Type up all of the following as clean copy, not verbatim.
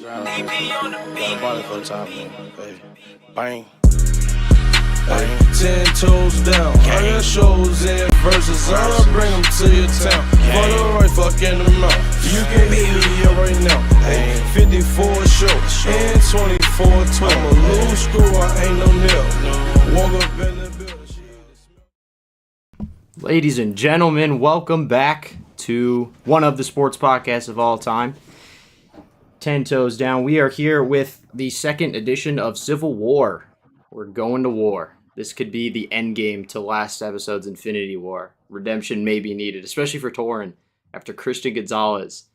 Got a body for the time. Hey, bang. Hey, 10 toes down. I got shows in versus. I'ma bring them to your town. For the right, fuck in the mouth. You can hit me up right now. Hey, 54 show and 24 12. I'm a loose screw, I ain't no nil. Walk up in the building. Ladies and gentlemen, welcome back to one of the sports podcasts of all time, 10 Toes Down. We are here with the second edition of Civil War. We're going to war. This could be the end game to last episode's Infinity War. Redemption may be needed, especially for Torrin, after Christian Gonzalez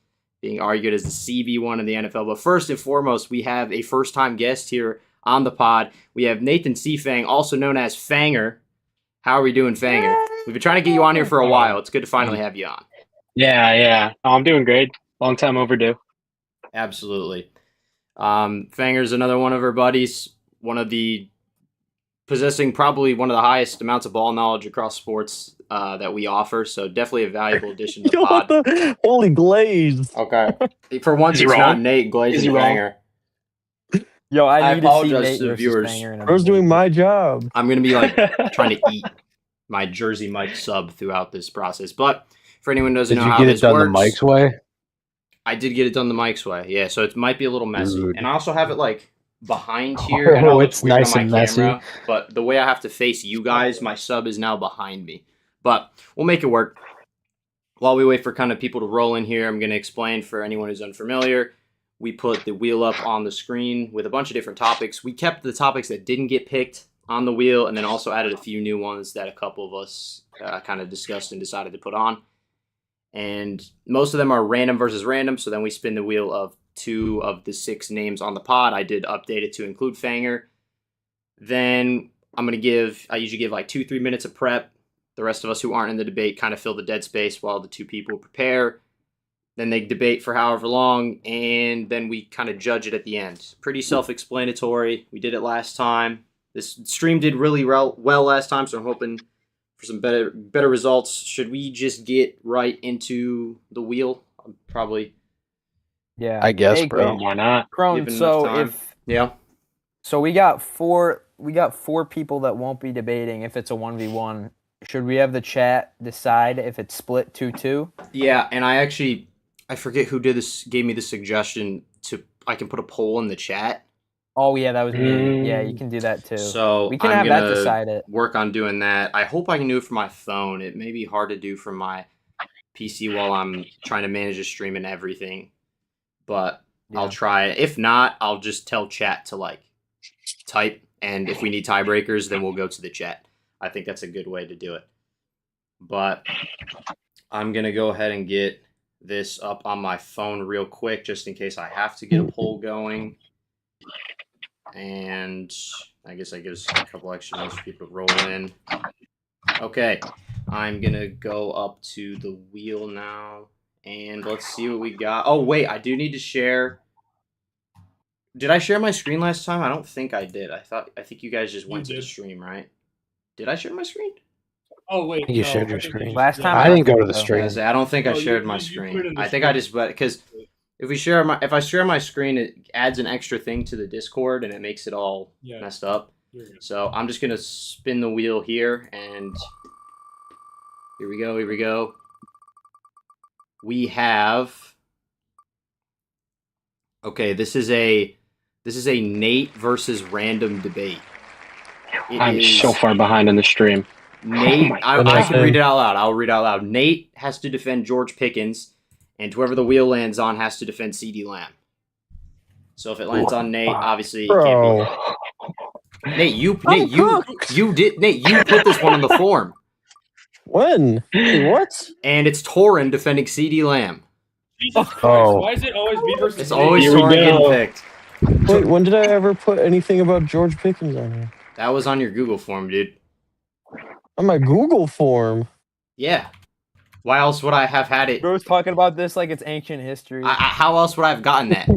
being argued as the CB1 in the NFL. But first and foremost, we have a first-time guest here on the pod. We have Nathan Seafang, also known as Fanger. How are we doing, Fanger? We've been trying to get you on here for a while. It's good to finally have you on. Yeah. Oh, I'm doing great. Long time overdue. Absolutely. Fanger's another one of our buddies, possessing probably one of the highest amounts of ball knowledge across sports that we offer, so definitely a valuable addition to the pod. Holy Glaze. Okay. For once, it's not Nate Glaze and Fanger. Yo, I need to see apologize Nate to the versus viewers. Fanger. I was doing my job. I'm going to be trying to eat my Jersey Mike sub throughout this process. But for anyone who doesn't know how this works. Did you get it done the Mike's way? I did get it done the Mike's way, yeah. So it might be a little messy. Dude. And I also have it behind here. I know it's weird nice on and my messy. camera, but the way I have to face you guys, my sub is now behind me. But we'll make it work. While we wait for kind of people to roll in here, I'm going to explain for anyone who's unfamiliar. We put the wheel up on the screen with a bunch of different topics. We kept the topics that didn't get picked on the wheel and then also added a few new ones that a couple of us kind of discussed and decided to put on. And most of them are random versus random, so then we spin the wheel of 2 of the 6 names on the pod. I did update it to include Fanger. Then I usually give 2-3 minutes of prep. The rest of us who aren't in the debate kind of fill the dead space while the 2 people prepare. Then they debate for however long, and then we kind of judge it at the end. Pretty self-explanatory. We did it last time. This stream did really well last time, so I'm hoping for some better results. Should we just get right into the wheel? Probably. Yeah, I guess, hey, bro. Why not? Crone, Given so enough time. Yeah. So we got four people that won't be debating if it's a 1v1. Should we have the chat decide if it's split 2-2? Yeah, and I forget who gave me the suggestion I can put a poll in the chat. Oh yeah, that was me. Yeah, you can do that too. So we can I'm have that gonna decided. work on doing that. I hope I can do it from my phone. It may be hard to do from my PC while I'm trying to manage the stream and everything. But Yeah. I'll try it. If not, I'll just tell chat to type, and if we need tiebreakers, then we'll go to the chat. I think that's a good way to do it. But I'm gonna go ahead and get this up on my phone real quick, just in case I have to get a poll going. And I guess that gives a couple extra minutes for people to roll in. Okay, I'm going to go up to the wheel now, and let's see what we got. Oh, wait, I do need to share. Did I share my screen last time? I don't think I did. I think you guys just went to the stream, right? Did I share my screen? Oh, wait. You shared your screen. Last time I didn't go to the I stream. don't think I Oh, shared you my put it screen. in the I think I stream. just, because if I share my screen, it adds an extra thing to the Discord and it makes it all Yeah. messed up. You're good. So I'm just gonna spin the wheel here, and here we go. We have. Okay, this is a Nate versus random debate. I'm so far behind in the stream. Nate, my I can read it out loud. I'll read it out loud. Nate has to defend George Pickens, and whoever the wheel lands on has to defend CeeDee Lamb. So if it lands on Nate, obviously it can't Bro. be. Nate, you put this one on the form, When? Wait, what? and it's Torrin defending CeeDee Lamb. Jesus Christ, Oh. why is it always me versus It's me? always Here we Torrin getting go. picked. Wait, when did I ever put anything about George Pickens on here? That was on your Google form, dude. On my Google form. Yeah. Why else would I have had it? Bro's talking about this like it's ancient history. How else would I have gotten that?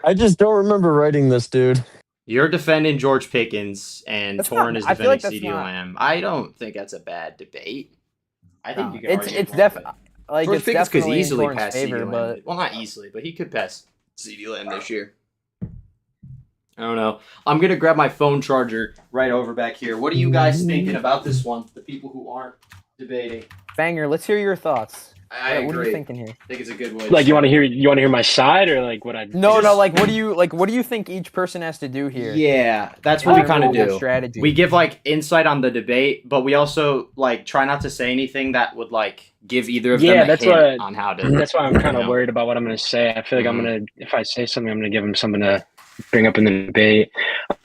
I just don't remember writing this, dude. You're defending George Pickens, and That's Torrin not- is I feel defending like that's CeeDee not- Lamb. I don't think that's a bad debate. I think you can it's argue it's both of it. like George it's Pickens could definitely in easily Torrance' pass favor, CeeDee but Lamb. Well, not easily, but he could pass CeeDee Lamb this year. I don't know. I'm gonna grab my phone charger right over back here. What are you guys thinking about this one? The people who aren't debating. Fanger, let's hear your thoughts. I What are agree. you thinking here? I think it's a good way. Like, to you want to start. hear my side, or like what I? No, like what do you think each person has to do here? Yeah, that's what we kind of do. Strategy. We give like insight on the debate, but we also like try not to say anything that would like give either of them a that's hint why. on how to. That's why I'm kind you of know. worried about what I'm going to say. I feel like Mhm. if I say something, I'm going to give them something to bring up in the debate.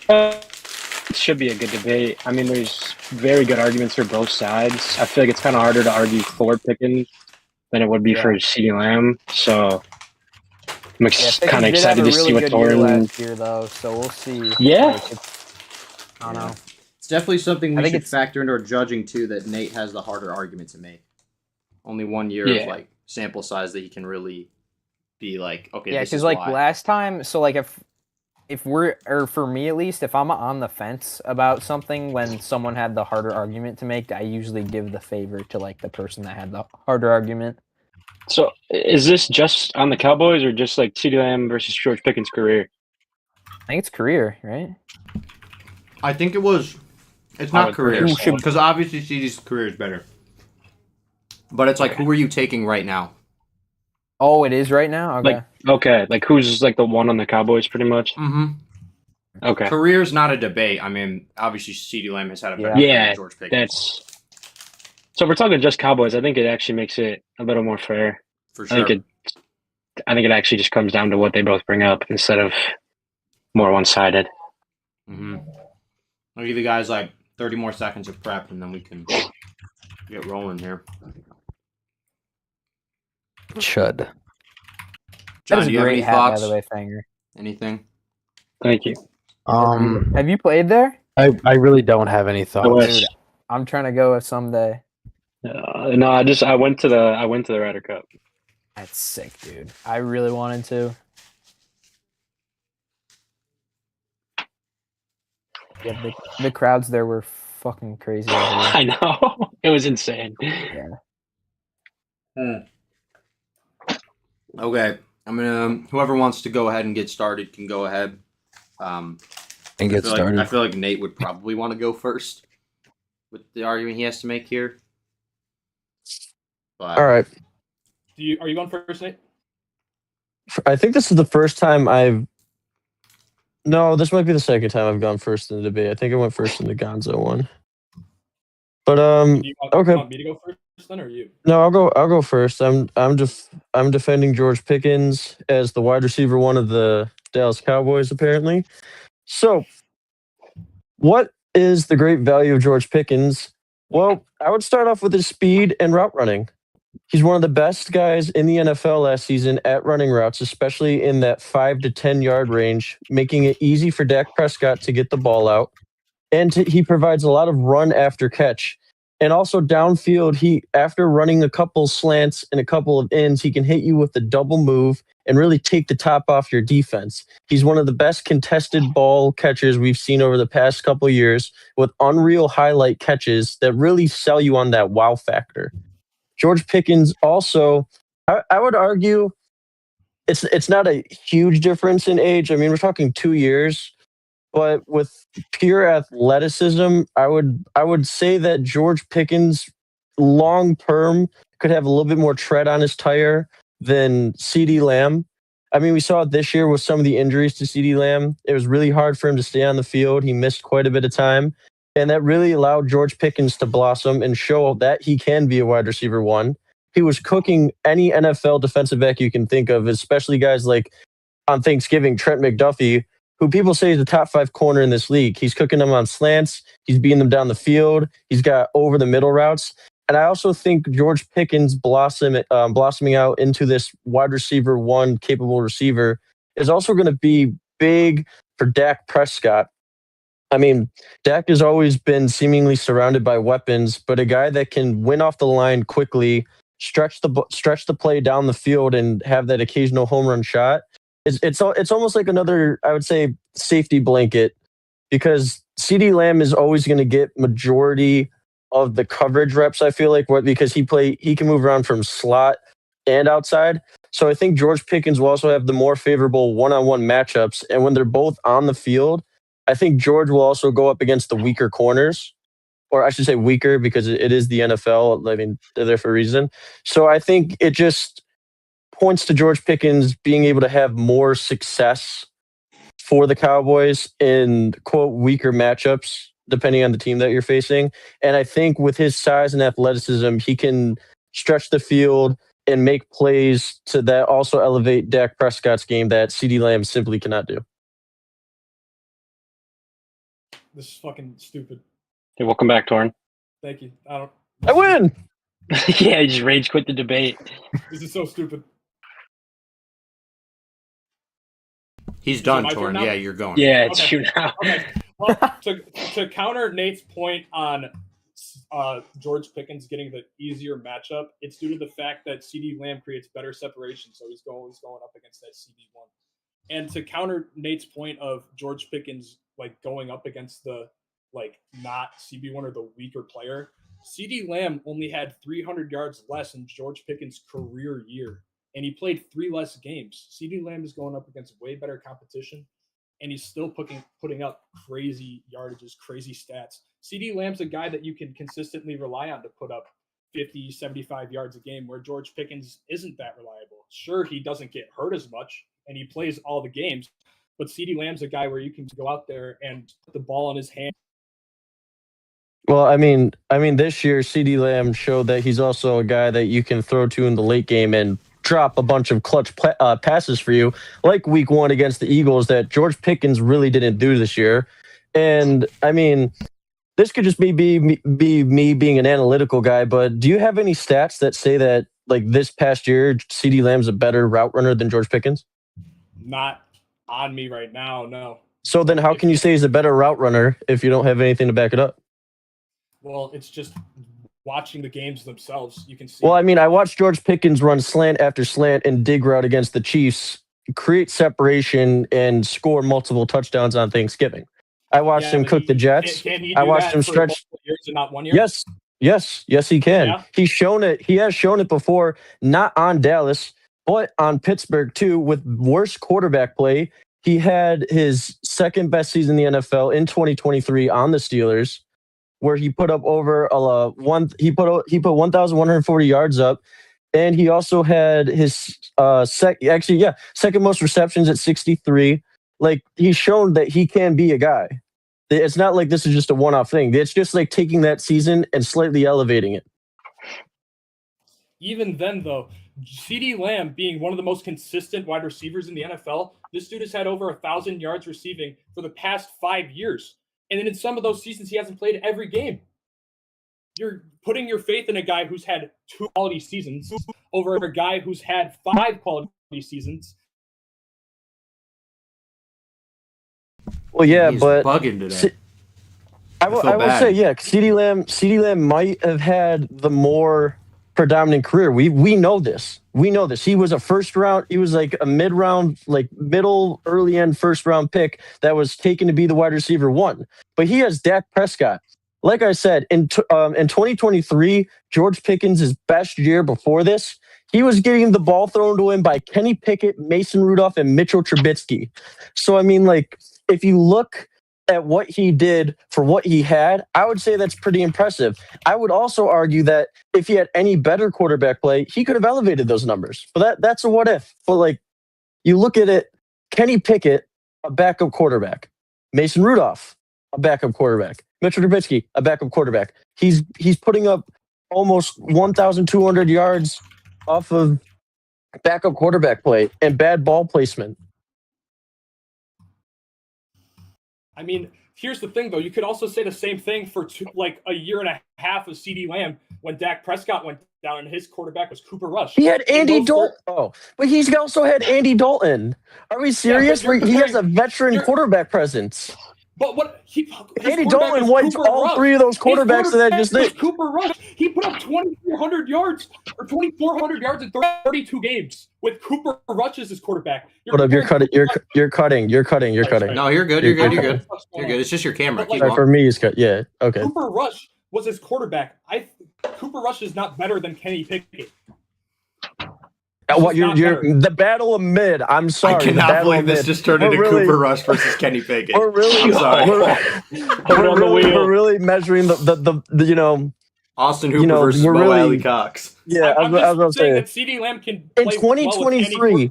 It should be a good debate. I mean, there's very good arguments for both sides. I feel like it's kind of harder to argue for Pickens than it would be for CeeDee Lamb. So I'm Pickens kind of did have excited a to really see what good year Thorin. last year, though, so we'll see. Yeah. Like, I don't know. It's definitely something I we think should it's- factor into our judging too. That Nate has the harder argument to make. Only 1 year of Yeah. like sample size that he can really be like, okay, Yeah, this because is like why. last time, so like if we're or for me at least, if I'm on the fence about something when someone had the harder argument to make, I usually give the favor to like the person that had the harder argument. So is this just on the Cowboys or just like CeeDee Lamb versus George Pickens' career? I think it's career, right? I think it was. It's I not would career think so. because obviously CD's career is better. But it's like, who are you taking right now? Oh, it is right now. Okay. Like who's like the one on the Cowboys, pretty much? Mm-hmm. Okay. Career's not a debate. I mean, obviously CeeDee Lamb has had a better Yeah. career Yeah, than George Pickens. So if we're talking just Cowboys, I think it actually makes it a little more fair. For I sure. think it actually just comes down to what they both bring up instead of more one-sided. Mm-hmm. I'll give you guys like 30 more seconds of prep, and then we can get rolling here. Chud. That John, is do a you have great any hat, thoughts? by the way, Fanger. Anything? Thank you. Have you played there? I really don't have any I thoughts. wish. Dude, I'm trying to go someday. No, I went to the Ryder Cup. That's sick, dude. I really wanted to. Yeah, the crowds there were fucking crazy. I know. It was insane. Yeah. Okay. I'm gonna. Whoever wants to go ahead and get started can go ahead. And get I started. feel like Nate would probably want to go first with the argument he has to make here. But, All right. Are you going first, Nate? I think this is the first time I've. No, this might be the second time I've gone first in the debate. I think I went first in the Gonzo one. But You okay. want me to go first then, or you? No, I'll go first. I'm defending George Pickens as the wide receiver one of the Dallas Cowboys, apparently. So, what is the great value of George Pickens? Well, I would start off with his speed and route running. He's one of the best guys in the NFL last season at running routes, especially in that 5 to 10 yard range, making it easy for Dak Prescott to get the ball out. And he provides a lot of run after catch. And also downfield, after running a couple slants and a couple of ins, he can hit you with a double move and really take the top off your defense. He's one of the best contested ball catchers we've seen over the past couple of years, with unreal highlight catches that really sell you on that wow factor. George Pickens also, I would argue, it's not a huge difference in age. I mean, we're talking 2 years, but with pure athleticism, I would say that George Pickens long term could have a little bit more tread on his tire than CeeDee Lamb. I mean, we saw it this year with some of the injuries to CeeDee Lamb. It was really hard for him to stay on the field. He missed quite a bit of time. And that really allowed George Pickens to blossom and show that he can be a wide receiver one. He was cooking any NFL defensive back you can think of, especially guys like on Thanksgiving, Trent McDuffie, who people say is the top 5 corner in this league. He's cooking them on slants. He's beating them down the field. He's got over the middle routes. And I also think George Pickens blossoming out into this wide receiver one capable receiver is also going to be big for Dak Prescott. I mean, Dak has always been seemingly surrounded by weapons, but a guy that can win off the line quickly, stretch the play down the field, and have that occasional home run shot. It's almost like another, I would say, safety blanket, because CeeDee Lamb is always going to get majority of the coverage reps. I feel like because he can move around from slot and outside. So I think George Pickens will also have the more favorable one-on-one matchups. And when they're both on the field, I think George will also go up against the weaker corners, or I should say weaker because it is the NFL. I mean, they're there for a reason. So I think it just points to George Pickens being able to have more success for the Cowboys in, quote, weaker matchups, depending on the team that you're facing. And I think with his size and athleticism, he can stretch the field and make plays to that also elevate Dak Prescott's game that CeeDee Lamb simply cannot do. This is fucking stupid. Hey, welcome back, Torn. Thank you. I win! Yeah, you just rage quit the debate. This is so stupid. He's done, my turn Torn. now? Yeah, you're going. Yeah, it's Okay. you now. Okay. Well, to counter Nate's point on George Pickens getting the easier matchup, it's due to the fact that CeeDee Lamb creates better separation, so he's going up against that CB1. And to counter Nate's point of George Pickens like going up against the like not CB1 or the weaker player, CeeDee Lamb only had 300 yards less in George Pickens' career year, and he played 3 less games. CeeDee Lamb is going up against way better competition, and he's still putting up crazy yardages, crazy stats. CeeDee Lamb's a guy that you can consistently rely on to put up 50, 75 yards a game, where George Pickens isn't that reliable. Sure, he doesn't get hurt as much, and he plays all the games, but CeeDee Lamb's a guy where you can go out there and put the ball in his hand. Well, I mean, this year CeeDee Lamb showed that he's also a guy that you can throw to in the late game and drop a bunch of clutch passes for you, like Week 1 against the Eagles that George Pickens really didn't do this year. And I mean, this could just be me being an analytical guy, but do you have any stats that say that like this past year CeeDee Lamb's a better route runner than George Pickens? Not on me right now, no. So then how can you say he's a better route runner if you don't have anything to back it up? Well, it's just watching the games themselves. You can see. Well, I mean, I watched George Pickens run slant after slant and dig route against the Chiefs, create separation, and score multiple touchdowns on Thanksgiving. I watched him cook the Jets. Can he do I watched that him for stretch. multiple years and not 1 year? Yes, he can. Yeah. He's shown it. He has shown it before, not on Dallas, but on Pittsburgh too, with worse quarterback play. He had his second best season in the NFL in 2023 on the Steelers, where he put up over he put 1,140 yards up, and he also had his second most receptions at 63. Like, he's shown that he can be a guy. It's not like this is just a one-off thing. It's just like taking that season and slightly elevating it. Even then, though, CeeDee Lamb being one of the most consistent wide receivers in the NFL, this dude has had over 1,000 yards receiving for the past 5 years. And then in some of those seasons, he hasn't played every game. You're putting your faith in a guy who's had 2 quality seasons over a guy who's had 5 quality seasons. Well, yeah, He's but bugging today. I will say, yeah, CeeDee Lamb might have had the more predominant career. We know this. We know this. He was a first round. He was like a mid-round, like middle, early end first round pick that was taken to be the wide receiver 1. But he has Dak Prescott. Like I said, in 2023, George Pickens' best year before this, he was getting the ball thrown to him by Kenny Pickett, Mason Rudolph, and Mitchell Trubisky. So, I mean, like, if you look at what he did for what he had, I would say that's pretty impressive. I would also argue that if he had any better quarterback play, he could have elevated those numbers. But that's a what if. But like, you look at it, Kenny Pickett, a backup quarterback. Mason Rudolph, a backup quarterback. Mitchell Trubisky, a backup quarterback. He's putting up almost 1,200 yards off of backup quarterback play and bad ball placement. I mean, here's the thing, though. You could also say the same thing for a year and a half of CeeDee Lamb when Dak Prescott went down and his quarterback was Cooper Rush. He had Andy Dalton. Oh, but he's also had Andy Dalton. Are we serious? He has a veteran quarterback presence. But Andy Dalton wiped all 3 of those quarterbacks that just did. Cooper Rush. He put up 2,400 yards or 2,400 yards in 32 games with Cooper Rush as his quarterback. You're cutting. No, you're good. You're good. It's just your camera. For me, it's cut. Yeah. Okay. Cooper Rush was his quarterback. Cooper Rush is not better than Kenny Pickett. What you're the battle of mid. I'm sorry. I cannot believe this just turned into Cooper Rush versus Kenny Pickett. We're really sorry. We're really measuring the you know, Austin Hooper versus Mo Alley Cox. Yeah, I'm just saying that CeeDee Lamb can play well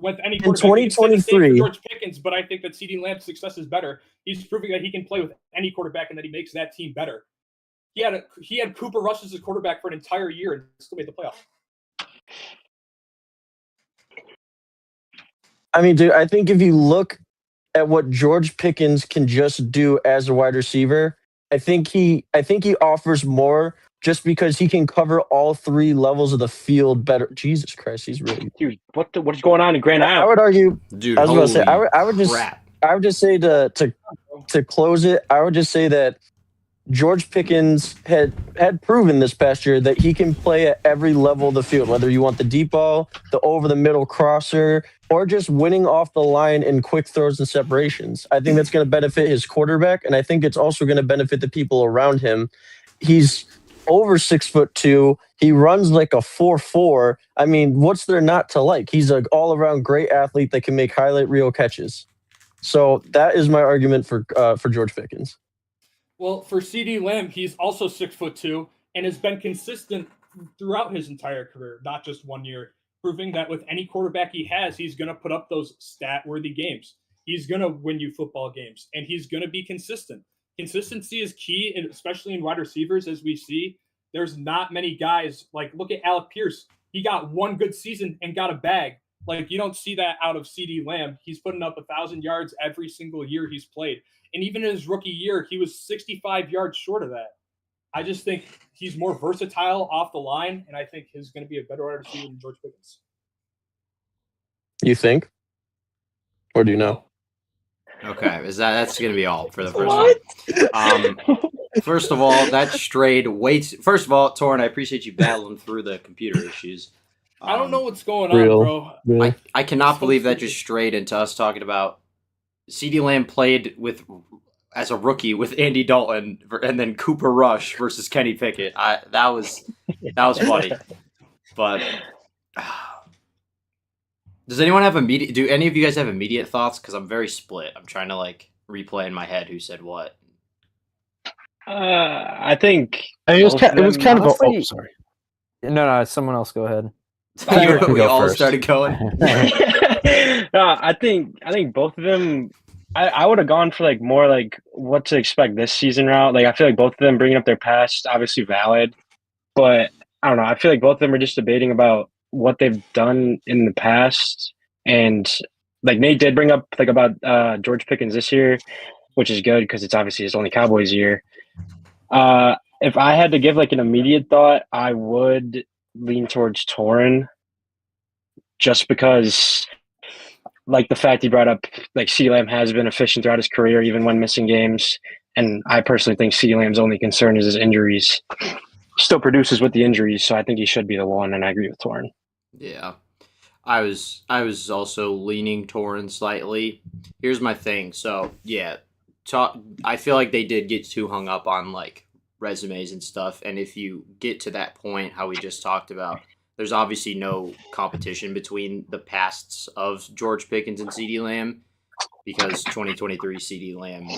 with any quarterback. In 2023, George Pickens, but I think that CeeDee Lamb's success is better. He's proving that he can play with any quarterback and that he makes that team better. He had Cooper Rush as his quarterback for an entire year and still made the playoffs. I mean, dude, I think if you look at what George Pickens can just do as a wide receiver, I think he offers more just because he can cover all three levels of the field better. Jesus Christ, he's really dude. What's going on in Grand Island? I would argue, dude. I was going to say, I would just say to close it, I would just say that George Pickens had proven this past year that he can play at every level of the field, whether you want the deep ball, the over the middle crosser, or just winning off the line in quick throws and separations. I think that's going to benefit his quarterback, and I think it's also going to benefit the people around him. He's over 6'2". He runs like a 4.4. I mean, what's there not to like? He's an all-around great athlete that can make highlight reel catches. So that is my argument for George Pickens. Well, for CeeDee Lamb, he's also 6'2" and has been consistent throughout his entire career, not just 1 year, proving that with any quarterback he has, he's going to put up those stat-worthy games. He's going to win you football games, and he's going to be consistent. Consistency is key, especially in wide receivers, as we see. There's not many guys, like, look at Alec Pierce. He got one good season and got a bag. Like, you don't see that out of CeeDee Lamb. He's putting up 1,000 yards every single year he's played. And even in his rookie year, he was 65 yards short of that. I just think he's more versatile off the line, and I think he's going to be a better wide receiver than George Pickens. You think? Or do you know? Okay, that's going to be all for the first one. First of all, that strayed First of all, Torrin, I appreciate you battling through the computer issues. I don't know what's going on, bro. Real. I cannot believe that just strayed into us talking about CeeDee Lamb played as a rookie with Andy Dalton, and then Cooper Rush versus Kenny Pickett. That was funny. But does anyone have do any of you guys have immediate thoughts? Because I'm very split. I'm trying to replay in my head who said what. I think it was kind of honestly, sorry. No, someone else go ahead. We all started going. No, I think both of them. I would have gone for more what to expect this season route. I feel like both of them bringing up their past, obviously valid, but I don't know. I feel like both of them are just debating about what they've done in the past, and Nate did bring up about George Pickens this year, which is good because it's obviously his only Cowboys year. If I had to give an immediate thought, I would lean towards Torrin, just because the fact he brought up, CeeDee Lamb has been efficient throughout his career, even when missing games. And I personally think CeeDee Lamb's only concern is his injuries. He still produces with the injuries, so I think he should be the one, and I agree with Torrin. Yeah. I was also leaning Torrin slightly. Here's my thing. So, yeah, I feel like they did get too hung up on, resumes and stuff. And if you get to that point, how we just talked about, there's obviously no competition between the pasts of George Pickens and CeeDee Lamb, because 2023 CeeDee Lamb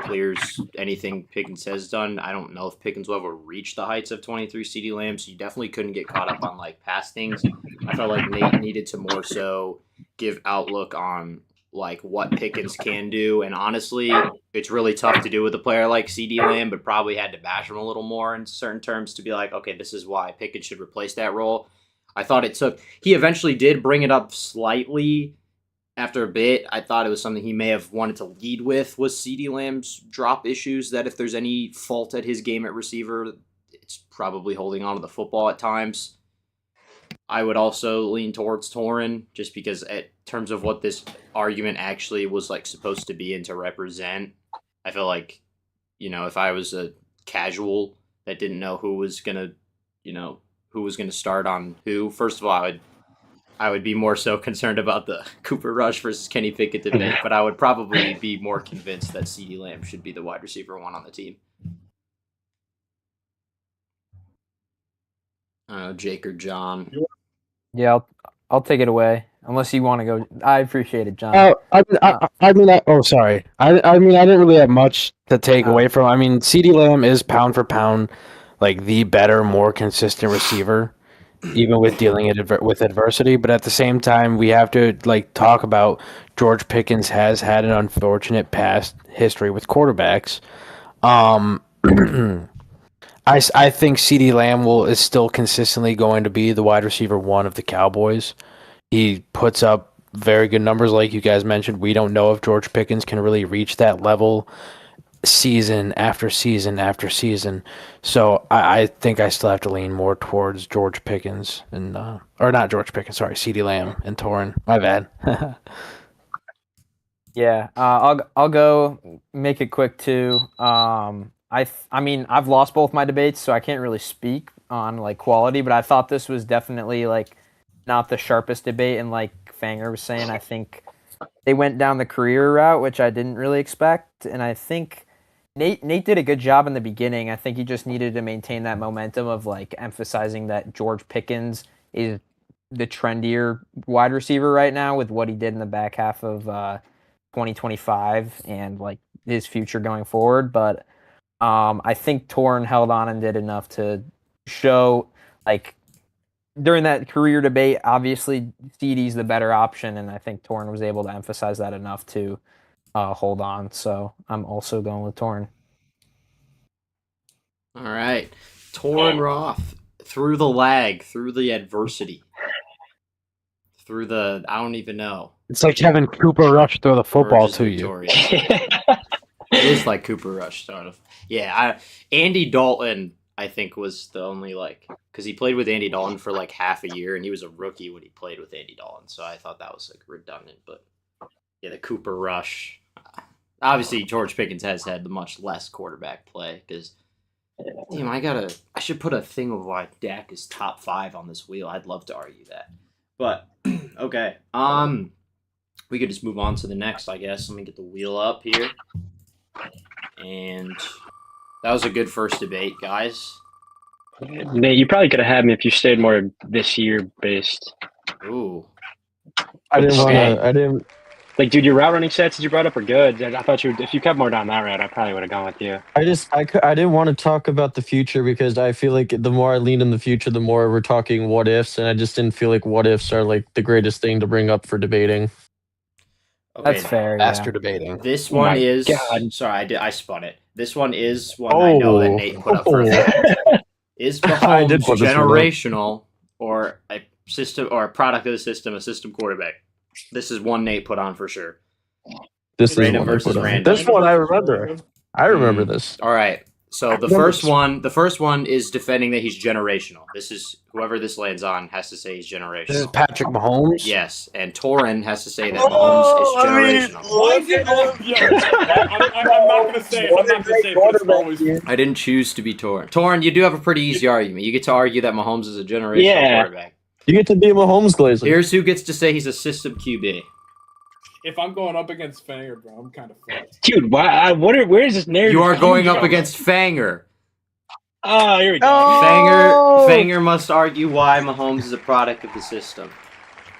clears anything Pickens has done. I don't know if Pickens will ever reach the heights of 23 CeeDee Lamb, so you definitely couldn't get caught up on past things. I felt like Nate needed to more so give outlook on what Pickens can do, and honestly, it's really tough to do with a player like CeeDee Lamb, but probably had to bash him a little more in certain terms to be okay, this is why Pickens should replace that role. I thought he eventually did bring it up slightly after a bit. I thought it was something he may have wanted to lead with, was CeeDee Lamb's drop issues, that if there's any fault at his game at receiver, it's probably holding on to the football at times. I would also lean towards Torrin, just because in terms of what this argument actually was supposed to be and to represent, I feel if I was a casual that didn't know who was gonna start on who, first of all, I would be more so concerned about the Cooper Rush versus Kenny Pickett debate, but I would probably be more convinced that CeeDee Lamb should be the wide receiver one on the team. I don't know, Jake or John. Yeah, I'll take it away. Unless you want to go. I appreciate it, John. Sorry. I mean, I didn't really have much to take Oh. away from. I mean, CeeDee Lamb is pound for pound like the better, more consistent receiver, even with dealing with adversity. But at the same time, we have to like talk about George Pickens has had an unfortunate past history with quarterbacks. I think CeeDee Lamb is still consistently going to be the wide receiver one of the Cowboys. He puts up very good numbers, like you guys mentioned. We don't know if George Pickens can really reach that level season after season after season. So I think I still have to lean more towards George Pickens and or not George Pickens, sorry, CeeDee Lamb and Torrin. My bad. Yeah, I'll go make it quick too. I mean I've lost both my debates, so I can't really speak on like quality, but I thought this was definitely like not the sharpest debate, and like Fanger was saying, I think they went down the career route, which I didn't really expect, and I think Nate did a good job in the beginning. I think he just needed to maintain that momentum of like emphasizing that George Pickens is the trendier wide receiver right now with what he did in the back half of 2025 and like his future going forward. But I think Torn held on and did enough to show like during that career debate, obviously CD's the better option, and I think Torn was able to emphasize that enough to hold on. So I'm also going with Torn. All right. Torn Roth, through the lag, through the adversity, through the, I don't even know. It's like having Cooper Rush throw the football to you. It is like Cooper Rush, sort of. Yeah, Andy Dalton, I think, was the only, like, because he played with Andy Dalton for like half a year, and he was a rookie when he played with Andy Dalton, so I thought that was like redundant. But yeah, the Cooper Rush. Obviously, George Pickens has had the much less quarterback play because, damn, I should put a thing of why Dak is top 5 on this wheel. I'd love to argue that, but okay. We could just move on to the next, I guess. Let me get the wheel up here, and that was a good first debate, guys. Nate, you probably could have had me if you stayed more this year based. Ooh. I didn't want Okay. to. I didn't. Like, dude, your route running sets that you brought up are good. I thought if you kept more down that route, I probably would have gone with you. I didn't want to talk about the future because I feel like the more I lean in the future, the more we're talking what ifs, and I just didn't feel like what ifs are like the greatest thing to bring up for debating. Okay. That's fair. Master Yeah. debating. This one is. God. Sorry, I spun it. This one is one I know that Nate put up for a fact. Is I did Mahomes put this one up. generational or a system or a product of the system, a system quarterback? This is one Nate put on for sure. This Random is one I versus put on. random. This one I remember. I remember this. All right. So the first one is defending that he's generational. This is whoever this lands on has to say he's This is generational. Patrick Mahomes. Yes, and Torin has to say that Mahomes is generational. Why is it all? I'm not gonna say it. I'm not gonna say it, but it's always. I didn't choose to be Torin. Torin, you do have a pretty easy argument. You get to argue that Mahomes is a generational Yeah. quarterback. You get to be a Mahomes Glazer. Here's who gets to say he's a system QB. If I'm going up against Fanger, bro, I'm kind of fucked. Dude, where is this narrative? You are going coming up from? against Fanger. Oh, here we go. Fanger must argue why Mahomes is a product of the system.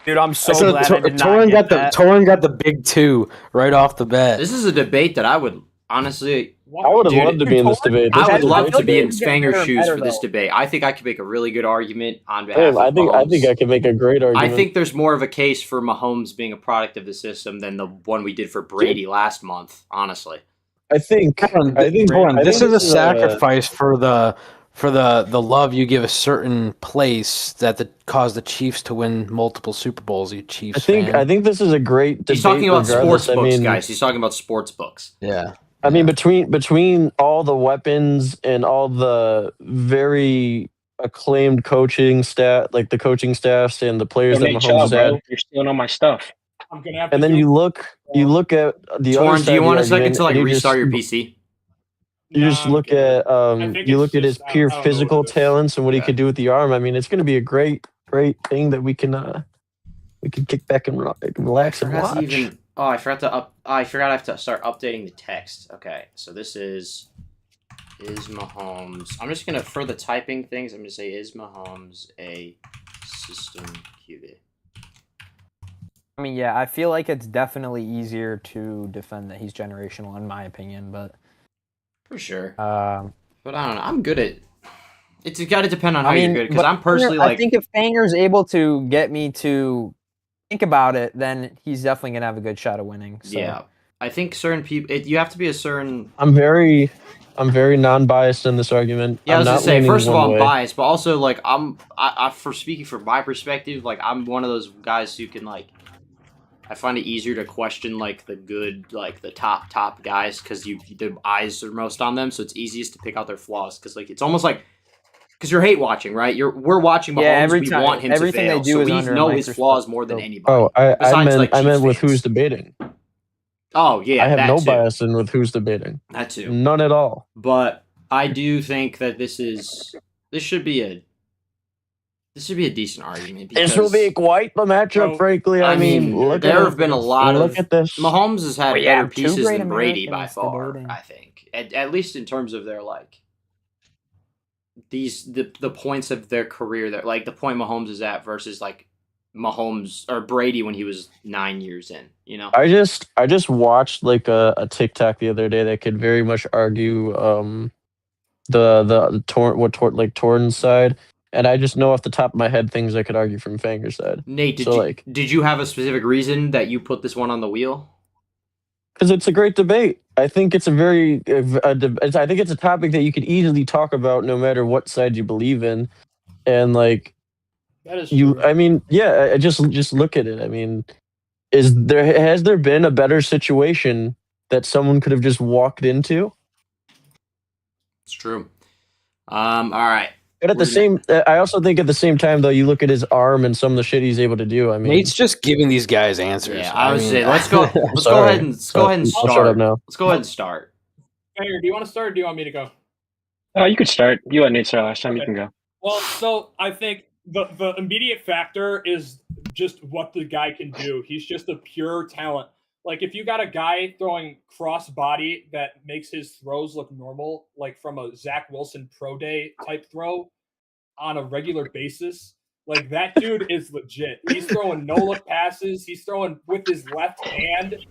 Dude, I'm so So glad I did not Torrin get got that. Torrin got the big 2 right off the bat. This is a debate that I would honestly. I would have Dude, loved to be in this debate. This I would is a love great to be in debate. Fanger's better shoes better, for this though. debate. I think I could make a really good argument on behalf Damn, I of think Mahomes. I could make a great argument. I think there's more of a case for Mahomes being a product of the system than the one we did for Brady last month, honestly. I think This is a uh, sacrifice for the love you give a certain place that caused the Chiefs to win multiple Super Bowls. You Chiefs fan. I think this is a great debate. He's talking about regardless. sports books, I mean, guys. He's talking about sports books. Yeah. I mean, between all the weapons and all the very acclaimed coaching staff, like the coaching staffs and the players that Nate, Mahomes chill, has bro. had, You're stealing all my stuff. I'm gonna have to. and then you look at the other Torn, side do you of want the a second argument, to like and you restart your just- PC? You just Nah, look I'm at I think you it's look at his just- I pure don't know physical what it is. talents and what he Okay. could do with the arm. I mean, it's going to be a great thing that we can kick back and relax and watch. I forgot I have to start updating the text. Okay, so this is Is Mahomes? I'm just gonna, for the typing things, I'm gonna say, is Mahomes a system QB? I mean, yeah, I feel like it's definitely easier to defend that he's generational, in my opinion. But For sure. um, But I don't know. I'm good at. It's got to depend on how I mean, you're good, because but I'm personally I like. think if Fanger's able to get me to think about it, then he's definitely gonna have a good shot of winning. So. Yeah, I think certain people. You have to be a certain. I'm very non-biased in this argument. Yeah, I I'm was gonna not say. leaning First of one all, I'm way. biased, but also like I for speaking from my perspective, like I'm one of those guys who can like. I find it easier to question like the good, like the top guys, because the eyes are most on them, so it's easiest to pick out their flaws. Because like it's almost like because you're hate watching, right? We're watching Mahomes. Yeah, every we time, want him everything to fail, they do so is we under a know his flaws microscope. more than anybody. Oh, I Besides, meant like, I meant Chiefs with fans. who's debating. Oh yeah, I have that no too. bias in with who's debating. That too. None at all. But I do think that this should be a decent argument. Because, This will be quite the matchup, Bro, frankly. I mean, look there at have been a lot look of at this. Mahomes has had We better have two pieces great than Brady by Americans far. debating. I think, at least in terms of their like the points of their career, that like the point Mahomes is at versus like Mahomes or Brady when he was 9 years in. You know, I just watched like a TikTok the other day that could very much argue the Torrens side, and I just know off the top of my head things I could argue from Fanger's side. Nate, So, did you have a specific reason that you put this one on the wheel? because it's a great debate. I think it's I think it's a topic that you could easily talk about no matter what side you believe in, and like That is true. I mean, yeah, just look at it. I mean, has there been a better situation that someone could have just walked into? It's true. All right. But at the same, I also think at the same time though, you look at his arm and some of the shit he's able to do. I mean, Nate's just giving these guys answers. Yeah, I would mean, say let's go. Let's go Sorry. ahead and I'll start. shut up now. Let's go ahead and start. Fanger, do you want to start or do you want me to go? You could start. You let Nate start last time. You Okay. can go. Well, so I think the immediate factor is just what the guy can do. He's just a pure talent. Like if you got a guy throwing cross body that makes his throws look normal, like from a Zach Wilson pro day type throw on a regular basis, like that dude is legit. He's throwing no look passes. He's throwing with his left hand.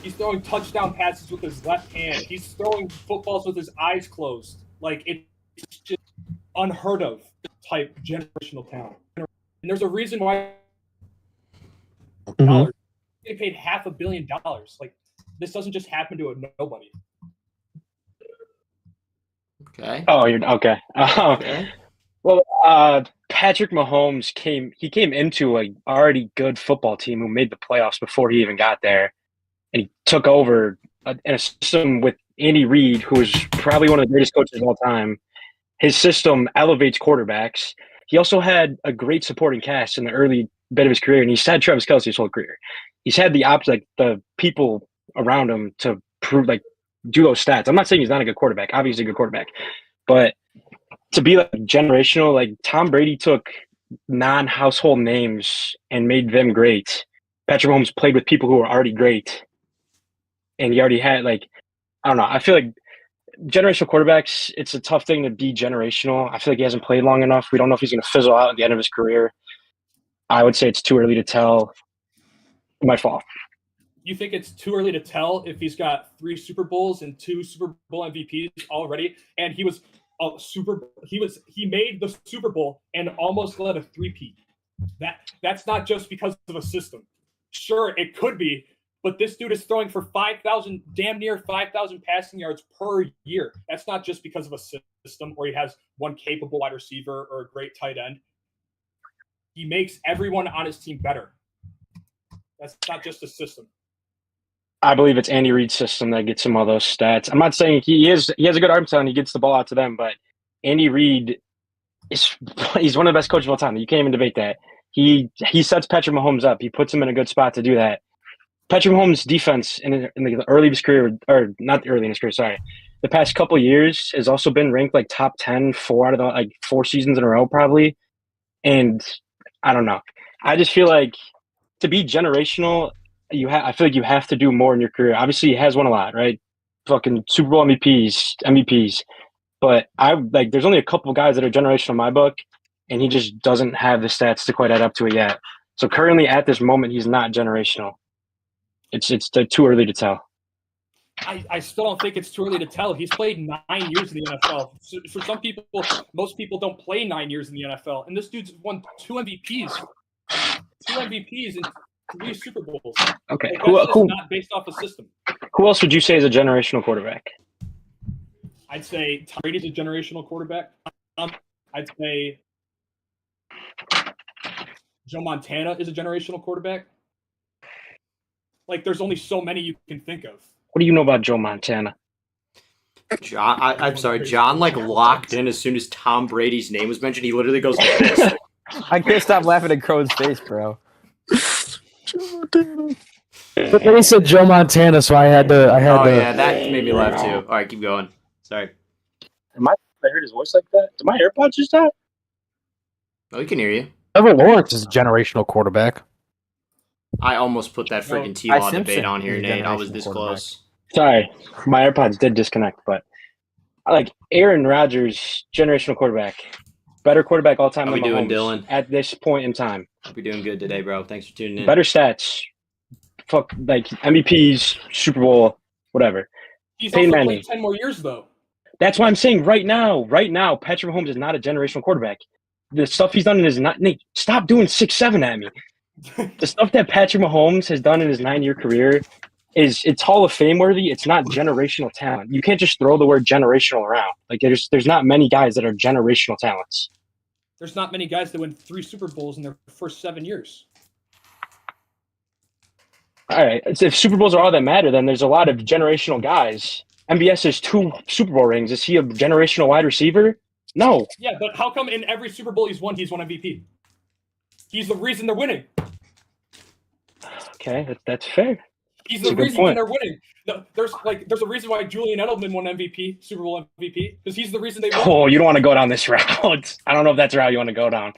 He's throwing touchdown passes with his left hand. He's throwing footballs with his eyes closed. Like it's just unheard of type generational talent. And there's a reason why Mhm. they paid $500 million. Like this doesn't just happen to a nobody. Okay. Oh, you're okay. Okay. Well, Patrick Mahomes came into a already good football team who made the playoffs before he even got there, and he took over in a system with Andy Reid, who is probably one of the greatest coaches of all time. His system elevates quarterbacks. He also had a great supporting cast in the early bit of his career, and he's had Travis Kelce his whole career. He's had the people around him to prove, like, do those stats. I'm not saying he's not a good quarterback. Obviously, a good quarterback, but to be like generational, like Tom Brady took non-household names and made them great. Patrick Mahomes played with people who were already great, and he already had I don't know. I feel like generational quarterbacks, it's a tough thing to be generational. I feel like he hasn't played long enough. We don't know if he's going to fizzle out at the end of his career. I would say it's too early to tell. My fault. You think it's too early to tell if he's got 3 Super Bowls and 2 Super Bowl MVPs already, and he made the Super Bowl and almost led a 3-peat. That's not just because of a system. Sure, it could be, but this dude is throwing for damn near 5,000 passing yards per year. That's not just because of a system or he has one capable wide receiver or a great tight end. He makes everyone on his team better. That's not just a system. I believe it's Andy Reid's system that gets him all those stats. I'm not saying he has a good arm talent. He gets the ball out to them, but Andy Reid he's one of the best coaches of all time. You can't even debate that. He sets Patrick Mahomes up. He puts him in a good spot to do that. Patrick Mahomes' defense in the early of his career, or not early in his career, sorry, the past couple of years has also been ranked like top 10 4 out of the 4 seasons in a row probably. And I don't know. I just feel like to be generational, I feel like you have to do more in your career. Obviously, he has won a lot, right? Fucking Super Bowl MVPs. but there's only a couple guys that are generational in my book, and he just doesn't have the stats to quite add up to it yet. So currently, at this moment, he's not generational. It's too early to tell. I still don't think it's too early to tell. He's played 9 years in the NFL. For some people, most people don't play 9 years in the NFL. And this dude's won 2 MVPs. 2 MVPs and 3 Super Bowls. Okay. Like, who not based off a system. Who else would you say is a generational quarterback? I'd say Tom Brady's a generational quarterback. I'd say Joe Montana is a generational quarterback. Like, there's only so many you can think of. What do you know about Joe Montana? John, I'm sorry, John like locked in as soon as Tom Brady's name was mentioned. He literally goes like this. I can't stop laughing at Crone's face, bro. But they said Joe Montana, so I had to. Yeah, that made me laugh too. All right, keep going. Sorry. I heard his voice like that. Did my AirPods just die? Oh, he can hear you. Trevor Lawrence is a generational quarterback. I almost put that freaking T-Law debate on here, Nate. I was this close. Sorry, my AirPods did disconnect, but I like Aaron Rodgers, generational quarterback. Better quarterback all time How than we doing, Mahomes Dylan? at this point in time. Hope you're doing good today, bro. Thanks for tuning in. Better stats. Fuck, like MVPs, Super Bowl, whatever. He's Peyton also Manning. played 10 more years, though. That's why I'm saying right now, Patrick Mahomes is not a generational quarterback. The stuff he's done in his Nate, stop doing 6'7" at me. The stuff that Patrick Mahomes has done in his 9-year career it's Hall of Fame worthy. It's not generational talent. You can't just throw the word generational around. Like there's not many guys that are generational talents. There's not many guys that win 3 Super Bowls in their first 7 years. All right. If Super Bowls are all that matter, then there's a lot of generational guys. MBS has 2 Super Bowl rings. Is he a generational wide receiver? No. Yeah, but how come in every Super Bowl he's won MVP? He's the reason they're winning. Okay, that's fair. He's the reason they're winning. There's a reason why Julian Edelman won MVP, Super Bowl MVP, because he's the reason they won. Oh, you don't want to go down this route. I don't know if that's the route you want to go down.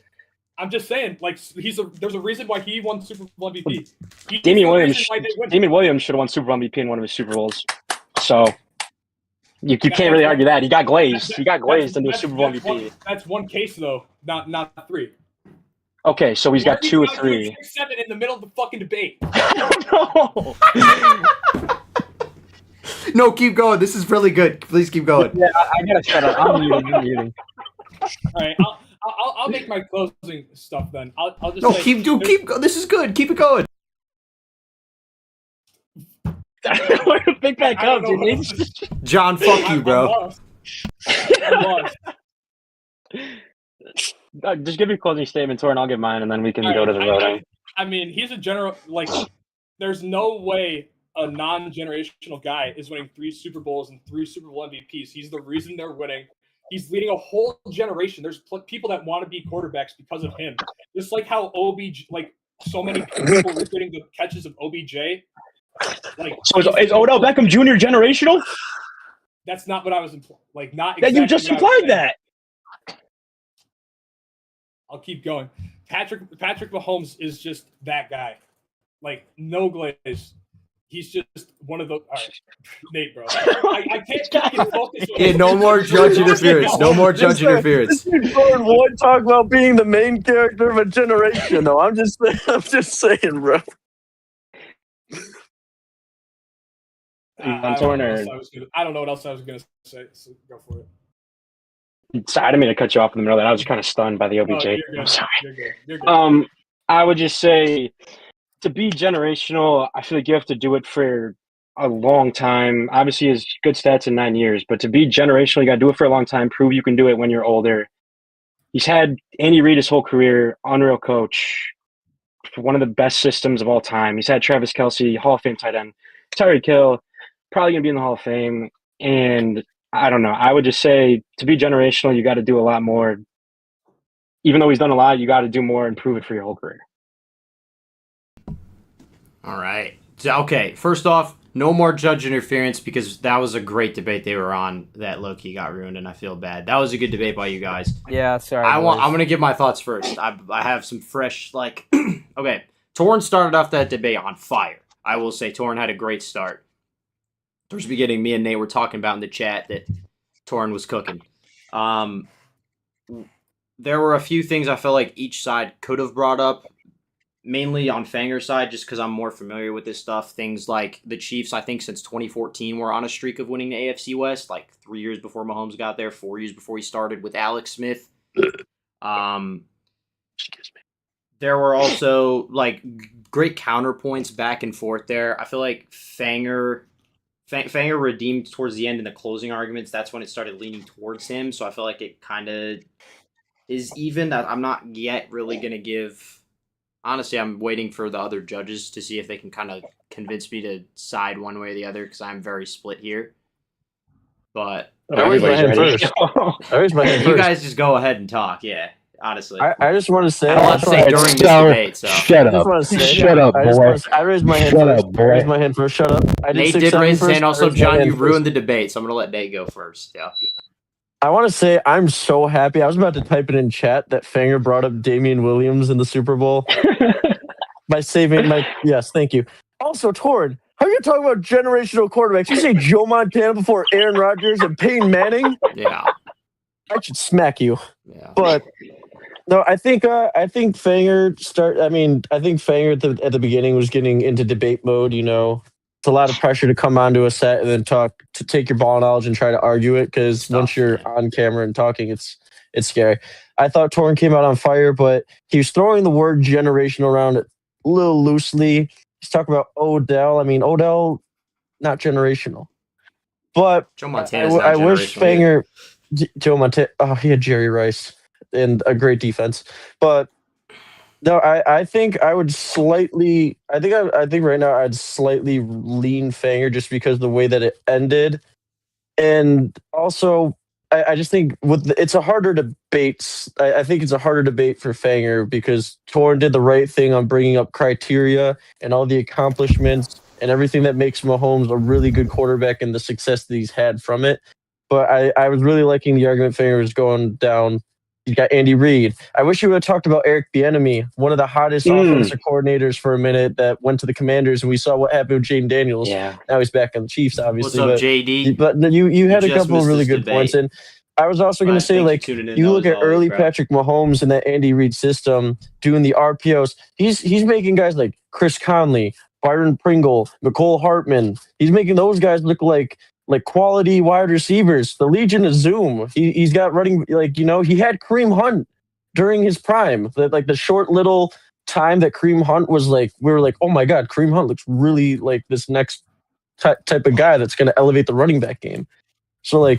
I'm just saying, there's a reason why he won Super Bowl MVP. Damian Williams should have won Super Bowl MVP in one of his Super Bowls. So you can't really argue that. He got glazed. He got glazed into a Super Bowl MVP. That's one case though, not 3. Okay, so he's got 2 or 3. 7 in the middle of the fucking debate. No. No, keep going. This is really good. Please keep going. Yeah, I gotta shut up. I'm muting. All right, I'll make my closing stuff then. I'll just keep going. This is good. Keep it going. Pick back up, dude. John, fuck you, bro. I'm lost. Just give your closing statement, Tor, and I'll give mine, and then we can go to the voting. I mean, he's a general. There's no way a non-generational guy is winning 3 Super Bowls and 3 Super Bowl MVPs. He's the reason they're winning. He's leading a whole generation. There's people that want to be quarterbacks because of him. Just like how OBJ, so many people were getting the catches of OBJ. So is Odell Beckham Jr. generational? That's not what I was implying. Not exactly. You just implied that. I'll keep going. Patrick Mahomes is just that guy. No glaze. He's just one of those. All right, Nate, bro. I can't get focused. Yeah, no more judge interference. No more judge interference. This dude would talk about being the main character of a generation, though. I'm just saying, bro. I don't know what else I was gonna say. So go for it. Sorry, I didn't mean to cut you off in the middle of that. I was kind of stunned by the OBJ. I'm sorry. You're good. I would just say, to be generational, I feel like you have to do it for a long time. Obviously, he has good stats in 9 years, but to be generational, you got to do it for a long time. Prove you can do it when you're older. He's had Andy Reid his whole career, unreal coach, one of the best systems of all time. He's had Travis Kelce, Hall of Fame tight end, Tyreek Hill, probably going to be in the Hall of Fame. And I don't know. I would just say, to be generational, you got to do a lot more. Even though he's done a lot, you got to do more and prove it for your whole career. All right. Okay, first off, no more judge interference because that was a great debate they were on that low-key got ruined, and I feel bad. That was a good debate by you guys. Yeah, sorry. I'm going to give my thoughts first. I have some fresh, okay. Torn started off that debate on fire. I will say Torn had a great start. Towards the beginning, me and Nate were talking about in the chat that Torn was cooking. There were a few things I felt like each side could have brought up, mainly on Fanger's side, just because I'm more familiar with this stuff. Things like the Chiefs, I think since 2014, were on a streak of winning the AFC West, like 3 years before Mahomes got there, 4 years before he started with Alex Smith. There were also like great counterpoints back and forth there. I feel like Fanger redeemed towards the end in the closing arguments. That's when it started leaning towards him. So I feel like it kind of is even. That I'm not yet really going to give. Honestly, I'm waiting for the other judges to see if they can kind of convince me to side one way or the other because I'm very split here. But I raised my hand Everybody's first. I raised my hand you first. guys just go ahead and talk. Yeah, honestly. I just want to say. I don't want to say during this debate. So Shut I just up. want to say. Shut up, boy. I raised my hand Shut first. up, I raised boy. my hand first. Shut up. I Nate 6'7" did raise his first. hand. I Also, raised my John, hand you first. ruined the debate, so I'm gonna let Nate go first. Yeah. I want to say I'm so happy. I was about to type it in chat that Fanger brought up Damian Williams in the Super Bowl by saving my. Yes, thank you. Also, Torn, how are you talking about generational quarterbacks? You say Joe Montana before Aaron Rodgers and Peyton Manning? Yeah. I should smack you. Yeah. But no, I think Fanger I think Fanger at the beginning was getting into debate mode. You know, it's a lot of pressure to come onto a set and then take your ball knowledge and try to argue it because once you're on camera and talking, it's scary. I thought Torn came out on fire, but he was throwing the word generational around a little loosely. He's talking about Odell. I mean, Odell, not generational, but Joe Montana's not I wish generational either. Joe Montana. Oh, he had Jerry Rice and a great defense, but no, I think I would slightly. I think right now I'd slightly lean Fanger just because of the way that it ended, and also I just think it's a harder debate. I think it's a harder debate for Fanger because Torn did the right thing on bringing up criteria and all the accomplishments and everything that makes Mahomes a really good quarterback and the success that he's had from it. But I was really liking the argument Fanger was going down. He's got Andy Reid. I wish you would have talked about Eric Bieniemy, one of the hottest offensive coordinators for a minute that went to the Commanders, and we saw what happened with Jaden Daniels. Yeah. Oh, Now he's back on the Chiefs, obviously. What's up, JD? But you had a just couple of missed really this good debate. points, and I was also going to Right, say, thanks for like, tuning in. you That look was at all early crap. Patrick Mahomes and that Andy Reid system doing the RPOs. He's making guys like Chris Conley, Byron Pringle, Nicole Hartman. He's making those guys look like quality wide receivers. The Legion of Zoom. He's got running he had Kareem Hunt during his prime. The short little time that Kareem Hunt was we were like, oh my god, Kareem Hunt looks really like this next type of guy that's going to elevate the running back game. So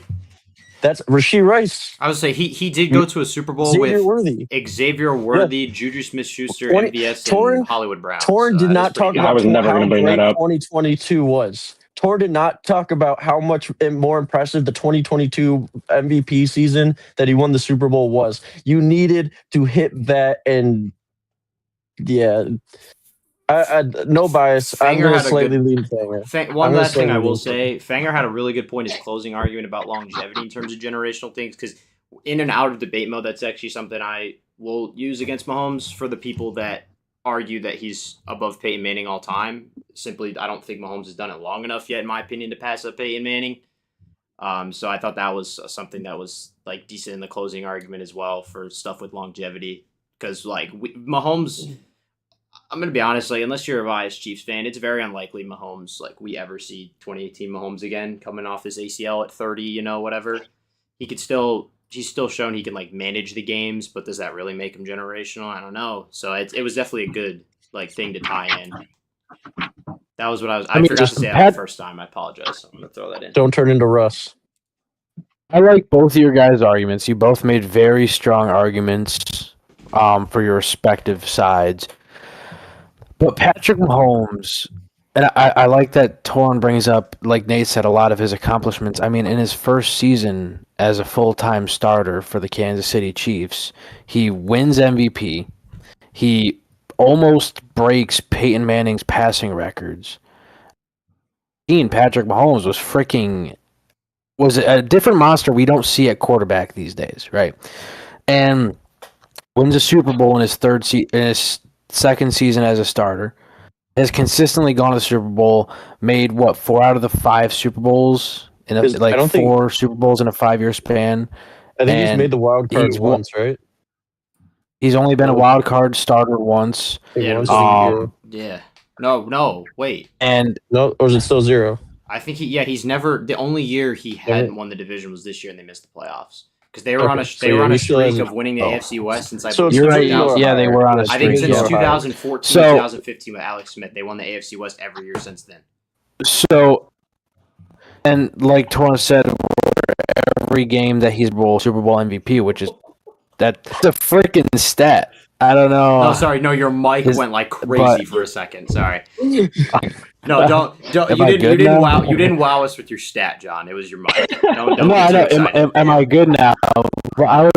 that's Rashee Rice. I would say he did go to a Super Bowl Xavier with Worthy. Xavier Worthy, Juju Smith-Schuster, 20 MVS, Torn- and Hollywood Brown. Torn So did that not is pretty talk good. about I was never how gonna bring great that up. 2022 was. Torn did not talk about how much more impressive the 2022 MVP season that he won the Super Bowl was. You needed to hit that, and yeah, I no bias. I'm Fanger going to had a slightly good- lean Fanger. One I'm gonna last thing I slightly will lean say, Fanger had a really good point in his closing argument about longevity in terms of generational things, because in and out of debate mode, that's actually something I will use against Mahomes for the people that argue that he's above Peyton Manning all time. Simply, I don't think Mahomes has done it long enough yet, in my opinion, to pass up Peyton Manning. So I thought that was something that was decent in the closing argument as well for stuff with longevity, because Mahomes. I'm going to be honest, unless you're a biased Chiefs fan, it's very unlikely Mahomes, we ever see 2018 Mahomes again coming off his ACL at 30, whatever. He's still shown he can, manage the games, but does that really make him generational? I don't know. So it was definitely a good, thing to tie in. That was what I forgot to say that the first time. I apologize. So I'm going to throw that in. Don't turn into Russ. I like both of your guys' arguments. You both made very strong arguments for your respective sides. But Patrick Mahomes, and I like that Torn brings up, like Nate said, a lot of his accomplishments. I mean, in his first season as a full-time starter for the Kansas City Chiefs, he wins MVP. He almost breaks Peyton Manning's passing records. Patrick Mahomes was a different monster we don't see at quarterback these days, right? And wins a Super Bowl in his second season as a starter, has consistently gone to the Super Bowl, made 4 out of the 5 Super Bowls in Super Bowls in a 5-year span, I think he's And made the wild card he's won- once, right? He's only been a wild card starter once. I think Yeah, once it was was Um, 0. Yeah. No, wait. And No, or is it still 0? I think he's never the only year he hadn't won the division was this year and they missed the playoffs. Because they were on a Okay, so yeah, he still streak hasn't- of winning the oh. AFC West since I So believe you're right. division or 2000. Yeah, they were on a higher? I think streak, since Division or higher. 2014, So- 2015 with Alex Smith, they won the AFC West every year since then. so, and like Torrance said, every game that he's Super Bowl MVP, which is that's a freaking stat. I don't know. No, sorry, no, your mic his- went like crazy but- for a second. Sorry. No, don't. Am You I didn't. good You didn't now? wow. You didn't wow us with your stat, John. It was your mic. Don't No, get I too know. excited. Am I good now? Well, I was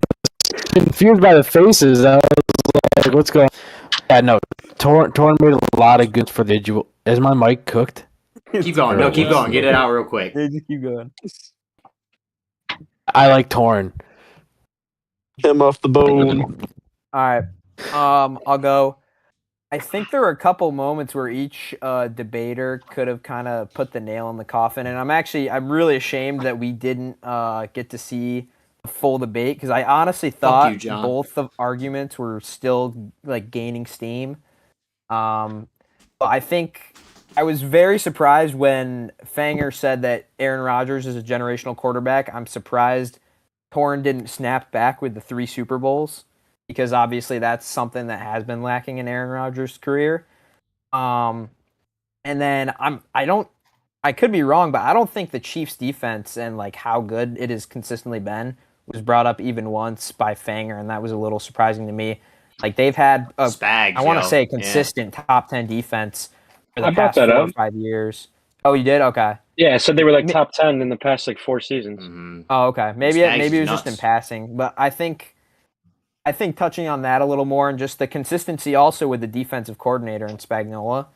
confused by the faces. I was like, "What's going?" on? Yeah, no. Torn made a lot of good for the individual. Is my mic cooked? Keep going. No, keep going. Get it out real quick. Just keep going. I like Torn. Him off the bone. All right. I'll go. I think there were a couple moments where each debater could have kind of put the nail in the coffin, and I'm really ashamed that we didn't get to see the full debate because I honestly thought you, John. both the arguments were still like gaining steam. But I think I was very surprised when Fanger said that Aaron Rodgers is a generational quarterback. I'm surprised Torn didn't snap back with the 3 Super Bowls, because obviously that's something that has been lacking in Aaron Rodgers' career. And then I could be wrong, but I don't think the Chiefs' defense and like how good it has consistently been was brought up even once by Fanger, and that was a little surprising to me. Like they've had a, Spags. I want to yo. say Yeah. consistent top 10 defense for the I brought past that 4 or up. 5 years. Oh, you did? Okay. Yeah, I said they were like Mi- top 10 in the past like 4 seasons. Mhm. Oh, okay. Maybe Spags it is was just in nuts. passing, but I think touching on that a little more and just the consistency also with the defensive coordinator in Spagnuolo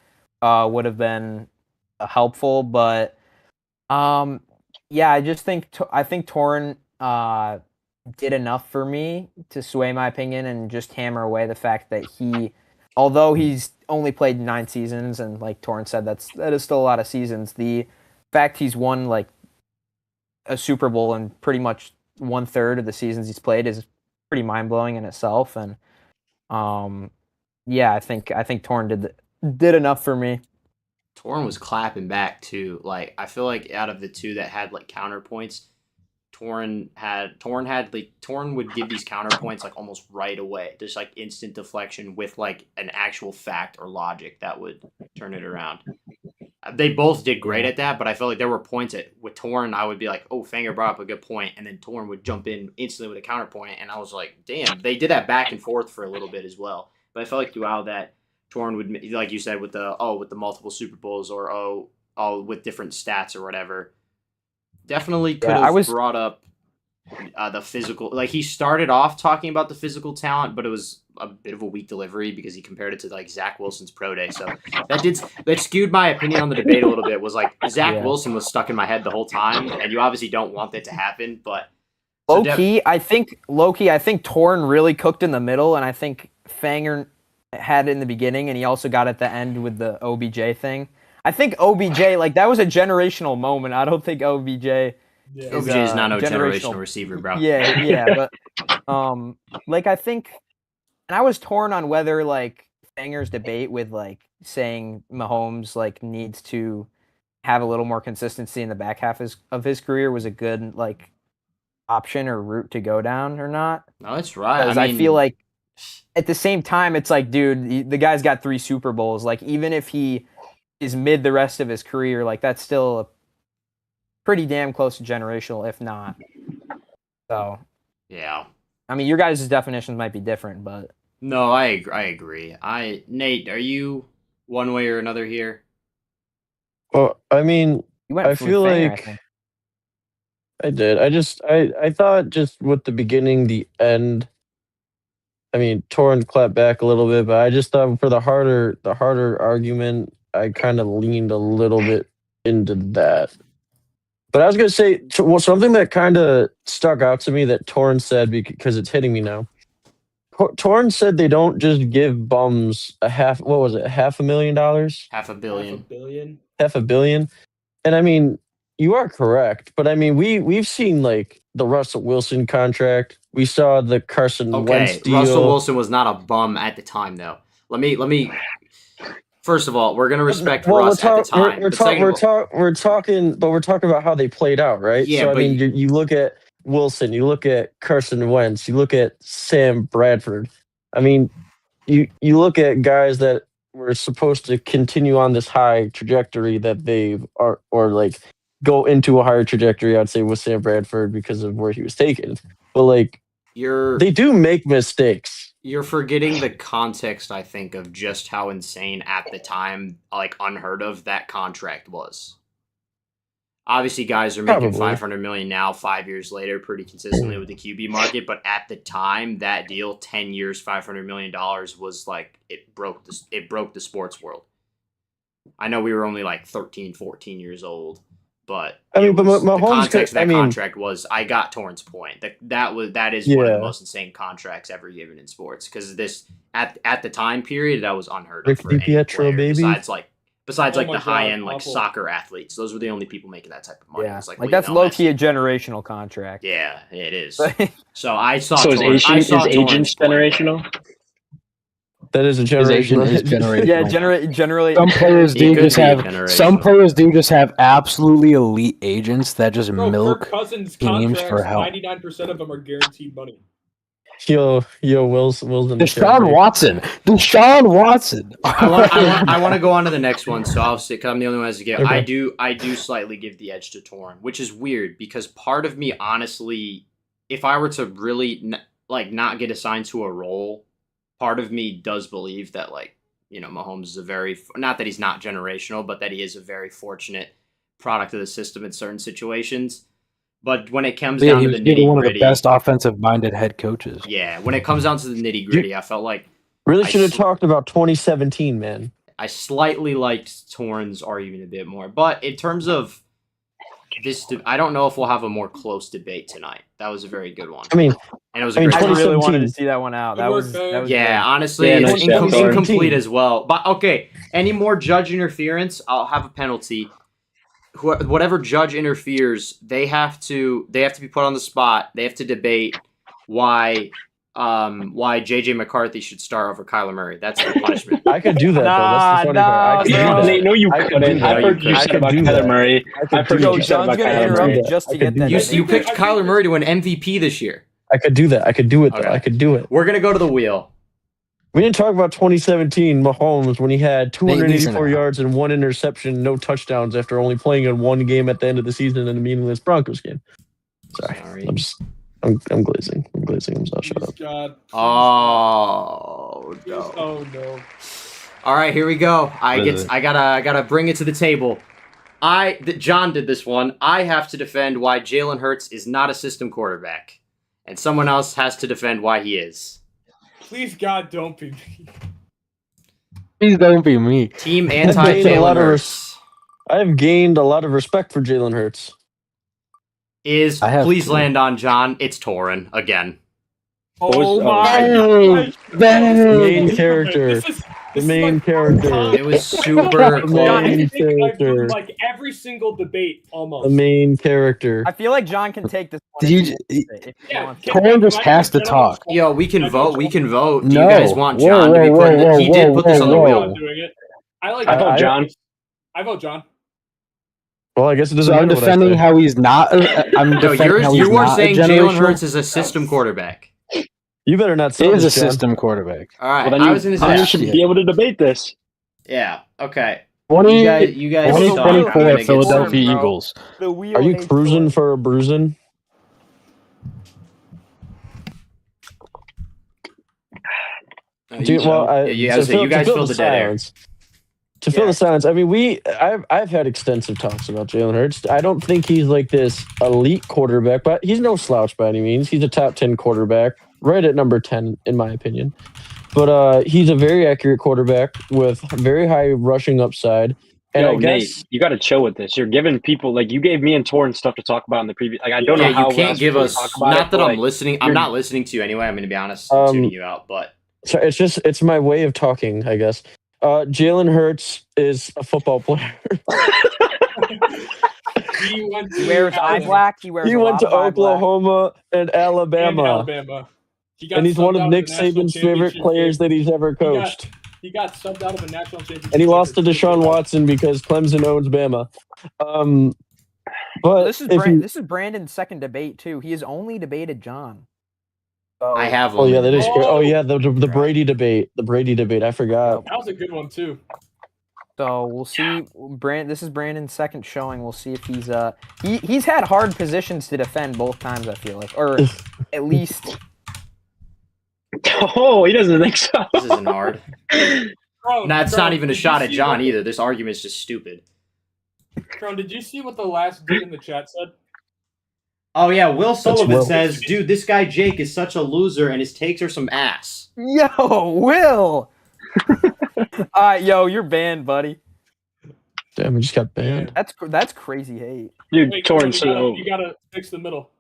would have been helpful. But yeah, I just think I think Torn did enough for me to sway my opinion and just hammer away the fact that although he's only played 9 seasons, and like Torn said, that is still a lot of seasons. The fact he's won like a Super Bowl in pretty much 1/3 of the seasons he's played is pretty mind blowing in itself. And yeah, I think Torn did enough for me. Torn was clapping back too. Like I feel like out of the two that had like counterpoints, Torn would give these counterpoints like almost right away, just like instant deflection with like an actual fact or logic that would turn it around. They both did great at that, but I felt like there were points with Torn, I would be like, oh, Fanger brought up a good point, and then Torn would jump in instantly with a counterpoint, and I was like, damn, they did that back and forth for a little bit as well. But I felt like throughout that, Torn would, like you said, with the multiple Super Bowls or with different stats or whatever, definitely could have brought up the physical. Like he started off talking about the physical talent, but it was a bit of a weak delivery because he compared it to like Zach Wilson's pro day. So that skewed my opinion on the debate a little bit. Was like Zach Wilson was stuck in my head the whole time, and you obviously don't want that to happen. But low key, I think Torn really cooked in the middle, and I think Fanger had it in the beginning, and he also got it at the end with the OBJ thing. I think OBJ, like that was a generational moment. I don't think OBJ. Yeah. OBJ is not a generational receiver, bro. Yeah, but like I think, and I was torn on whether like Fanger's debate with like saying Mahomes like needs to have a little more consistency in the back half of his career was a good like option or route to go down or not. No, that's right. Because I feel like at the same time, it's like, dude, the guy's got 3 Super Bowls. Like, even if he is mid the rest of his career, like that's still a pretty damn close to generational, if not. So, yeah. I mean, your guys' definitions might be different, but no, I agree. Nate, are you one way or another here? Well, I mean, you went I with feel Fanger, like think. I did. I thought just with the beginning, the end. I mean, Torrent clapped back a little bit, but I just thought for the harder argument, I kind of leaned a little bit into that. But I was gonna say, well, something that kind of stuck out to me that Torrent said because it's hitting me now. Torrent said they don't just give bums $500,000. What was it? $500,000? $500 million. $500 million. And I mean, you are correct, but I mean, we've seen like the Russell Wilson contract. We saw the Carson Wentz Okay, deal. Russell Wilson was not a bum at the time, though. Let me. First of all, we're gonna respect Russ at the time. We're talking about how they played out, right? Yeah, so I but mean, you look at Wilson, you look at Carson Wentz, you look at Sam Bradford. I mean, you look at guys that were supposed to continue on this high trajectory that they are, or like go into a higher trajectory. I'd say with Sam Bradford because of where he was taken, but like they do make mistakes. You're forgetting the context, I think, of just how insane at the time, like unheard of, that contract was. Obviously, guys are making $500 million now, 5 years later, pretty consistently with the QB market. But at the time, that deal, 10 years, $500 million, was like it broke the sports world. I know we were only like 13, 14 years old, but the context of that contract was. I got Torrance' point. That is one of the most insane contracts ever given in sports, because this at the time period that was unheard of for any player besides the high end soccer athletes. Those were the only people making that type of money. Yeah, It's like that's low key a generational contract. Yeah, it is. So I saw. So is agents generational? That is a generational. Yeah, generally. Some players do just have absolutely elite agents that just milk Kirk Cousins teams for help. 99% of them are guaranteed money. Yo, Will's Deshaun Watson. I want to go on to the next one, so I'll stick. I'm the only one who has to get. Okay. I do slightly give the edge to Torn, which is weird because part of me, honestly, if I were to really not get assigned to a role, part of me does believe that Mahomes is a very, not that he's not generational, but that he is a very fortunate product of the system in certain situations. But when it comes down to the nitty-gritty, one of the best offensive-minded head coaches. Yeah, when it comes down to the nitty-gritty, I felt like really should have talked about 2017, man. I slightly liked Torrens' argument a bit more, but in terms of this, I don't know if we'll have a more close debate tonight. That was a very good one. And it was a great I one. really wanted to see that one out. That was yeah, honestly, it's incomplete as well. But okay, any more judge interference, I'll have a penalty. Whatever judge interferes, they have to be put on the spot. They have to debate why JJ McCarthy should start over Kyler Murray. That's the punishment. I could do that though. That's the funny part. No, you couldn't. I've heard you say about Kyler Murray. I've heard you say about Kyler Murray. Just to get that. You picked Kyler Murray to win MVP this year. I could do that. I could do it though. Okay. I could do it. We're gonna go to the wheel. We didn't talk about 2017 Mahomes when he had 284 yards and 1 interception, no touchdowns after only playing in one game at the end of the season in a meaningless Broncos game. Sorry. I'm glazing. So shut up. God. Oh no. Oh no. All right, here we go. I gotta bring it to the table. John did this one. I have to defend why Jalen Hurts is not a system quarterback, and someone else has to defend why he is. Please, God, don't be me. Please don't be me. Team anti-Jalen Hurts. I've gained a lot of respect for Jalen Hurts. Please land on John. It's Torin again. Oh my God. Main character. The main character. It was super close. Like every single debate, almost. The main character. I feel like John can take this one. Torin just has to talk. Yo, we can vote. Do you guys want John to be put? He did put this on the wheel. I vote John. I vote John. Well, I guess it doesn't. So I'm defending how he's not. You are saying Jalen Hurts is a system quarterback. You better not say he is a system quarterback. All right, well, then you should be able to debate this. Yeah. Okay. 2024 Philadelphia Eagles. Are you cruising for a bruising? You guys fill the dead air. To fill the silence, I mean, I've had extensive talks about Jalen Hurts. I don't think he's like this elite quarterback, but he's no slouch by any means. He's a top 10 quarterback, right at number 10 in my opinion. But he's a very accurate quarterback with very high rushing upside. And I guess Nate, you got to chill with this. You're giving people you gave me and Torrin stuff to talk about in the previous. I don't know how you can't give us. Not that I'm listening. I'm not listening to you anyway. I'm going to be honest. I'm tuning you out, but so it's my way of talking, I guess. Jalen Hurts is a football player. He went He to wears eye Alabama. black. He wears He a went lot to of eye black. Oklahoma and And Alabama, Alabama. He got and he's subbed one of out Nick the national Saban's favorite championship players game. that he's ever coached. He got subbed out of a national championship. And he game lost to for Deshaun Georgia. Watson because Clemson owns Bama. Well, But this is if you, this is Brandon's second debate too. He has only debated John. So, I have oh one. yeah, that is great. Oh. Oh yeah, the Brady debate. The Brady debate. I forgot. That was a good one too. So we'll see. This is Brandon's second showing. We'll see if he's had hard positions to defend both times. I feel like, or at least Oh, he doesn't think so. This isn't hard. Crone, That's Crone, not even a did you shot at see John what- either. This argument's just stupid. Crone, did you see what the last dude in the chat said? Oh yeah, Will Sullivan Will. says, "Dude, this guy Jake is such a loser, and his takes are some ass." yo Will. Yo, you're banned, buddy. Damn, we just got banned. That's crazy hate. Dude, Wait, Torn, Crone, so you gotta fix the middle.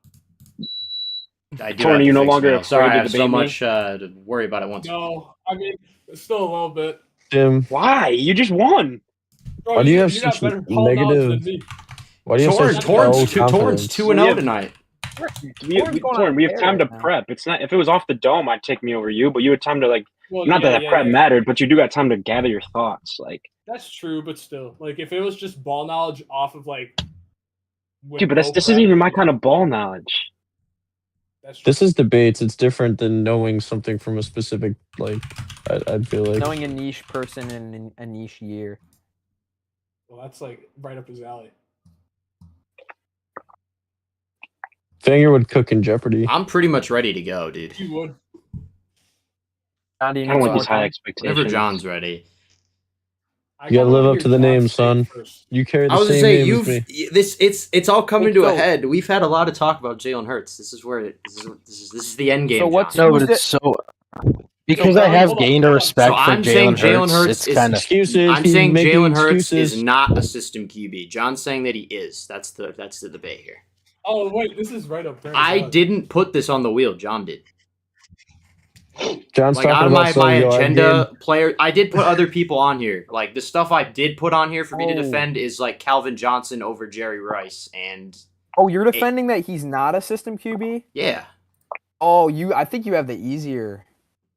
I do Torn, have are to you no fix longer mail. Sorry, afraid I to have so debate me? much to worry about at once. No, I mean still a little bit. Tim, why? You just won. Bro, Why do you have got such better ball knowledge negative- than me. why do you have Torrance, such Torrance, low Torrance confidence? 2-0 tonight. Torn's We going have time to on air prep. It's not if it was off the dome, I'd take me over you, but you had time to Well, not that prep yeah. mattered, but you do got time to gather your thoughts. That's true, but still, if it was just ball knowledge off of with Dude, but no this isn't prep, even my kind of ball knowledge. That's true. This is debates. It's different than knowing something from a specific I feel like. Knowing a niche person in a niche year. Well, that's right up his alley. Fanger would cook in Jeopardy. I'm pretty much ready to go, dude. You would. John, do you I don't need want some these more high time? expectations. Whenever John's ready. You gotta live up to the name, son. You carry the I was same gonna say name as me. it's all coming Wait, to a so- head. We've had a lot of talk about Jalen Hurts. This is where this is the end game. So what's- John. No, but Who's it's so because So, I have hold on, gained a hold on. respect So for I'm saying Jalen Jalen Hurts. Hurts It's is- kind of Excuses. I'm he's saying making Jalen Hurts excuses. is not a system QB. John's saying that he is. That's the debate here. Oh wait, this is right up there. I didn't put this on the wheel. John did. John's Like out talking of about my some yo, agenda player, I did put other people on here. Like the stuff I did put on here for me to Oh. defend is like Calvin Johnson over Jerry Rice, and Oh, you're defending that he's not a system QB? yeah, Oh, I think you have the easier.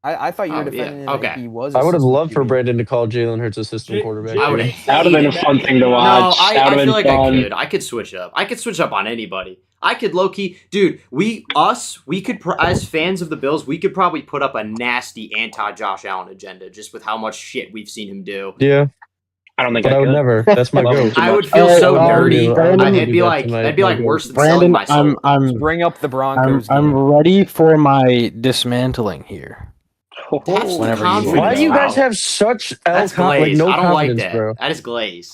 I thought you were Oh, yeah. defending Okay. that he was. a I would have system loved for QB. Brandon to call Jalen Hurts a system quarterback. I would too. hate That would have been a fun thing to watch. No, I That would've feel been like fun. I could switch up. I could switch up on anybody. I could low key, dude. We could as fans of the Bills, we could probably put up a nasty anti Josh Allen agenda just with how much shit we've seen him do. Yeah, I don't think but I would could. never. That's my Love him goat. too I would much. feel so Brandon, dirty. Brandon, It'd be like worse than selling Brandon. my soul. I'm Bring up the Broncos. I'm game. ready for my dismantling here. That's Whenever you confidence. Why do you guys Wow. have such That's glaze. no I don't like confidence, that. bro? That is glaze.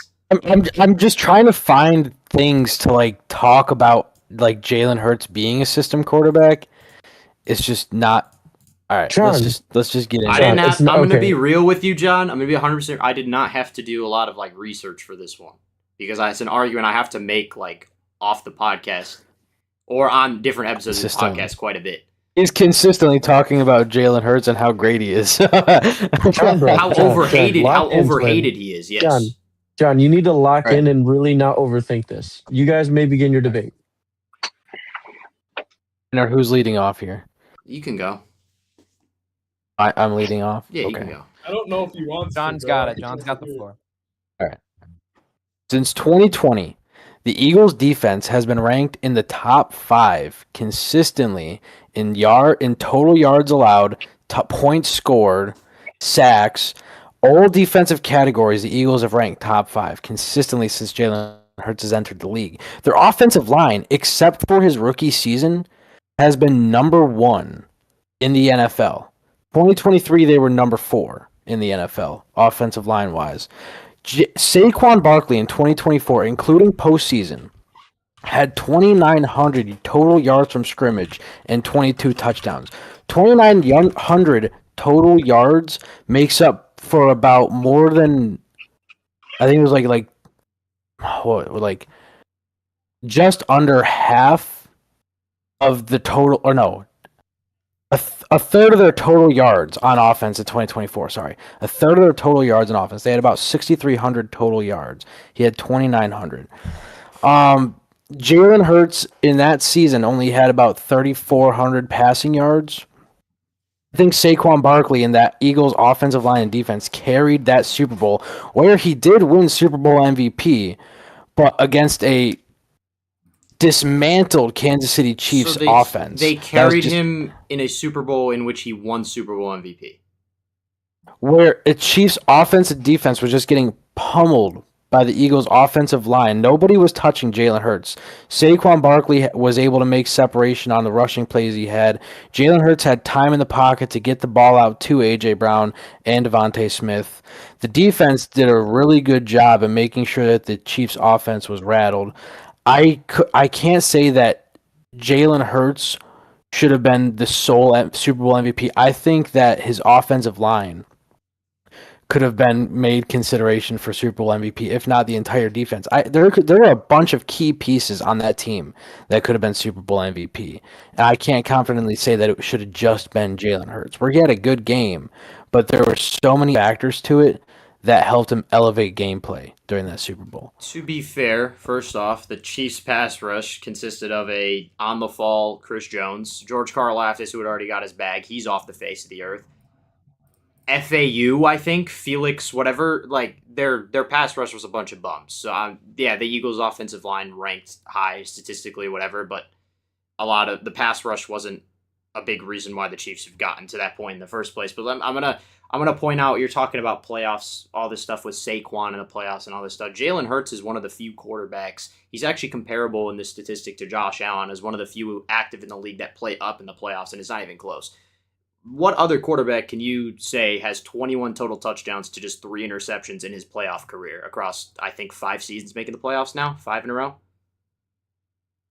I'm just trying to find things to talk about Jalen Hurts being a system quarterback. It's just not. All right, John. let's just get into I it. didn't have. it's I'm not- going to okay. be real with you, John. I'm going to be 100%. I did not have to do a lot of research for this one because it's an argument I have to make off the podcast or on different episodes of the System. podcast quite a bit. He's consistently talking about Jalen Hurts and how great he is. John, bro. How John, overhated? John, How lock into overhated it. he is? Yes. John, you need to lock Right. in and really not overthink this. You guys may begin your debate. Now, who's leading off here? You can go. I'm leading off. Yeah, okay. you can go. I don't know if he wants. John's to, bro. got it. John's got the floor. Since 2020, the Eagles' defense has been ranked in the top 5 consistently in total yards allowed, points scored, sacks, all defensive categories. The Eagles have ranked top 5 consistently since Jalen Hurts has entered the league. Their offensive line, except for his rookie season, has been number 1 in the NFL. 2023, they were number 4 in the NFL, offensive line wise. Saquon Barkley in 2024, including postseason, had 2,900 total yards from scrimmage and 22 touchdowns. 2,900 total yards makes up for about more than, I think it was just under half of the total, or no, a third of their total yards on offense in 2024. Sorry, a third of their total yards on offense. They had about 6,300 total yards. He had 2,900. Jalen Hurts in that season only had about 3,400 passing yards. I think Saquon Barkley and that Eagles offensive line and defense carried that Super Bowl, where he did win Super Bowl MVP, but against a dismantled Kansas City Chiefs So offense. they That was carried just him in a Super Bowl in which he won Super Bowl MVP. where a Chiefs offense and defense was just getting pummeled by the Eagles offensive line. Nobody was touching Jalen Hurts. Saquon Barkley was able to make separation on the rushing plays he had. Jalen Hurts had time in the pocket to get the ball out to A.J. Brown and Devontae Smith. The defense did a really good job in making sure that the Chiefs offense was rattled. I can't say that Jalen Hurts should have been the sole Super Bowl MVP. I think that his offensive line could have been made consideration for Super Bowl MVP, if not the entire defense. There were a bunch of key pieces on that team that could have been Super Bowl MVP. And I can't confidently say that it should have just been Jalen Hurts, where he had a good game, but there were so many factors to it that helped him elevate gameplay during that Super Bowl. To be fair, first off, the Chiefs' pass rush consisted of a on-the-fall Chris Jones, George Karlaftis, who had already got his bag. He's off the face of the earth. FAU, I think, Felix, whatever, like their pass rush was a bunch of bums. So yeah, the Eagles' offensive line ranked high statistically, whatever, but a lot of the pass rush wasn't a big reason why the Chiefs have gotten to that point in the first place. But I'm gonna point out, you're talking about playoffs, all this stuff with Saquon in the playoffs and all this stuff. Jalen Hurts is one of the few quarterbacks. He's actually comparable in this statistic to Josh Allen as one of the few active in the league that play up in the playoffs, and it's not even close. What other quarterback can you say has 21 total touchdowns to just 3 interceptions in his playoff career across, I think, 5 seasons making the playoffs now? 5 in a row?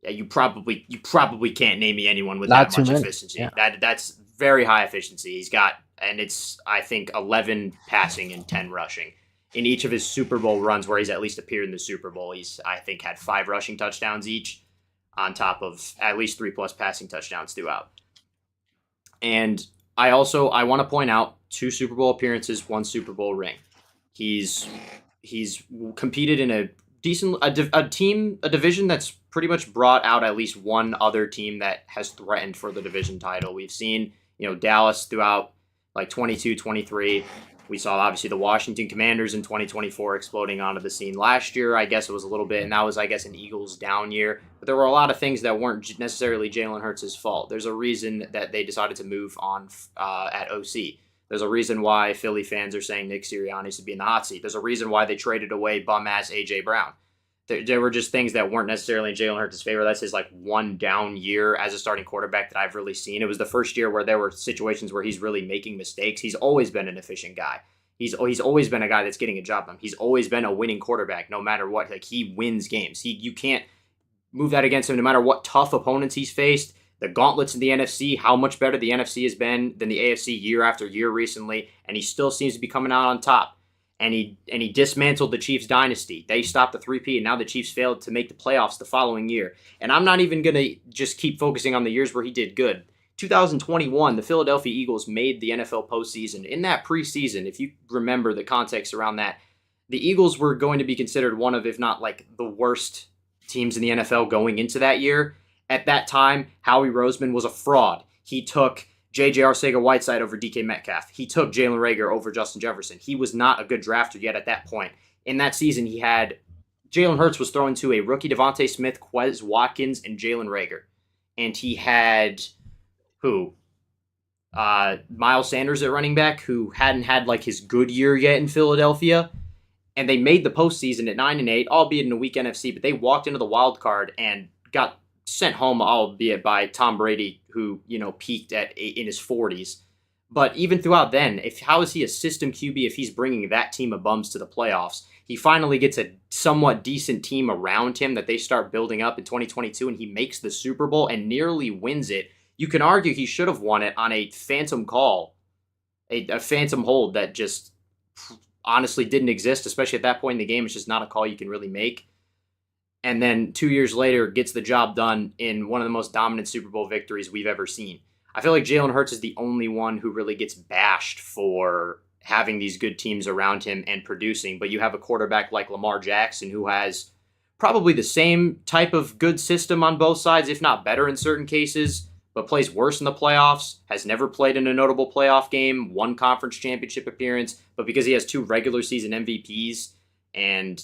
Yeah, you probably can't name me anyone with Not that too much many. efficiency. Yeah. That's very high efficiency. He's got, and it's, I think, 11 passing and 10 rushing. In each of his Super Bowl runs where he's at least appeared in the Super Bowl, he's, I think, had 5 rushing touchdowns each on top of at least 3+ passing touchdowns throughout. And I want to point out 2 Super Bowl appearances, 1 Super Bowl ring. He's competed in a division that's pretty much brought out at least one other team that has threatened for the division title. We've seen, Dallas throughout like 22, 23. We saw obviously the Washington Commanders in 2024 exploding onto the scene last year. I guess it was a little bit, and that was, I guess, an Eagles down year. But there were a lot of things that weren't necessarily Jalen Hurts' fault. There's a reason that they decided to move on at OC. There's a reason why Philly fans are saying Nick Sirianni should be in the hot seat. There's a reason why they traded away bum-ass A.J. Brown. There were just things that weren't necessarily in Jalen Hurts' favor. That's his like one down year as a starting quarterback that I've really seen. It was the first year where there were situations where he's really making mistakes. He's always been an efficient guy. He's always been a guy that's getting a job done. He's always been a winning quarterback no matter what. Like, he wins games. You can't move that against him no matter what tough opponents he's faced. The gauntlets in the NFC, how much better the NFC has been than the AFC year after year recently, and he still seems to be coming out on top. And he dismantled the Chiefs dynasty. They stopped the 3P, and now the Chiefs failed to make the playoffs the following year. And I'm not even going to just keep focusing on the years where he did good. 2021, the Philadelphia Eagles made the NFL postseason. In that preseason, if you remember the context around that, the Eagles were going to be considered one of, if not like the worst teams in the NFL going into that year. At that time, Howie Roseman was a fraud. He took J.J. Arcega-Whiteside over DK Metcalf. He took Jalen Reagor over Justin Jefferson. He was not a good drafter yet at that point. In that season, he had Jalen Hurts was throwing to a rookie Devontae Smith, Quez Watkins, and Jalen Reagor. And he had Miles Sanders at running back, who hadn't had like his good year yet in Philadelphia. And they made the postseason at 9-8, albeit in a weak NFC, but they walked into the wild card and got sent home, albeit by Tom Brady, who, peaked in his 40s. But even throughout then, how is he a system QB if he's bringing that team of bums to the playoffs? He finally gets a somewhat decent team around him that they start building up in 2022, and he makes the Super Bowl and nearly wins it. You can argue he should have won it on a phantom call, a phantom hold that just honestly didn't exist, especially at that point in the game. It's just not a call you can really make. And then 2 years later, gets the job done in one of the most dominant Super Bowl victories we've ever seen. I feel like Jalen Hurts is the only one who really gets bashed for having these good teams around him and producing. But you have a quarterback like Lamar Jackson, who has probably the same type of good system on both sides, if not better in certain cases, but plays worse in the playoffs, has never played in a notable playoff game, one conference championship appearance, but because he has 2 regular season MVPs and,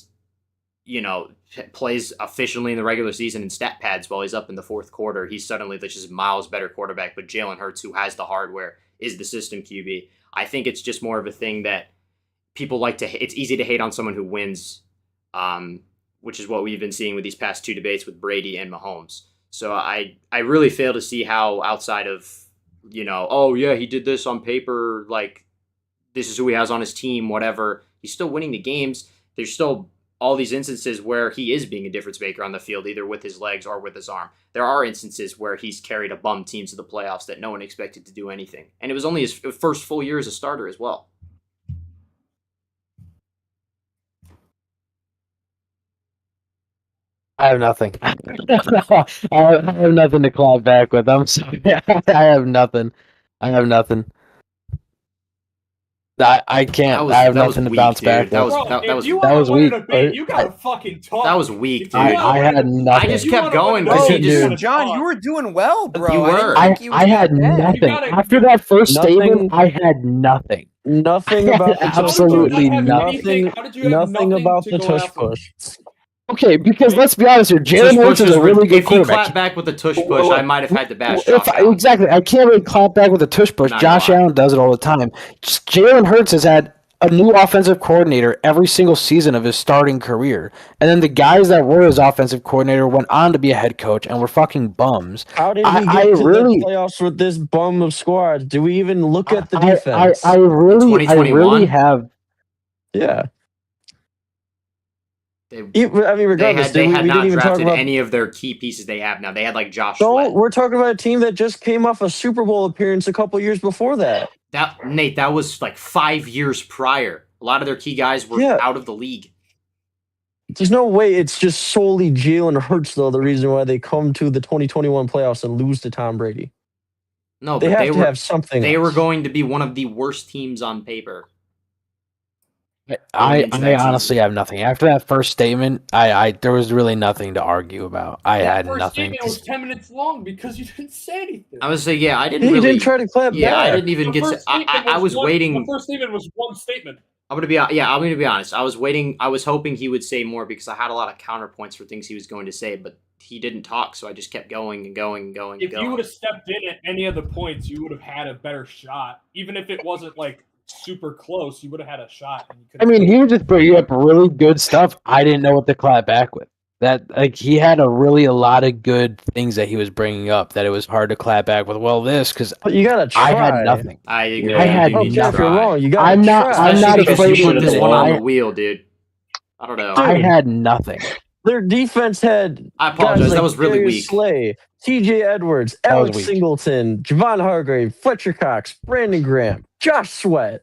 plays efficiently in the regular season in stat pads while he's up in the fourth quarter, he's suddenly just miles better quarterback, but Jalen Hurts, who has the hardware, is the system QB. I think it's just more of a thing that people like to, it's easy to hate on someone who wins, which is what we've been seeing with these past 2 debates with Brady and Mahomes. So I really fail to see how outside of, oh yeah, he did this on paper, like this is who he has on his team, whatever. He's still winning the games. There's still all these instances where he is being a difference maker on the field, either with his legs or with his arm. There are instances where he's carried a bum team to the playoffs that no one expected to do anything. And it was only his first full year as a starter as well. I have nothing. I have nothing to clap back with. I'm sorry. I have nothing. I can't. I have nothing to weak, bounce dude. back That with. was If you that want was to win weak. a debate, you gotta fucking talk. That was weak, dude. I had nothing. I just kept You wanna going win a because he debate, just. dude. John, you were doing well, bro. You were. I had nothing. gotta- After that first Nothing. statement, I had nothing. Nothing about the Absolutely tush push. nothing. How did you have Nothing about to the go tush after? push. Okay, because let's be honest here, Jalen Tush Hurts push is a really good if he quarterback. clapped back with the tush push, I might have had to bash If Josh Allen. exactly, I can't really clap back with a tush push. Not Josh gonna lie. Allen does it all the time. Jalen Hurts has had a new offensive coordinator every single season of his starting career, and then the guys that were his offensive coordinator went on to be a head coach and were fucking bums. How did he get to the playoffs with this bum of squad? Do we even look at the defense? I really 2021? have. Yeah. They Regardless, had we not didn't even talk drafted about. any of their key pieces they have now. They had like Josh No, Sweat. we're talking about a team that just came off a Super Bowl appearance a couple years before that. That was like 5 years prior. A lot of their key guys were out of the league. There's no way it's just solely Jalen Hurts, though, the reason why they come to the 2021 playoffs and lose to Tom Brady. No, They but have to have something They else. were going to be one of the worst teams on paper. I honestly have nothing. After that first statement, there was really nothing to argue about. I had First nothing. statement was 10 minutes long because you didn't say anything. I was saying, yeah, I didn't He really. didn't try to clap Yeah, back. I didn't even The get. first statement I was waiting. The first statement was one statement. I'm gonna be honest. I was waiting. I was hoping he would say more because I had a lot of counterpoints for things he was going to say, but he didn't talk, so I just kept going and going and going. If and going. you would have stepped in at any of the points, you would have had a better shot. Even if it wasn't like super close, you would have had a shot. And you I mean, he was just bringing up really good stuff. I didn't know what to clap back with. He had a lot of good things that he was bringing up that it was hard to clap back with. Well, because But you gotta try. I had nothing. I agree. I had You need to Okay, if you're try. wrong, you gotta I'm not- try. I'm not Especially because afraid you put of this it. one on the wheel, dude. I don't know. I had nothing. Their defense had I apologize. guys That like was really Darius weak. Slay, T.J. Edwards, That was Alex weak. Singleton, Javon Hargrave, Fletcher Cox, Brandon Graham, Josh Sweat.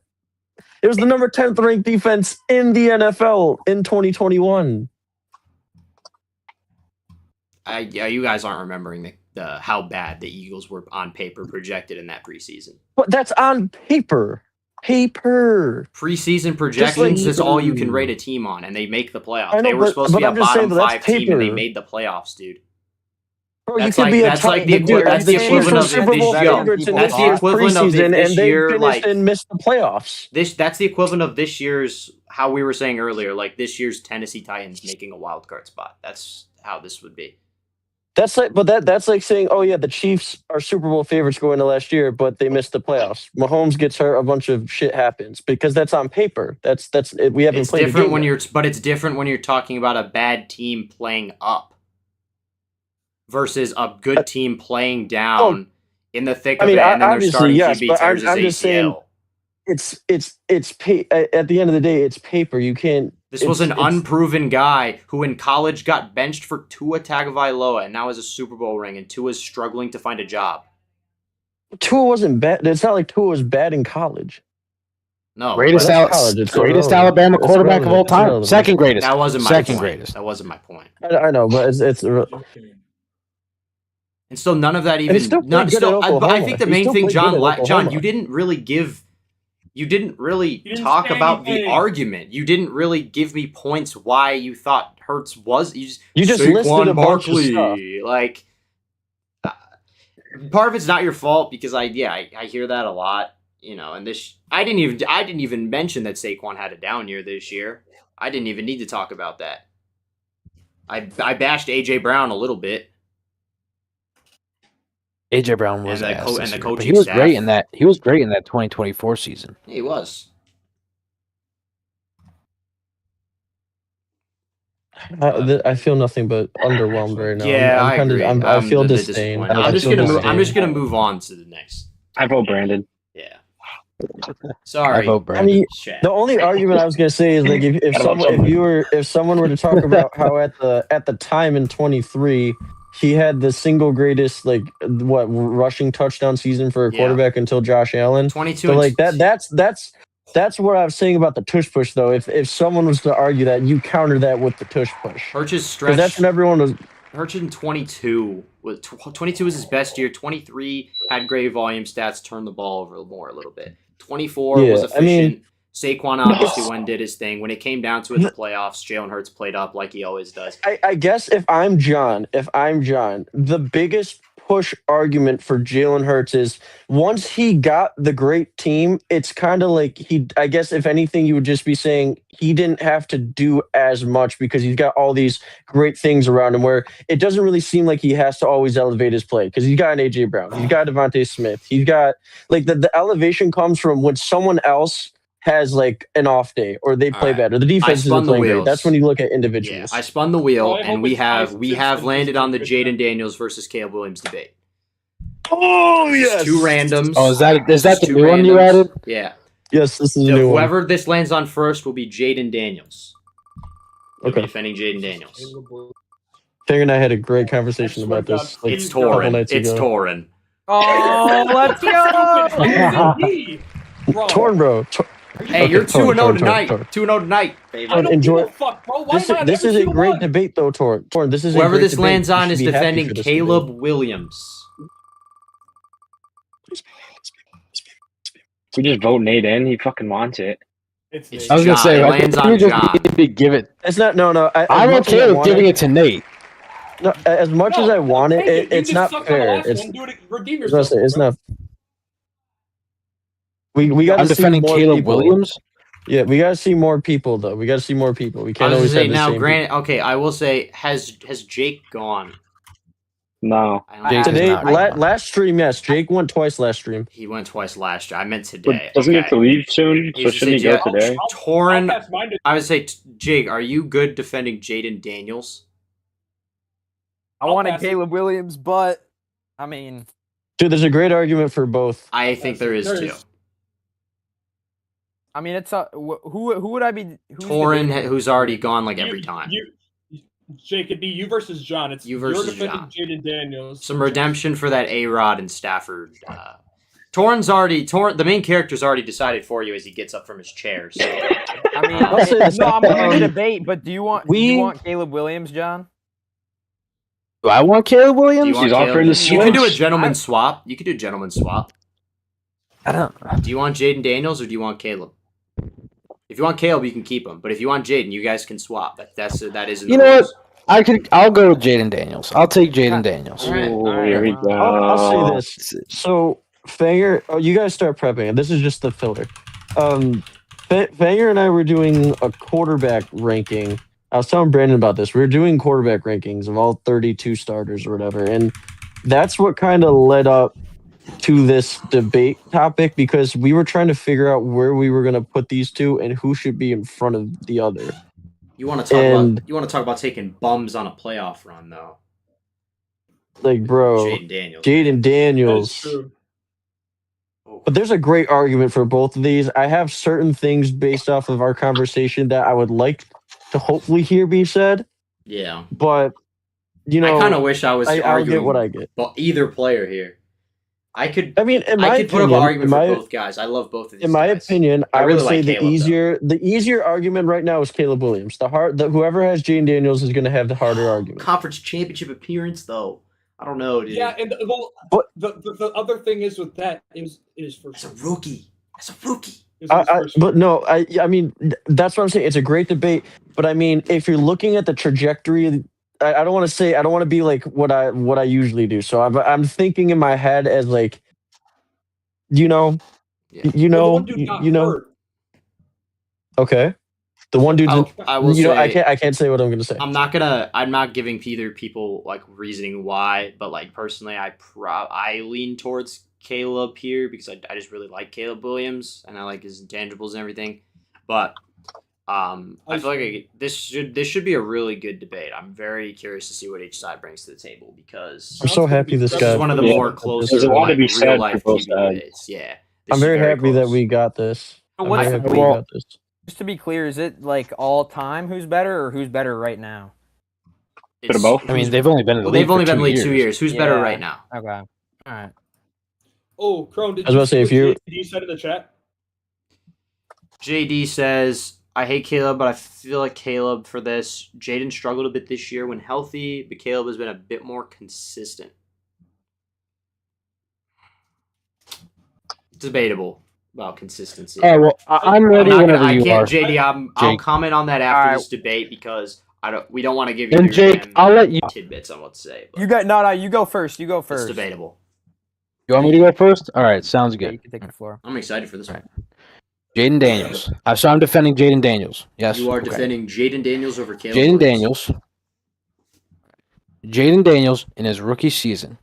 It was the number 10th ranked defense in the NFL in 2021. You guys aren't remembering the how bad the Eagles were on paper projected in that preseason. But that's on paper. Paper. Preseason projections is all you can rate a team on, and they make the playoffs. They were supposed to be a I'm just saying, bottom but that's 5 team, and they paper. made the playoffs, dude. Bro, That's you could like- be that's like the equi- that's the equivalent of Super Bowl this year. favorites in That's this the year's equivalent of preseason, this and they year, finished like- and missed the playoffs. That's the equivalent of this year's, how we were saying earlier, like this year's Tennessee Titans making a wild card spot. That's how this would be. That's like saying, oh yeah, the Chiefs are Super Bowl favorites going into last year, but they missed the playoffs. Mahomes gets hurt, a bunch of shit happens because that's on paper. That's we haven't It's played. different a game when yet. it's different when you're talking about a bad team playing up versus a good team playing down in the thick of it, and then their obviously, starting yes, QB but tears I'm his just saying ACL. at the end of the day, it's paper. You can't. This was an unproven guy who in college got benched for Tua Tagovailoa and now has a Super Bowl ring, and Tua is struggling to find a job. Tua wasn't bad. It's not like Tua was bad in college. No, Greatest but college, it's greatest irrelevant. Alabama It's quarterback of all irrelevant. It's time. irrelevant. Second greatest. that wasn't my Second point. greatest. That wasn't my point. I know, but it's And still, none of that And even. he's still Not, pretty good still, at but I Oklahoma. think the He's main still thing, pretty John, good at John, Oklahoma. you didn't really give You didn't really didn't talk say about the anything. argument. You didn't really give me points why you thought Hurts was. You just listed a bunch of Barkley. Like, part of it's not your fault because I hear that a lot. You know, and I didn't even mention that Saquon had a down year this year. I didn't even need to talk about that. I bashed AJ Brown a little bit. AJ Brown was And the ass co- this and the year, coaching but he was staff. great in that. He was great in that 2024 season. He was. I feel nothing but underwhelmed right now. Yeah, I agree. I feel a bit disdain. disappointed. I'm just gonna move on to the next. I vote Brandon. Yeah. Sorry. I vote Brandon. I mean, Chat. the only argument I was gonna say is like if someone were to talk about how at the time in 23 he had the single greatest rushing touchdown season for a quarterback until Josh Allen. 22. So like that's what I was saying about the tush push though. If someone was to argue that, you counter that with the tush push. Hurts' stretch. That's when everyone was. Hurts in 22 was his best year. 23 had great volume stats, turned the ball over more a little bit. 24 was efficient. I mean, Saquon obviously did his thing. When it came down to it, the playoffs, Jalen Hurts played up like he always does. I guess if I'm John, the biggest push argument for Jalen Hurts is once he got the great team, it's kind of like I guess if anything, you would just be saying he didn't have to do as much because he's got all these great things around him where it doesn't really seem like he has to always elevate his play because he's got an AJ Brown, he's got Devontae Smith, he's got like the elevation comes from when someone else has like an off day or they play better. The defense isn't playing great. That's when you look at individuals. Yeah, I spun the wheel, and we have landed on the Jaden Daniels versus Caleb Williams debate. Oh yes, two randoms. Oh, is that the new one you added? Yeah. Yes, this is a new one. Whoever this lands on first will be Jaden Daniels. Okay. Defending Jaden Daniels. Figure and I had a great conversation about this. It's Torin. It's Torin. Oh, let's go! Torn, bro. Hey, you're 2-0 tonight. 2-0 tonight, baby. Enjoy. Fuck, bro. This is a great debate, though, Torn. This is whoever this debate. lands on is defending Caleb Williams. We just vote Nate in. He fucking wants it. I was gonna say, lands on John. Give it. It's not. No. I'm okay with giving it to Nate. No, as much as I want it's not fair. It's not. We got. I'm defending Caleb Williams. Yeah, we gotta see more people though. We gotta see more people. We can't always say now. Granted, okay, I will say, has Jake gone? No. Today, last stream, yes. Jake went twice last stream. He went twice last year. I meant today. Doesn't he have to leave soon? So shouldn't he go today? Torin, I would say, Jake, are you good defending Jaden Daniels? I wanted Caleb Williams, but I mean, dude, there's a great argument for both. I think there is too. I mean, it's who would I be? Torin, who's already gone like every time. Jake, it'd be you versus John. It's you versus John. Jaden Daniels. Some redemption for that A-Rod and Stafford. The main character's already decided for you as he gets up from his chair. So. I mean, I'm going to debate, but do you want Caleb Williams, John? Do I want Caleb Williams? He's offering the switch. You can do a gentleman swap. You could do a gentleman swap. I don't. Do you want Jaden Daniels or do you want Caleb? If you want Caleb, you can keep him. But if you want Jaden, you guys can swap. That is. You know what? I'll go with Jaden Daniels. I'll take Jaden Daniels. All right. Oh, here we go. I'll say this. So Fanger, you guys start prepping. This is just the filter. Fanger and I were doing a quarterback ranking. I was telling Brandon about this. We were doing quarterback rankings of all 32 starters or whatever, and that's what kind of led up to this debate topic because we were trying to figure out where we were going to put these two and who should be in front of the other. You want to talk about taking bums on a playoff run though. Like, bro, Jaden Daniels. But there's a great argument for both of these. I have certain things based off of our conversation that I would like to hopefully hear be said. Yeah. But I kind of wish I was arguing get what I get. But either player here. I could put up an argument for both guys. I love both of these. In my opinion, I would say like the easier argument right now is Caleb Williams. Whoever has Jaden Daniels is going to have the harder argument. Conference championship appearance, though. I don't know, dude. Yeah, and the other thing is with that is for as a rookie. This is his first year. But no, I mean that's what I'm saying. It's a great debate, but I mean if you're looking at the trajectory, I don't want to say I don't want to be like what I usually do. So I'm thinking in my head as like, you know, Yeah. Well, the one dude got hurt. Okay, the one dude. I will You know, say I can't say what I'm gonna say. I'm not giving either people like reasoning why, but like personally, I lean towards Caleb here because I just really like Caleb Williams and I like his intangibles and everything. But I feel like this should be a really good debate. I'm very curious to see what each side brings to the table because I'm so happy this this guy. is one of the more closer There's a lot to like be real said life for both QB sides. debates. Yeah, I'm very happy that close. we got this. I'm What's- very happy we well- got this. Just to be clear, is it like all time who's better or who's better right now? Bit of both. I mean, they've only been in the league they've only for been in the league 2 years. years. Who's better Yeah. right now? Okay. All right. Oh, Crone, did I was you about to say, see if what you- JD said in the chat? JD says, I hate Caleb, but I feel like Caleb for this. Jaden struggled a bit this year when healthy, but Caleb has been a bit more consistent. Debatable about consistency. All right, well, I'm ready whenever you are. JD, I'll Jake. comment on that after All this debate because we don't want to give And either Jake, of them I'll let you. tidbits on what to say. But You got no. You go first. You go it's first. debatable. You want me to go first? All right, sounds Yeah, good. you can take the floor. I'm excited for this one. Jaden Daniels. So I'm defending Jaden Daniels. Yes. You are Okay. defending Jaden Daniels over Caleb Jaden Williams. Daniels. Jaden Daniels in his rookie season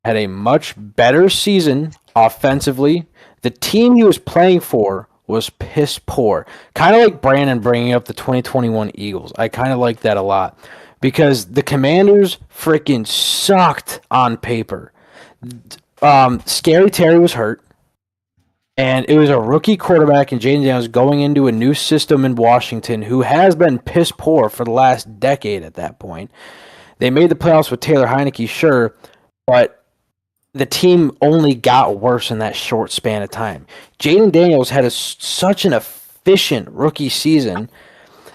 had a much better season offensively. The team he was playing for was piss poor. Kind of like Brandon bringing up the 2021 Eagles. I kind of like that a lot because the Commanders freaking sucked on paper. Scary Terry was hurt. And it was a rookie quarterback in Jaden Daniels going into a new system in Washington who has been piss poor for the last decade at that point. They made the playoffs with Taylor Heineke, sure, but the team only got worse in that short span of time. Jaden Daniels had such an efficient rookie season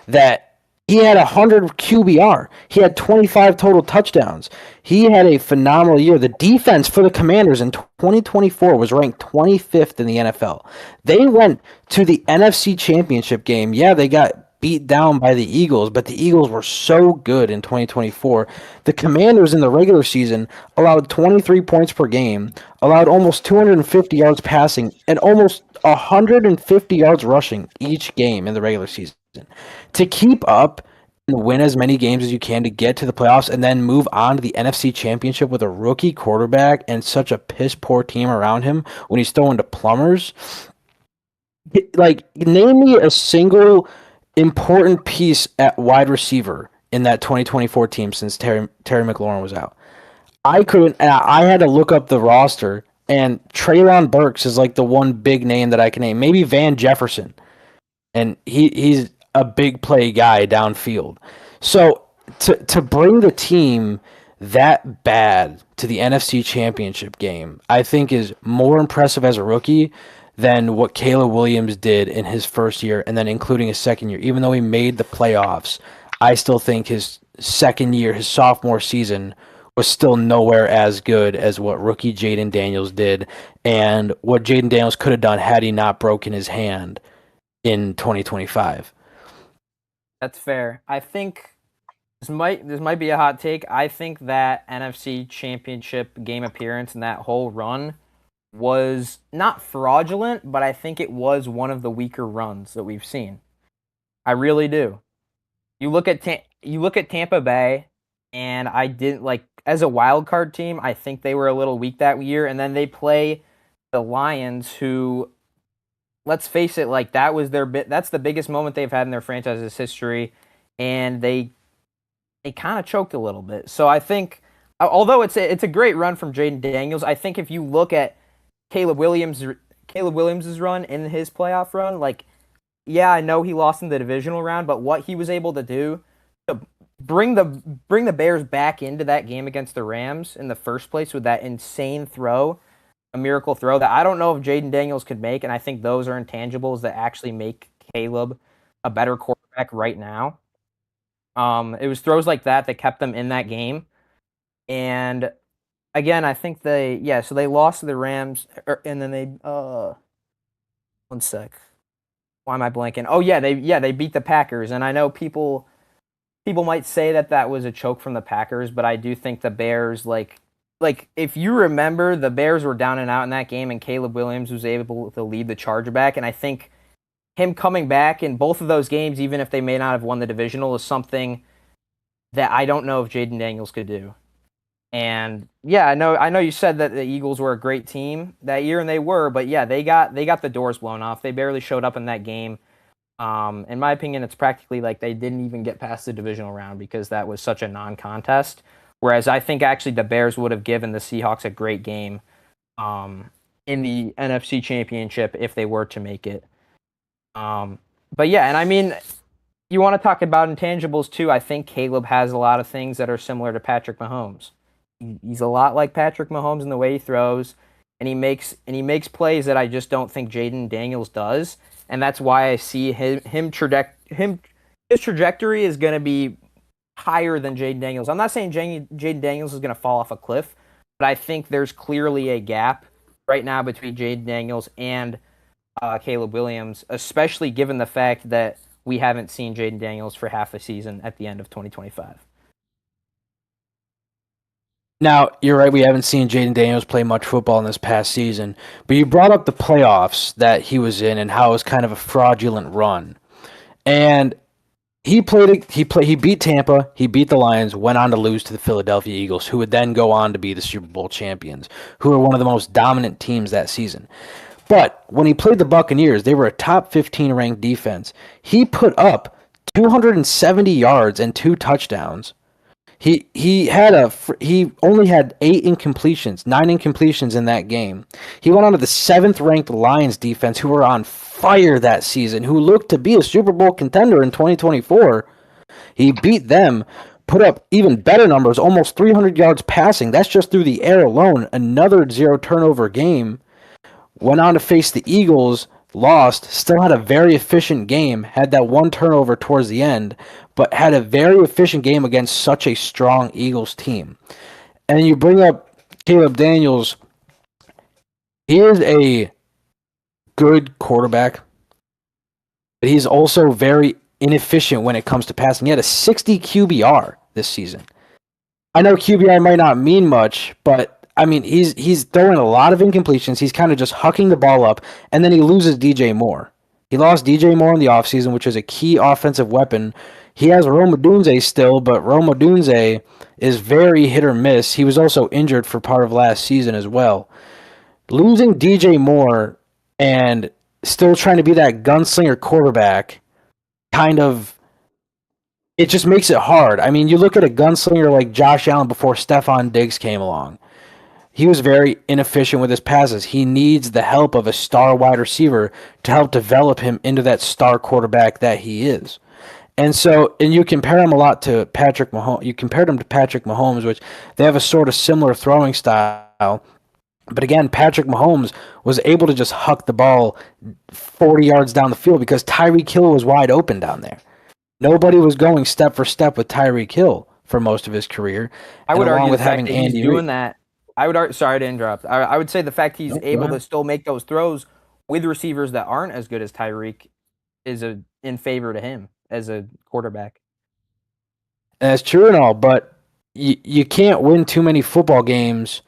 that he had 100 QBR. He had 25 total touchdowns. He had a phenomenal year. The defense for the Commanders in 2024 was ranked 25th in the NFL. They went to the NFC Championship game. Yeah, they got beat down by the Eagles, but the Eagles were so good in 2024. The Commanders in the regular season allowed 23 points per game, allowed almost 250 yards passing, and almost 150 yards rushing each game in the regular season. To keep up and win as many games as you can to get to the playoffs and then move on to the NFC Championship with a rookie quarterback and such a piss poor team around him when he's throwing to plumbers. Like, name me a single important piece at wide receiver in that 2024 team since Terry McLaurin was out. I couldn't. I had to look up the roster, and Treylon Burks is like the one big name that I can name. Maybe Van Jefferson, and he's a big play guy downfield. So to bring the team that bad to the NFC Championship game, I think is more impressive as a rookie than what Caleb Williams did in his first year and then including his second year. Even though he made the playoffs, I still think his second year, his sophomore season, was still nowhere as good as what rookie Jaden Daniels did and what Jaden Daniels could have done had he not broken his hand in 2025. That's fair. I think this might be a hot take. I think that NFC Championship game appearance and that whole run was not fraudulent, but I think it was one of the weaker runs that we've seen. I really do. You look at Tampa Bay, and I didn't like as a wild card team. I think they were a little weak that year, and then they play the Lions, who, let's face it, like that was that's the biggest moment they've had in their franchise's history, and they kind of choked a little bit. So I think, although it's a great run from Jaden Daniels, I think if you look at Caleb Williams' run in his playoff run, like, yeah, I know he lost in the divisional round, but what he was able to do to bring the Bears back into that game against the Rams in the first place with that insane throw, a miracle throw that I don't know if Jaden Daniels could make, and I think those are intangibles that actually make Caleb a better quarterback right now. It was throws like that kept them in that game, and again, I think so they lost to the Rams, and then 1 sec. Why am I blanking? Oh yeah, they beat the Packers, and I know people might say that was a choke from the Packers, but I do think the Bears like if you remember, the Bears were down and out in that game, and Caleb Williams was able to lead the charge back, and I think him coming back in both of those games, even if they may not have won the divisional, is something that I don't know if Jaden Daniels could do. And yeah, I know you said that the Eagles were a great team that year, and they were, but yeah, they got the doors blown off. They barely showed up in that game. In my opinion, it's practically like they didn't even get past the divisional round because that was such a non-contest. Whereas I think actually the Bears would have given the Seahawks a great game in the NFC Championship if they were to make it. But yeah, and I mean, you want to talk about intangibles too. I think Caleb has a lot of things that are similar to Patrick Mahomes. He's a lot like Patrick Mahomes in the way he throws, and he makes plays that I just don't think Jaden Daniels does, and that's why I see his trajectory is going to be higher than Jaden Daniels. I'm not saying Jaden Daniels is going to fall off a cliff, but I think there's clearly a gap right now between Jaden Daniels and Caleb Williams, especially given the fact that we haven't seen Jaden Daniels for half a season at the end of 2025. Now, you're right, we haven't seen Jaden Daniels play much football in this past season, but you brought up the playoffs that he was in and how it was kind of a fraudulent run. And he beat Tampa, he beat the Lions, went on to lose to the Philadelphia Eagles, who would then go on to be the Super Bowl champions, who were one of the most dominant teams that season. But when he played the Buccaneers, they were a top 15 ranked defense. He put up 270 yards and 2 touchdowns. He only had 9 incompletions in that game. He went on to the 7th ranked Lions defense, who were on fire that season, who looked to be a Super Bowl contender in 2024. He beat them, put up even better numbers, almost 300 yards passing. That's just through the air alone. Another 0 turnover game. Went on to face the Eagles, lost, still had a very efficient game, had that 1 turnover towards the end, but had a very efficient game against such a strong Eagles team. And you bring up Caleb Daniels. He is a good quarterback, but he's also very inefficient when it comes to passing. He had a 60 QBR this season. I know QBR might not mean much, but I mean, he's throwing a lot of incompletions. He's kind of just hucking the ball up, and then he loses DJ Moore. He lost DJ Moore in the offseason, which is a key offensive weapon. He has Rome Odunze still, but Rome Odunze is very hit or miss. He was also injured for part of last season as well. Losing DJ Moore and still trying to be that gunslinger quarterback, it just makes it hard. I mean, you look at a gunslinger like Josh Allen before Stephon Diggs came along. He was very inefficient with his passes. He needs the help of a star wide receiver to help develop him into that star quarterback that he is. And you compare him a lot to Patrick Mahomes. You compared him to Patrick Mahomes, which they have a sort of similar throwing style. But again, Patrick Mahomes was able to just huck the ball 40 yards down the field because Tyreek Hill was wide open down there. Nobody was going step for step with Tyreek Hill for most of his career. I would argue with having Andy doing that. Sorry to interrupt. I would say the fact he's able to still make those throws with receivers that aren't as good as Tyreek is in favor to him as a quarterback. That's true and all, but you can't win too many football games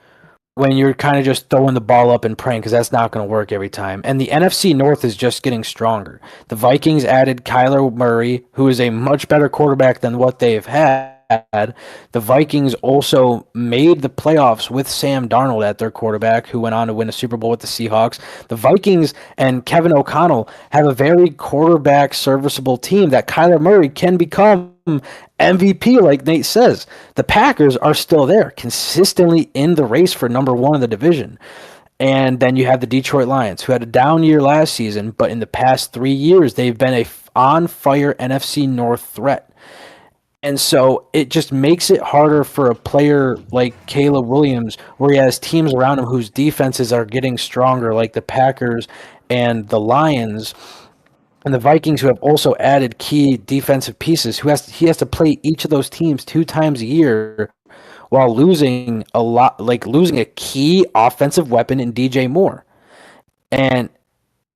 when you're kind of just throwing the ball up and praying, because that's not going to work every time. And the NFC North is just getting stronger. The Vikings added Kyler Murray, who is a much better quarterback than what they've had. The Vikings also made the playoffs with Sam Darnold at their quarterback, who went on to win a Super Bowl with the Seahawks. The Vikings and Kevin O'Connell have a very quarterback serviceable team that Kyler Murray can become MVP, like Nate says. The Packers are still there, consistently in the race for number 1 in the division. And then you have the Detroit Lions, who had a down year last season, but in the past 3 years, they've been a on-fire NFC North threat. And so it just makes it harder for a player like Caleb Williams, where he has teams around him whose defenses are getting stronger, like the Packers and the Lions, and the Vikings, who have also added key defensive pieces. He has to play each of those teams 2 times a year, while losing a key offensive weapon in DJ Moore. And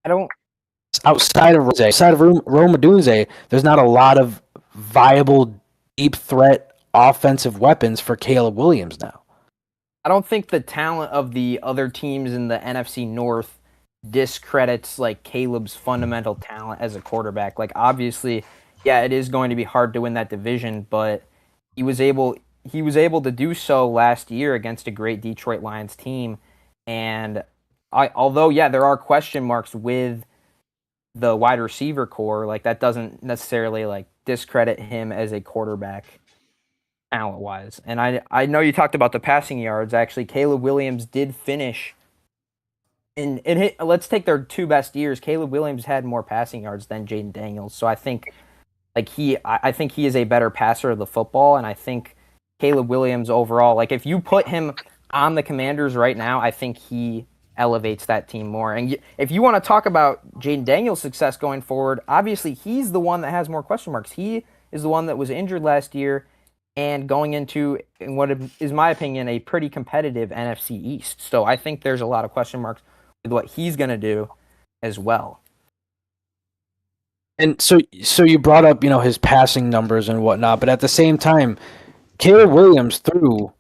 I don't outside of Rome Odunze, there's not a lot of viable deep threat offensive weapons for Caleb Williams now. I don't think the talent of the other teams in the NFC North discredits like Caleb's fundamental talent as a quarterback. Like obviously, yeah, it is going to be hard to win that division, but he was able to do so last year against a great Detroit Lions team. And although there are question marks with the wide receiver core, like that doesn't necessarily like discredit him as a quarterback talent wise. And I know you talked about the passing yards. Actually, Caleb Williams did finish let's take their two best years. Caleb Williams had more passing yards than Jaden Daniels. So I think I think he is a better passer of the football, and I think Caleb Williams overall, like if you put him on the Commanders right now, I think he elevates that team more. And if you want to talk about Jaden Daniels' success going forward, obviously he's the one that has more question marks. He is the one that was injured last year and going into what is my opinion a pretty competitive NFC East. So I think there's a lot of question marks with what he's going to do as well. And so you brought up, his passing numbers and whatnot, but at the same time, Caleb Williams threw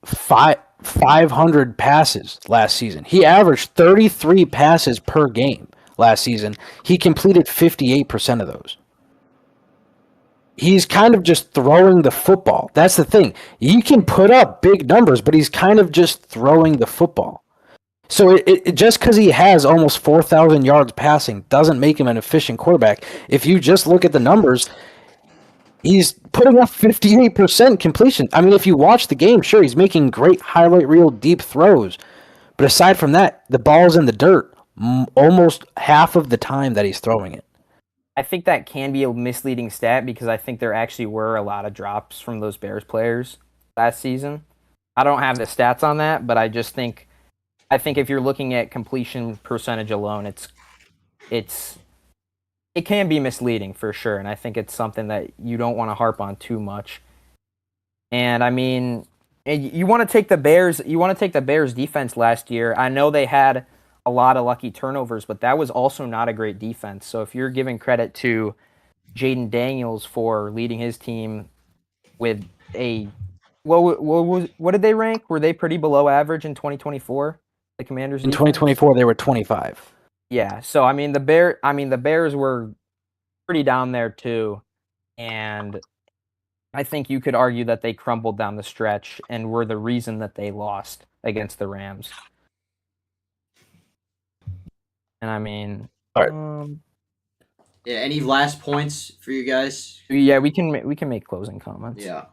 500 passes last season. He averaged 33 passes per game last season. He completed 58% of those. He's kind of just throwing the football. That's the thing. He can put up big numbers, but he's kind of just throwing the football. So it just because he has almost 4,000 yards passing doesn't make him an efficient quarterback. If you just look at the numbers, he's putting up 58% completion. I mean, if you watch the game, sure, he's making great highlight reel deep throws. But aside from that, the ball's in the dirt almost half of the time that he's throwing it. I think that can be a misleading stat because I think there actually were a lot of drops from those Bears players last season. I don't have the stats on that, but I think if you're looking at completion percentage alone, it can be misleading for sure, and I think it's something that you don't want to harp on too much. And I mean, you want to take the Bears defense last year. I know they had a lot of lucky turnovers, but that was also not a great defense. So if you're giving credit to Jaden Daniels for leading his team with what did they rank? Were they pretty below average in 2024? The Commanders in defense? 2024 they were 25. Yeah, so I mean the Bears were pretty down there too, and I think you could argue that they crumbled down the stretch and were the reason that they lost against the Rams. And I mean, all right. Yeah. Any last points for you guys? Yeah, we can make closing comments. Yeah.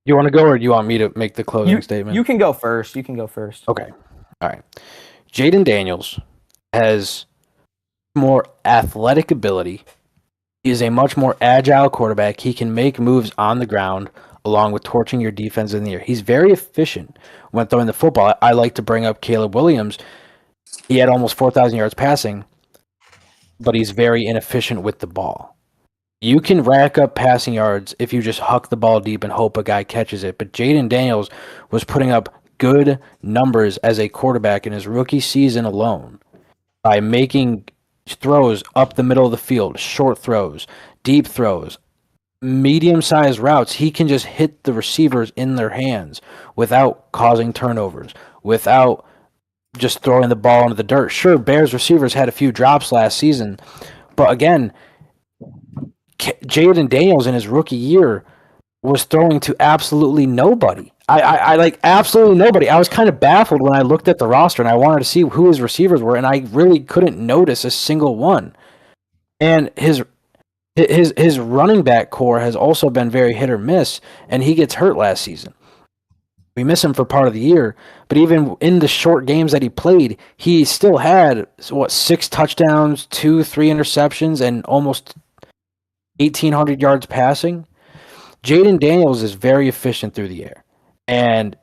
You want to go, or do you want me to make the closing statement? You can go first. Okay. All right. Jaden Daniels has more athletic ability. He is a much more agile quarterback. He can make moves on the ground along with torching your defense in the air. He's very efficient when throwing the football. I like to bring up Caleb Williams. He had almost 4,000 yards passing, but he's very inefficient with the ball. You can rack up passing yards if you just huck the ball deep and hope a guy catches it. But Jaden Daniels was putting up good numbers as a quarterback in his rookie season alone by making throws up the middle of the field, short throws, deep throws, medium-sized routes. He can just hit the receivers in their hands without causing turnovers, without just throwing the ball into the dirt. Sure, Bears receivers had a few drops last season, but again, Jaden Daniels in his rookie year was throwing to absolutely nobody. I like absolutely nobody. I was kind of baffled when I looked at the roster and I wanted to see who his receivers were, and I really couldn't notice a single one. And his running back core has also been very hit or miss, and he gets hurt last season. We miss him for part of the year, but even in the short games that he played, he still had 6 touchdowns, 3 interceptions, and almost 1,800 yards passing. Jaden Daniels is very efficient through the air. And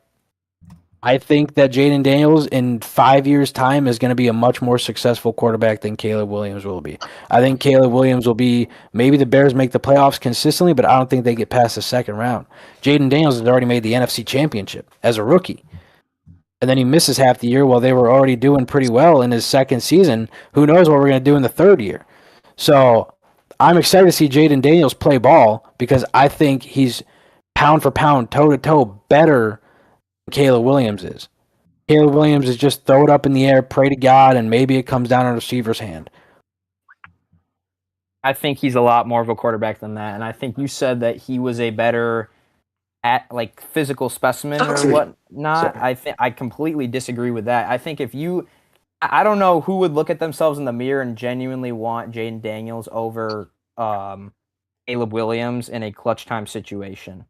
I think that Jaden Daniels in 5 years' time is going to be a much more successful quarterback than Caleb Williams will be. I think Caleb Williams will be, maybe the Bears make the playoffs consistently, but I don't think they get past the second round. Jaden Daniels has already made the NFC Championship as a rookie. and then he misses half the year while they were already doing pretty well in his second season. Who knows what we're going to do in the third year? So I'm excited to see Jaden Daniels play ball because I think he's pound for pound, toe to toe better than Caleb Williams is. Caleb Williams is just throw it up in the air, pray to God, and maybe it comes down on a receiver's hand. I think he's a lot more of a quarterback than that, and I think you said that he was a better physical specimen or whatnot. I completely disagree with that. I think I don't know who would look at themselves in the mirror and genuinely want Jaden Daniels over Caleb Williams in a clutch time situation.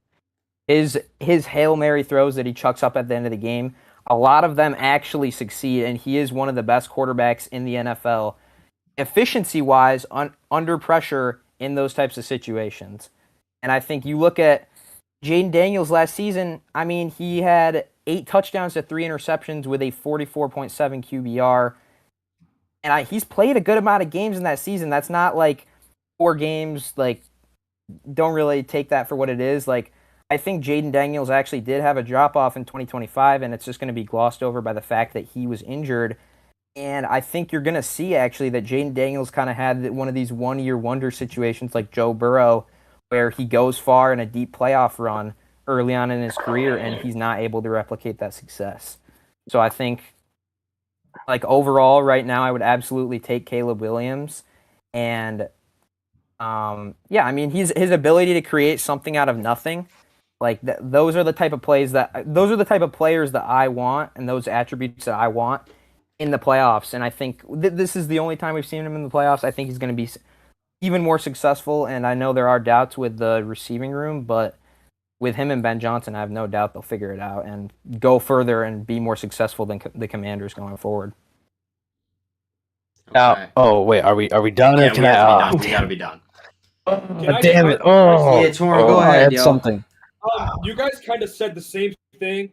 His Hail Mary throws that he chucks up at the end of the game, a lot of them actually succeed, and he is one of the best quarterbacks in the NFL, efficiency-wise, under pressure in those types of situations. And I think you look at Jaden Daniels last season, I mean, he had 8 touchdowns to 3 interceptions with a 44.7 QBR. And he's played a good amount of games in that season. That's not like 4 games, don't really take that for what it is. I think Jaden Daniels actually did have a drop-off in 2025, and it's just going to be glossed over by the fact that he was injured. And I think you're going to see, actually, that Jaden Daniels kind of had one of these one-year wonder situations like Joe Burrow, where he goes far in a deep playoff run early on in his career, and he's not able to replicate that success. So I think, overall, right now, I would absolutely take Caleb Williams. And, his ability to create something out of nothing, those are the type of players that I want, and those attributes that I want in the playoffs. And I think this is the only time we've seen him in the playoffs. I think he's going to be even more successful, and I know there are doubts with the receiving room, but with him and Ben Johnson, I have no doubt they'll figure it out and go further and be more successful than the Commanders going forward. Okay. Wait, are we done? Yeah, or can we I? gotta be done. Damn it! Oh, yeah, Toro, go I ahead, had yo. something. You guys kind of said the same thing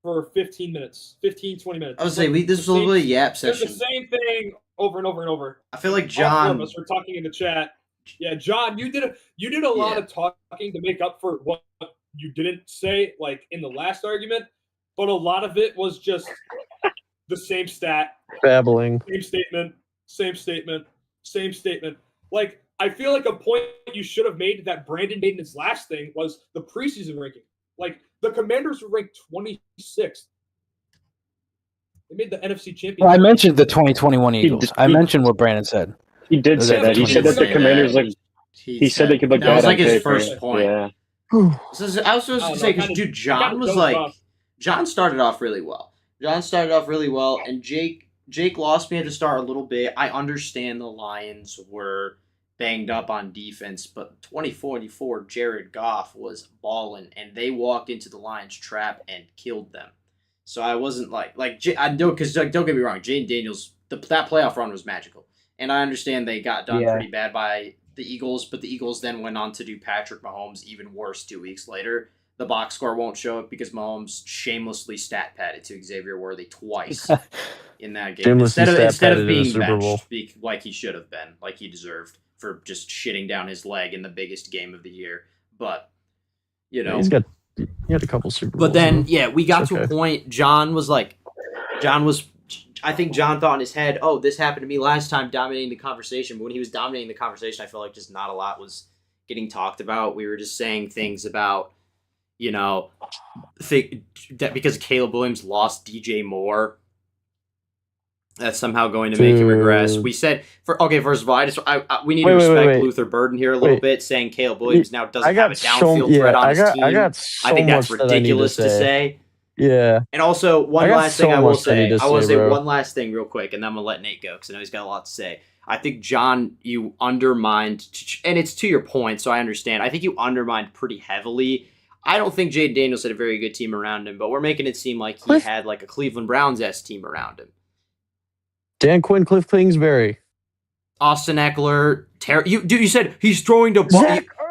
for 15 minutes, 15, 20 minutes. I was saying, this was a little bit of yap It's session. the same thing over and over and over. I feel like All John. four of us were talking in the chat. Yeah, John, you did a lot of talking to make up for what you didn't say, in the last argument, but a lot of it was just the same stat, Babbling. same statement. I feel like a point you should have made that Brandon made in his last thing was the preseason ranking. The Commanders were ranked 26th. They made the NFC Championship. Well, I mentioned the 2021 Eagles. I mentioned what Brandon said. He did say that. He said that the Commanders He said they could look that was bad on his paper. first point. Yeah. So I was supposed to say, because dude, John started off really well. And Jake lost me at the start a little bit. I understand the Lions were banged up on defense, but 2044 Jared Goff was balling, and they walked into the Lions trap and killed them. So I wasn't I know, because don't get me wrong, Jaden Daniels, that playoff run was magical, and I understand they got done pretty bad by the Eagles, but the Eagles then went on to do Patrick Mahomes even worse 2 weeks later. The box score won't show it because Mahomes shamelessly stat padded to Xavier Worthy twice in that game instead of being benched like he should have been, like he deserved for just shitting down his leg in the biggest game of the year. But he had a couple Super Bowls. But then we got to a point. I think John thought in his head, oh, this happened to me last time, dominating the conversation. But when he was dominating the conversation, I felt like just not a lot was getting talked about. We were just saying things about, that because Caleb Williams lost DJ Moore, that's somehow going to make him regress. We said, first of all, we need to respect Luther Burden here a little bit, saying Caleb Williams now doesn't have a downfield threat on his team. I think that's ridiculous to say. Yeah. And also, one last thing I will say. I want to say one last thing real quick, and then I'm going to let Nate go because I know he's got a lot to say. I think, John, you undermined, and it's to your point, so I understand. I think you undermined pretty heavily. I don't think Jaden Daniels had a very good team around him, but we're making it seem like he had a Cleveland Browns-esque team around him. Dan Quinn, Cliff Kingsbury, Austin Eckler, Terry. You said he's throwing to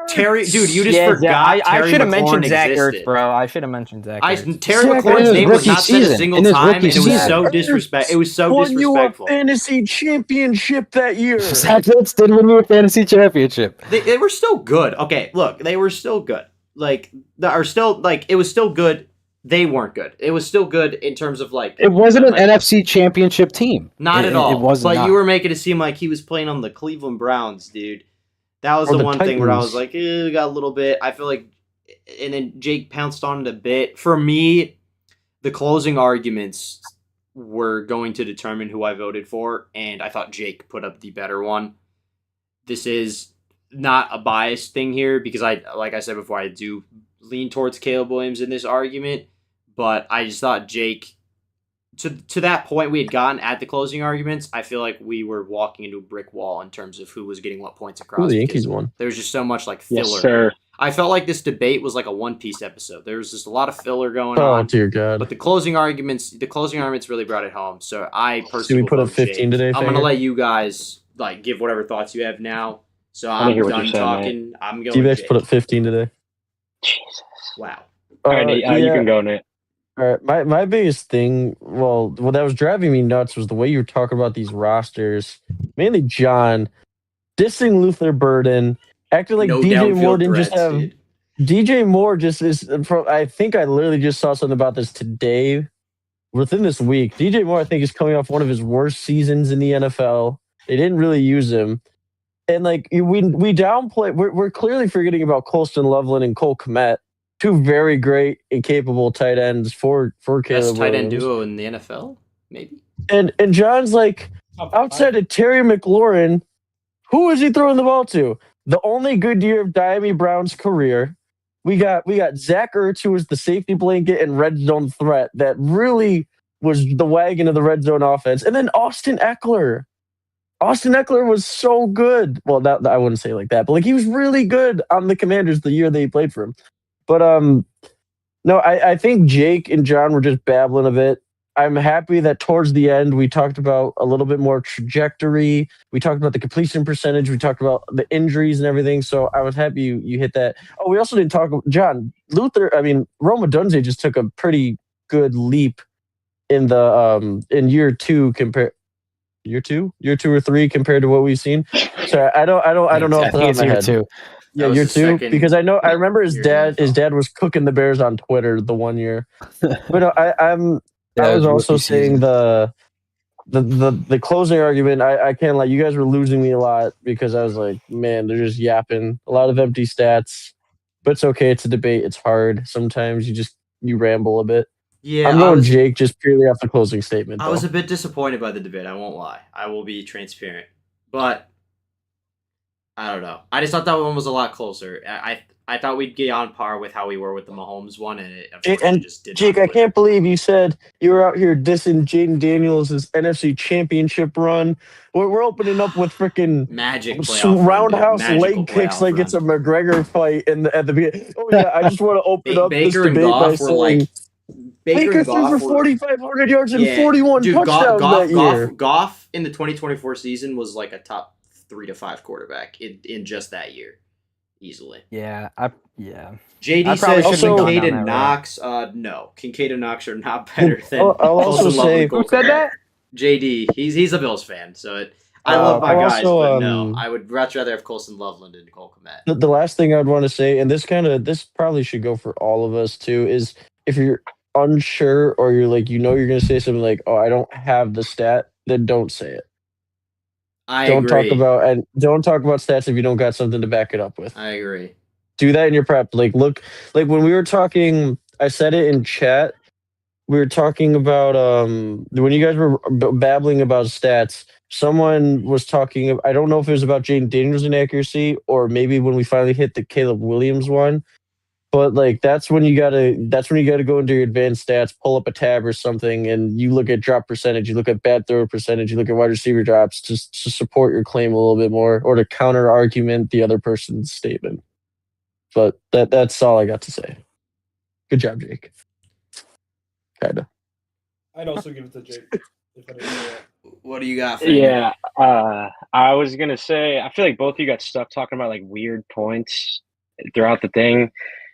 Terry. Dude, you just forgot. I should have mentioned Zach Ertz, bro. I should have mentioned Zach Ertz. Terry McLaurin's name was not said a single time, and it was so disrespectful. It was so disrespectful. Won you a fantasy championship that year. Zach Ertz did win you a fantasy championship. They were still good. Okay, look, they were still good. It was still good. They weren't good. It was still good in terms of like It wasn't an like, NFC Championship team. not at all. It wasn't. But you were making it seem like he was playing on the Cleveland Browns, dude. That was Or the the one thing where I was Titans. like, we got a little bit. I feel like, and then Jake pounced on it a bit. For me, the closing arguments were going to determine who I voted for, and I thought Jake put up the better one. This is not a biased thing here because like I said before, I do lean towards Caleb Williams in this argument, but I just thought Jake, to that point we had gotten at the closing arguments, I feel like we were walking into a brick wall in terms of who was getting what points across. Ooh, the because Yankees won. there was just so much like filler. Yes, sir. I felt like this debate was like a One Piece episode. There was just a lot of filler going Oh on. dear God. But the closing arguments really brought it home. So I personally Should we put will up vote 15 Jake. today, I'm gonna Fanger? let you guys like give whatever thoughts you have now. So wanna I'm hear what done you're saying, talking. I'm going. D-backs Jake. put up 15 today. Jesus. Wow. All right, Nate, you can go, Nate. All right, my biggest thing, what that was driving me nuts was the way you were talking about these rosters. Mainly John dissing Luther Burden, acting like No DJ Moore downfield didn't just threats, have. dude. DJ Moore just is. I think I literally just saw something about this today. Within this week, DJ Moore I think is coming off one of his worst seasons in the NFL. They didn't really use him, and like we downplay. We're clearly forgetting about Colston Loveland and Cole Kmet. Two very great and capable tight ends for Caleb Best tight end Williams. duo in the NFL, maybe. And John's like, outside of Terry McLaurin, who is he throwing the ball to? The only good year of Diami Brown's career. We got Zach Ertz, who was the safety blanket and red zone threat that really was the wagon of the red zone offense. And then Austin Eckler. Austin Eckler was so good. Well, that I wouldn't say like that, but like he was really good on the Commanders the year they played for him. But no, I think Jake and John were just babbling a bit. I'm happy that towards the end we talked about a little bit more trajectory. We talked about the completion percentage. We talked about the injuries and everything. So I was happy you hit that. Oh, we also didn't talk about John Luther. I mean, Roma Dunze just took a pretty good leap in the in year two or three compared to what we've seen. So I don't know I off the think top of it's my year head. two. Yeah, That was year the two, second because I remember his year in the dad. His NFL. dad was cooking the Bears on Twitter the one year. But no, I Yeah, was his also rookie saying season. the closing argument. I can't lie. You guys were losing me a lot because I was like, man, they're just yapping a lot of empty stats. But it's okay. It's a debate. It's hard. Sometimes you ramble a bit. Yeah, I'm going Jake just purely off the closing statement. I Though. was a bit disappointed by the debate. I won't lie. I will be transparent, but I don't know. I just thought that one was a lot closer. I thought we'd get on par with how we were with the Mahomes one, and it unfortunately And just did. Jake, I can't believe you said you were out here dissing Jaden Daniels' NFC Championship run. We're opening up with freaking magic playoff roundhouse run, dude. Magical leg kicks playoff like run. it's a McGregor fight at the beginning. Oh yeah, I just want to open up this Baker and debate by Goff were like saying Baker threw for 4,500 yards and 41 touchdowns that year. Goff in the 2024 season was like a top 3 to 5 quarterback in just that year, easily. Yeah. JD I probably says shouldn't have gone Kincaid down and that route. Knox. No, Kincaid and Knox are not better than. I'll also Colson Love say- and Cole Who said Kmet. that? JD, he's a Bills fan, so I love my I'll guys, also, but no, I would much rather have Colson Loveland and Cole Kmet. The last thing I'd want to say, and this probably should go for all of us too, is if you're unsure or you're like, you're going to say something like, oh, I don't have the stat, then don't say it. Don't agree. talk about stats if you don't got something to back it up with. I agree. Do that in your prep. Like when we were talking, I said it in chat. We were talking about when you guys were babbling about stats. Someone was talking. I don't know if it was about Jaden Daniels' inaccuracy or maybe when we finally hit the Caleb Williams one. But like that's when you gotta go into your advanced stats, pull up a tab or something, and you look at drop percentage, you look at bad throw percentage, you look at wide receiver drops to support your claim a little bit more or to counter argument the other person's statement. But that's all I got to say. Good job, Jake. Kinda. I'd also give it to Jake. If I didn't know that. What do you got? Yeah, I was gonna say I feel like both of you got stuck talking about like weird points throughout the thing,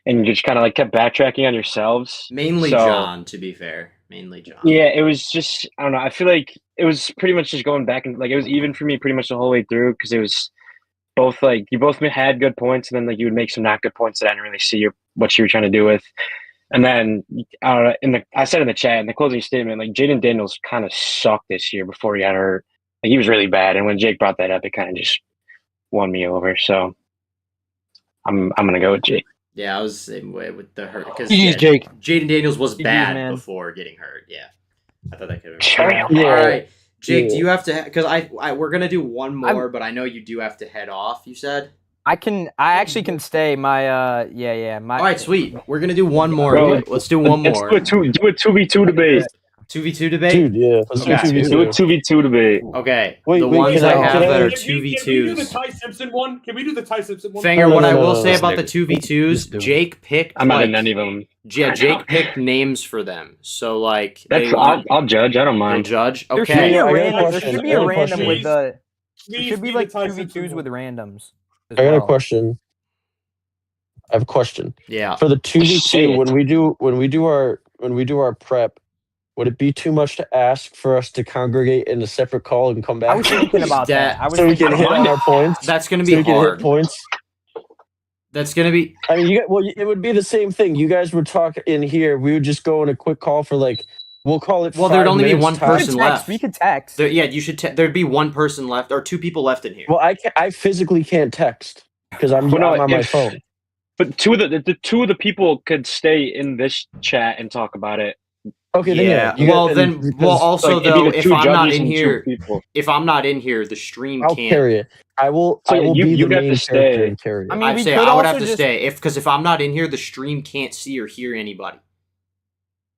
and you just kind of like kept backtracking on yourselves. Mainly So, John, to be fair. Mainly John. Yeah, it was just I don't know. I feel like it was pretty much just going back and like it was even for me pretty much the whole way through because it was both like you both had good points and then like you would make some not good points that I didn't really see what you were trying to do with. And then I said in the chat in the closing statement, like Jaden Daniels kind of sucked this year before he got hurt. Like he was really bad, and when Jake brought that up, it kind of just won me over. So I'm gonna go with Jake. Yeah, I was the same way with the hurt because GG's, Jake. Jaden Daniels was GG's, bad man. before getting hurt. Yeah, I thought that could have. Sure. Yeah. All right, Jake, Yeah. do you have to? Because I we're gonna do one more, but I know you do have to head off. You said. I actually can stay. My my. All right, sweet. We're gonna do one more. Bro, Let's do one more. Let's do a 2v2 debate. 2v2 debate. Dude, yeah. Let's do Okay. 2v2. Do a 2v2 debate. Okay. Wait, the wait, ones can I I- have can I- that are Can we do the 2v2s. Ty Simpson one? Can we do the Ty Simpson one? Finger, No, what no, I no, will no, say no. about the Let's do 2v2s, it. Jake picked. I'm not like, in any of them. Yeah, Jake picked names for them. So like That's they I'll judge. I don't you'll mind. judge. There should Okay. be a I got a random. There question. should be I got a a random question. with the. There Please should be the like Ty 2v2s Simpson with one. randoms. as I got a well. question. I have a question. Yeah. For the Say 2v2, it. when we do our prep, would it be too much to ask for us to congregate in a separate call and come I back? was thinking about that. That- I was so we can thinking hit about our points. That's gonna So be we can hit hard. points. That's gonna be I mean, it would be the same thing. You guys would talk in here. We would just go in a quick call for like, we'll call it. Well, there'd 5 only be minutes one tops. person text. left. We could text. yeah. You should. There'd be one person left or two people left in here. Well, I physically can't text because I'm Well, no, on my if- phone. But two of the people could stay in this chat and talk about it. Okay, then Yeah. You Well, guys- then. because Well, also Like, it'd though, be the if two I'm not judges in and two here, people. if I'm not in here, the stream I'll can't. carry it. I will. So I will you- be the you'd have main to character stay. and carry it. I mean, I'd we say could I would also have to just- stay because if I'm not in here, the stream can't see or hear anybody.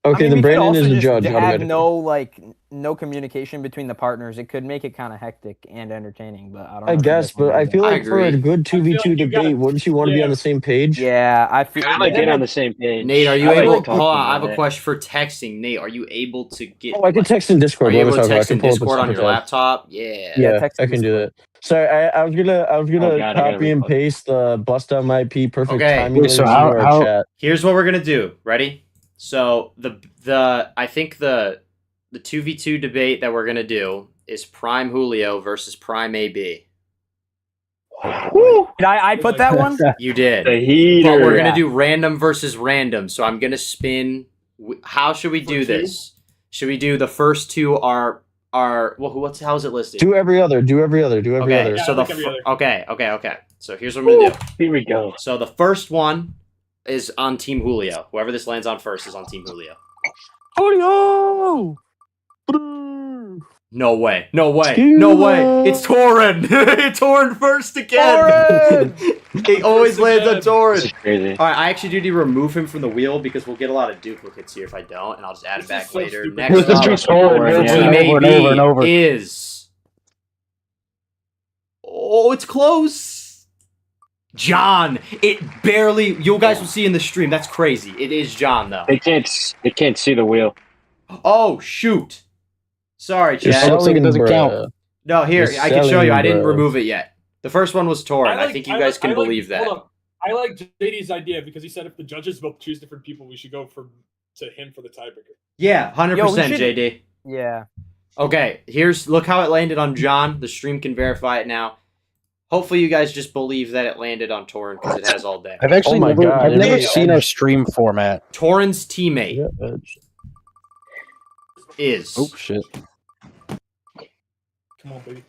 Okay, I mean, then we could Brandon also is the just judge. have automatically. no communication between the partners. It could make it kind of hectic and entertaining, but I don't know. I if you guess, guys wanna but I do feel I like for a agree. good 2v2 you gotta- debate, wouldn't you want to be yeah. on the same page? that. Yeah, I feel. I like getting on the same page. Nate, are you I like able? talking Hold on, I about have a it. question for texting. Nate, are you able to get? Oh, I can text in Are Discord. you What am able I to talking about? I text can in pull up a Discord on your super text. laptop? Yeah. Yeah, Yeah, text I in can do Discord. that. Sorry, I was gonna Oh, God, I gotta copy and replay. paste the bust down my IP perfect Okay. timing Wait, so links into our how- chat. Here's what we're gonna do. Ready? So I think the 2v2 debate that we're gonna do is Prime Julio versus Prime AB. Did I put that one? You did. The heater. But we're Yeah. gonna do random versus random. So I'm gonna spin. How should we do For two? this? Should we do the first two are well? How is it listed? Do every other. Do every other. Do every Okay. other. Yeah, So the like every other. okay. So here's what I'm gonna do. Here we go. So the first one is on Team Julio. Whoever this lands on first is on Team Julio. Julio! No way. No way. Skew. No way. It's Torin. Torin first again. Torin! He always lands on This Torin. is crazy. All right, I actually do need to remove him from the wheel because we'll get a lot of duplicates here if I don't, and I'll just add him This back is so later. stupid. Next This is up, too slow, for man. Team Yeah. AB Over and over and over. is... Oh, it's close. John. It barely... You guys will see in the stream. That's crazy. It is John, though. They can't see the wheel. Oh, shoot. Sorry, You're chat. looks like it doesn't bruh. count. No, here, You're I can show selling, you. I didn't bro. remove it yet. The first one was Torin. I like- think you guys can like- believe that. hold on. I like JD's idea because he said if the judges both choose different people, we should go to him for the tiebreaker. Yeah, 100%, Yo, we should- JD. Yeah. Okay, look how it landed on John. The stream can verify it now. Hopefully you guys just believe that it landed on Torin because it has all day. I've actually Oh my never, God, I've it never is. seen our stream format. Torin's teammate Yeah, is Oh shit! Come on, baby.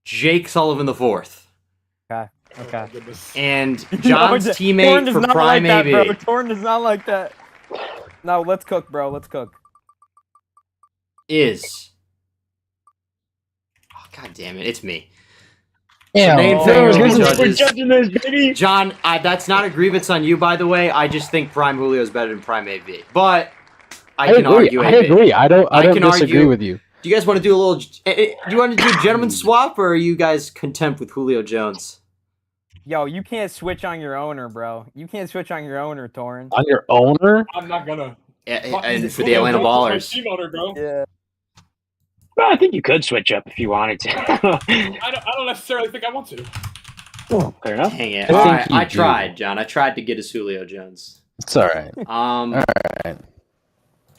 Jake Sullivan the fourth. Okay. Oh, Okay. my goodness. And John's No, teammate Torn does for not Prime like that, AB. bro. Torn does not like that. No, let's cook, bro. Let's cook. Is... Oh, God damn it, it's me. Yeah, Name Oh, fingers we're and We're judges. judging this, baby. John, that's not a grievance on you, by the way. I just think Prime Julio is better than Prime AB. But I can argue I AB. agree. I don't can disagree argue- with you. Do you guys want to do a little... Do you want to do a gentleman swap, or are you guys content with Julio Jones? Yo, you can't switch on your owner, bro. You can't switch on your owner, Torn. On your owner? I'm not gonna. And for the Atlanta Ballers. Team owner, bro. Yeah. Well, I think you could switch up if you wanted to. I don't necessarily think I want to. Fair enough. Dang it. I All think right, you I do. tried, John. I tried to get us Julio Jones. It's all right. Um, All right.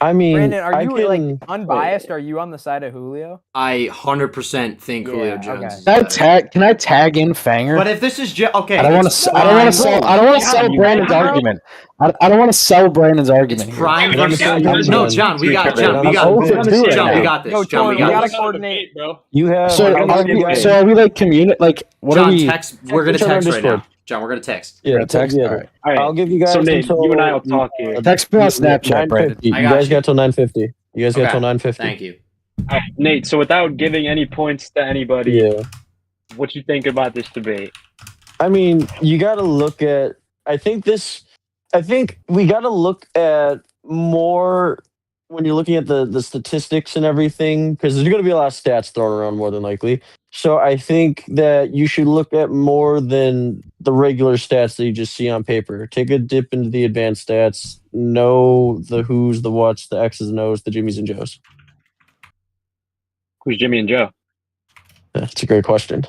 I mean, Brandon, are I you can, like unbiased? Are you on the side of Julio? I 100% think Yeah, Julio Jones okay. is better. Can I tag in Fanger? But if this is okay, I don't want it's to. I don't want to prime- sell. I don't want to Yeah, sell you Brandon's have to. argument. I don't want to sell Brandon's It's argument here. prime Get on the versus same page, no, then. John. We got Get John. on We the got same Oh, for page. two right John. We now. got this. Yo, John, we Torn, got we gotta this. coordinate. bro. You have. So, I got are the same we, page. so are we like Like, what John, are we? text. We're gonna Text on text right Discord. now. John, we're gonna text. Yeah, text? yeah. All right. All right. I'll give you guys So Nate, until you and I will talk here. Text me on Snapchat, Brandon. 9:50. I You got guys you. got till 9:50. You guys got Okay. till 9:50. Thank you. All right, Nate. So without giving any points to anybody, Yeah. what you think about this debate? I mean, you got to look at. I think we got to look at more when you're looking at the statistics and everything, because there's going to be a lot of stats thrown around more than likely. So I think that you should look at more than the regular stats that you just see on paper. Take a dip into the advanced stats. Know the who's, the what's, the X's and O's, the Jimmys and Joes. Who's Jimmy and Joe? That's a great question.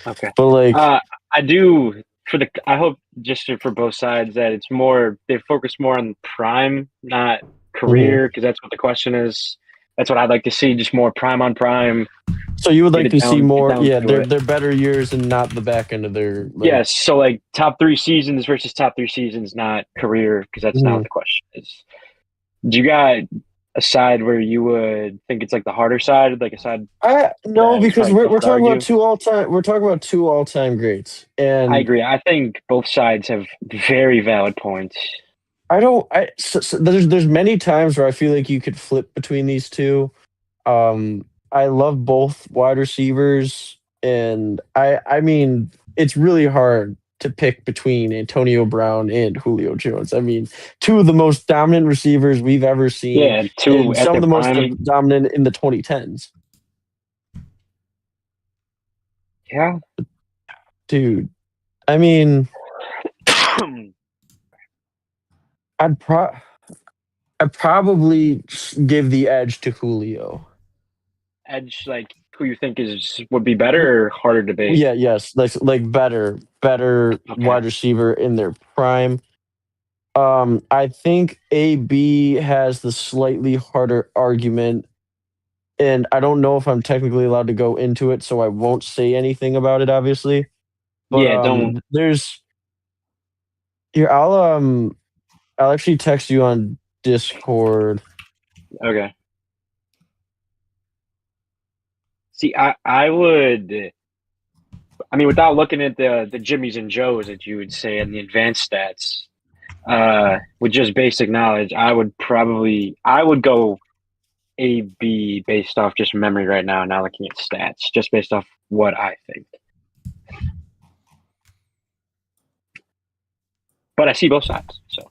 Okay. But like, I do I hope just for both sides that it's more, they focus more on prime, not career, because that's what the question is. That's what I'd like to see, just more prime on prime. so you would like to see more, down yeah, to their it. their better years and not the back end of their. Like, Yes, so like top 3 seasons versus top 3 seasons, not career, because that's not what the question is. Do you got a side where you would think it's like the harder side, like a side? No, Yeah, because probably we're tough to talking about argue. two all time. We're talking about two all time greats, and I agree. I think both sides have very valid points. I don't. So there's many times where I feel like you could flip between these two. I love both wide receivers, and I mean it's really hard to pick between Antonio Brown and Julio Jones. I mean, two of the most dominant receivers we've ever seen, Yeah, two and at some their of the most prime. dominant in the 2010s. Yeah. Dude, I mean, I'd probably give the edge to Julio. Edge, like who you think would be better or harder debate? Yeah, yes, like better Okay. wide receiver in their prime. I think AB has the slightly harder argument, and I don't know if I'm technically allowed to go into it, so I won't say anything about it, obviously. But Yeah, don't. there's here. I'll actually text you on Discord. Okay. See, I would. I mean, without looking at the Jimmys and Joes that you would say and the advanced stats, with just basic knowledge, I would go AB based off just memory right now, not looking at stats, just based off what I think. But I see both sides, so.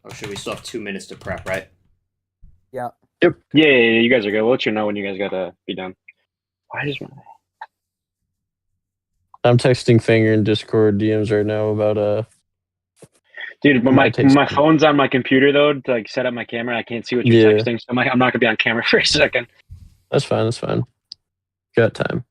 Oh, should we still have 2 minutes to prep, right? Yeah, you guys are good. We'll let you know when you guys gotta be done. Why does my I'm texting Finger in Discord DMs right now about dude? But Might take my some- phone's on my computer though to like set up my camera. I can't see what you're texting, so I'm not gonna be on camera for a second. That's fine. That's fine. Got time.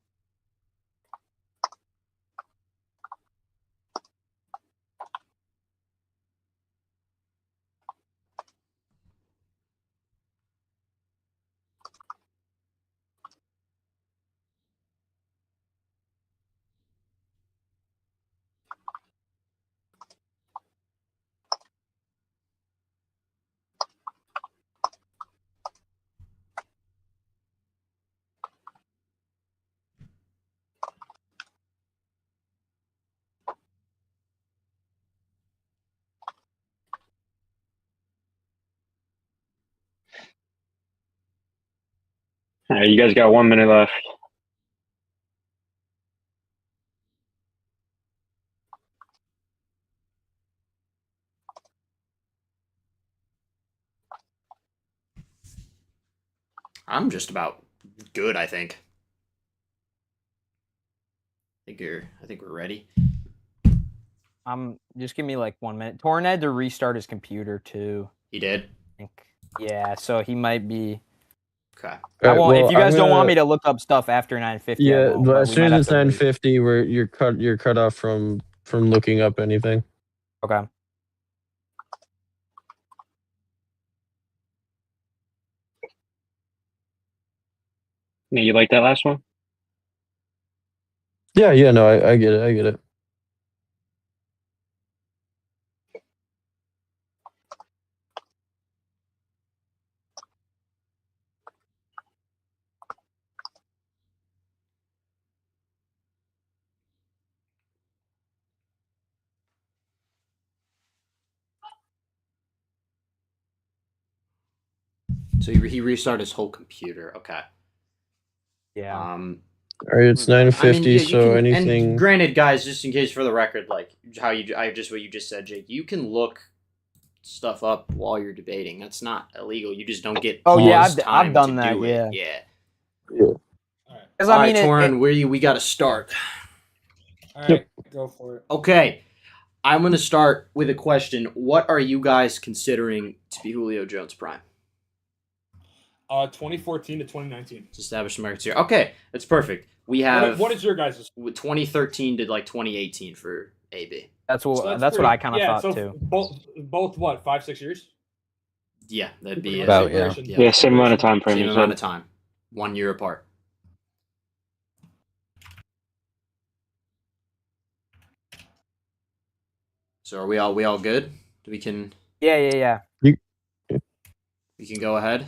All right, you guys got 1 minute left. I'm just about good, I think. I think we're ready. Just give me like 1 minute. Torn had to restart his computer too. He did. I think. Yeah, so he might be Okay. I won't. If you guys don't want me to, to look up stuff after 950, I yeah, won't, but but as we soon might as have it's to wait. 950, where you're cut off from looking up anything. Okay. Nate, you like that last one? Yeah, no, I get it. So he restarted his whole computer. Okay. Yeah. All right, it's 950. yeah, So and anything. granted, guys, just in case for the record, like what you just said, Jake, you can look stuff up while you're debating. That's not illegal. You just don't get Oh yeah, pause time I've done to that. do Yeah. it. Yeah. All right. Because All I right, mean, Torin, we got to start. All right. Go for it. Okay, I'm gonna start with a question. What are you guys considering to be Julio Jones' prime? 2014 to 2019. To establish some records here. Okay, that's perfect. We have What is your guys'? 2013 to like 2018 for AB. that's what So that's what I kind of thought so too. Both what 5-6 years? Yeah, that'd Pretty be much About, separation. yeah. Yeah, same amount of time frame. Same you amount said. of time, 1 year apart. So are we all good? We can Yeah. go ahead.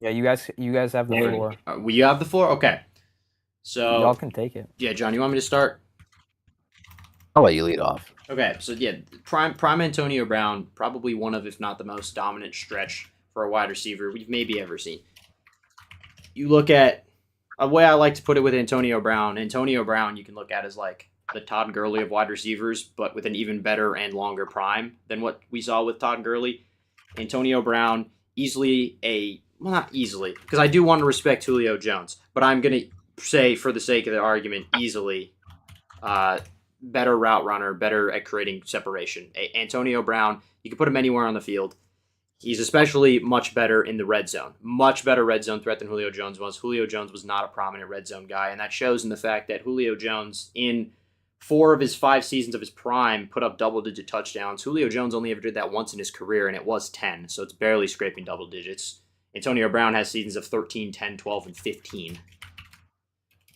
Yeah, you guys have the Yeah. floor. Will you have the floor? Okay. So Y'all can take it. yeah, John, you want me to start? I'll let you lead off. Okay, so yeah, prime Antonio Brown, probably one of, if not the most dominant stretch for a wide receiver we've maybe ever seen. You look at a way I like to put it with Antonio Brown. Antonio Brown, you can look at as like the Todd Gurley of wide receivers, but with an even better and longer prime than what we saw with Todd Gurley. Antonio Brown, not easily, because I do want to respect Julio Jones, but I'm going to say, for the sake of the argument, easily better route runner, better at creating separation. Antonio Brown, you can put him anywhere on the field. He's especially much better in the red zone. Much better red zone threat than Julio Jones was. Julio Jones was not a prominent red zone guy, and that shows in the fact that Julio Jones, in 4 of his 5 seasons of his prime, put up double-digit touchdowns. Julio Jones only ever did that once in his career, and it was 10, so it's barely scraping double digits. Antonio Brown has seasons of 13, 10, 12, and 15.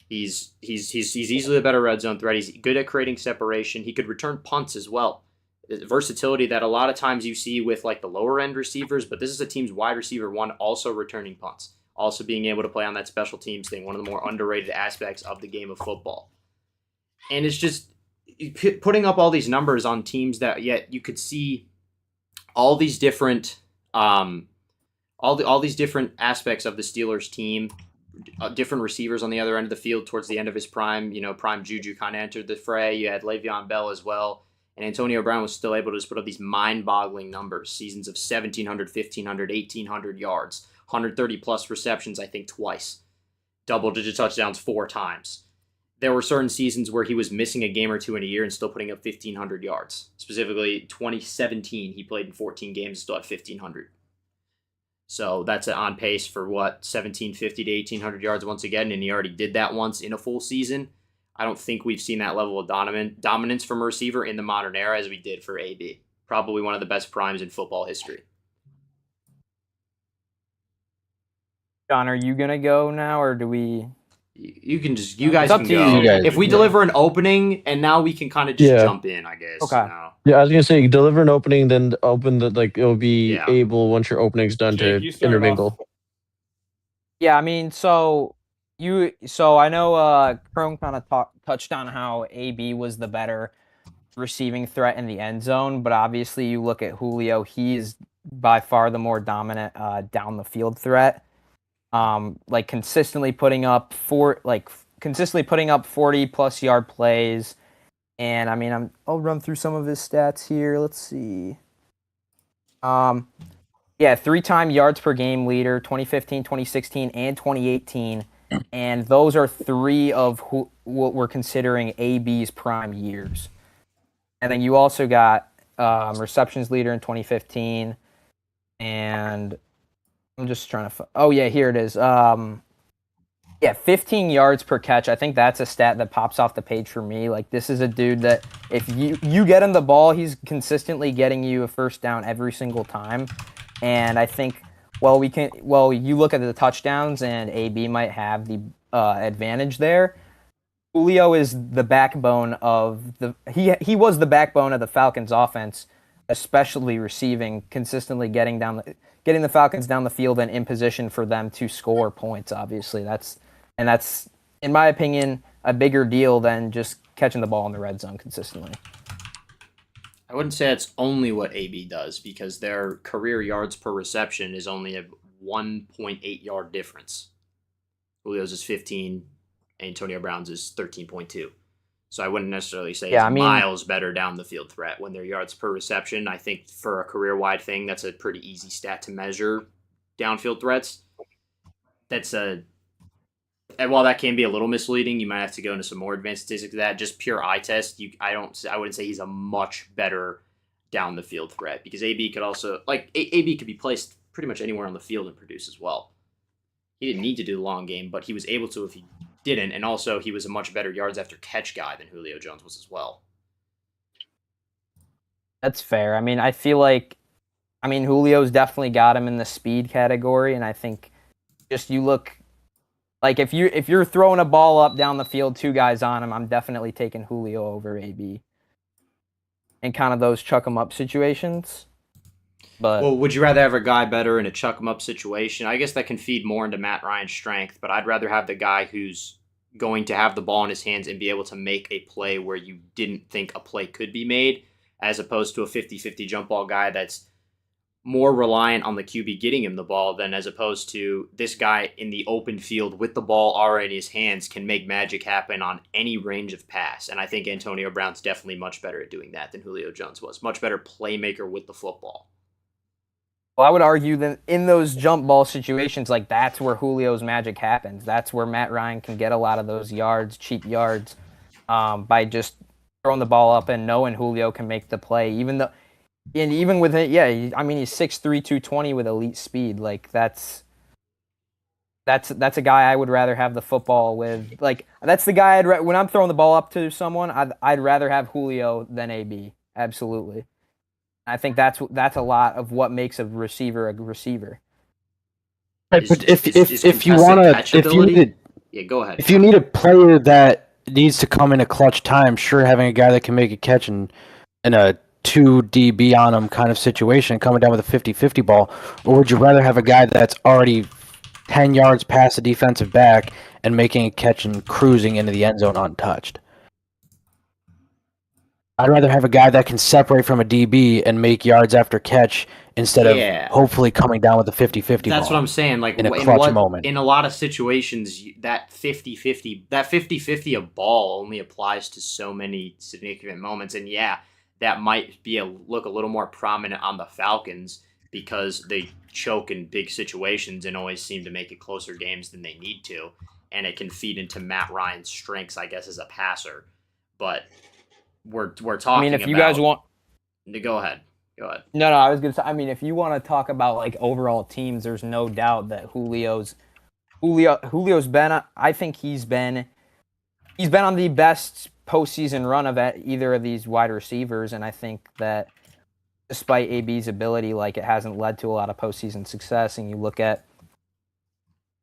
He's easily a better red zone threat. He's good at creating separation. He could return punts as well. Versatility that a lot of times you see with like the lower end receivers, but this is a team's wide receiver one also returning punts, also being able to play on that special teams thing, one of the more underrated aspects of the game of football. And it's just putting up all these numbers on teams that yet you could see all these different all these different aspects of the Steelers team, different receivers on the other end of the field towards the end of his prime. Prime Juju kind of entered the fray. You had Le'Veon Bell as well. And Antonio Brown was still able to just put up these mind-boggling numbers, seasons of 1,700, 1,500, 1,800 yards, 130-plus receptions, I think, twice, double-digit touchdowns 4 times. There were certain seasons where he was missing a game or two in a year and still putting up 1,500 yards. Specifically, 2017, he played in 14 games and still had 1,500. So that's on pace for 1,750 to 1,800 yards once again, and he already did that once in a full season. I don't think we've seen that level of dominance from a receiver in the modern era as we did for AB. Probably one of the best primes in football history. John, are you gonna go now, or do we? You guys It's up can to go. you. You guys If we can deliver an opening, and now we can kind of just jump in, I guess. Okay. Yeah, I was gonna say deliver an opening, then open the it'll be Yeah. able once your opening's done Jake, to you start intermingle. Yeah, I mean, so I know Crone kind of touched on how AB was the better receiving threat in the end zone, but obviously you look at Julio, he is by far the more dominant down the field threat. Consistently putting up 40 plus yard plays. And I mean, I'll run through some of his stats here. Let's see. 3-time yards per game leader, 2015, 2016, and 2018. And those are 3 of what we're considering AB's prime years. And then you also got receptions leader in 2015. And I'm just trying to. Oh yeah, here it is. Yeah, 15 yards per catch. I think that's a stat that pops off the page for me. Like, this is a dude that if you get him the ball, he's consistently getting you a first down every single time. And I think, you look at the touchdowns, and AB might have the advantage there. Julio is the backbone of he was the backbone of the Falcons offense, especially receiving, consistently getting the Falcons down the field and in position for them to score points. Obviously, that's in my opinion a bigger deal than just catching the ball in the red zone consistently. I wouldn't say it's only what AB does, because their career yards per reception is only a 1.8 yard difference. Julio's is 15, Antonio Brown's is 13.2. So I wouldn't necessarily say it's miles better down the field threat when their yards per reception. I think for a career-wide thing, that's a pretty easy stat to measure downfield threats. And while that can be a little misleading, you might have to go into some more advanced statistics of that. Just pure eye test, I wouldn't say he's a much better down the field threat, because AB could also, like, AB could be placed pretty much anywhere on the field and produce as well. He didn't need to do the long game, but he was able to if he didn't, and also he was a much better yards after catch guy than Julio Jones was as well. That's fair. I mean, I feel like, Julio's definitely got him in the speed category, and I think just you look. Like, if you're throwing a ball up down the field, two guys on him, I'm definitely taking Julio over AB. In kind of those chuck 'em up situations. But well, would you rather have a guy better in a chuck 'em up situation? I guess that can feed more into Matt Ryan's strength, but I'd rather have the guy who's going to have the ball in his hands and be able to make a play where you didn't think a play could be made, as opposed to a 50-50 jump ball guy that's more reliant on the QB getting him the ball than as opposed to this guy in the open field with the ball already in his hands can make magic happen on any range of pass. And I think Antonio Brown's definitely much better at doing that than Julio Jones was. Much better playmaker with the football. Well, I would argue that in those jump ball situations, like, that's where Julio's magic happens. That's where Matt Ryan can get a lot of those yards, cheap yards, by just throwing the ball up and knowing Julio can make the play. Even with it, yeah, he's 6'3", 220 with elite speed. Like, that's a guy I would rather have the football with. Like, that's the guy when I'm throwing the ball up to someone, I'd rather have Julio than AB. Absolutely. I think that's a lot of what makes a receiver a receiver. Right, but if you want to, yeah, go ahead. If you need a player that needs to come in a clutch time, sure, having a guy that can make a catch in a 2 DB on him kind of situation, coming down with a 50-50 ball, or would you rather have a guy that's already 10 yards past the defensive back and making a catch and cruising into the end zone untouched? I'd rather have a guy that can separate from a DB and make yards after catch instead of hopefully coming down with a 50-50 That's ball what I'm saying. Like, in a clutch moment. In a lot of situations, that 50-50 of ball only applies to so many significant moments. And yeah, that might look a little more prominent on the Falcons because they choke in big situations and always seem to make it closer games than they need to. And it can feed into Matt Ryan's strengths, I guess, as a passer. But we're talking if you guys want... Go ahead. No, I was going to say, if you want to talk about, like, overall teams, there's no doubt that Julio's been... I think he's been on the best postseason run of either of these wide receivers, and I think that despite AB's ability, like, it hasn't led to a lot of postseason success. And you look at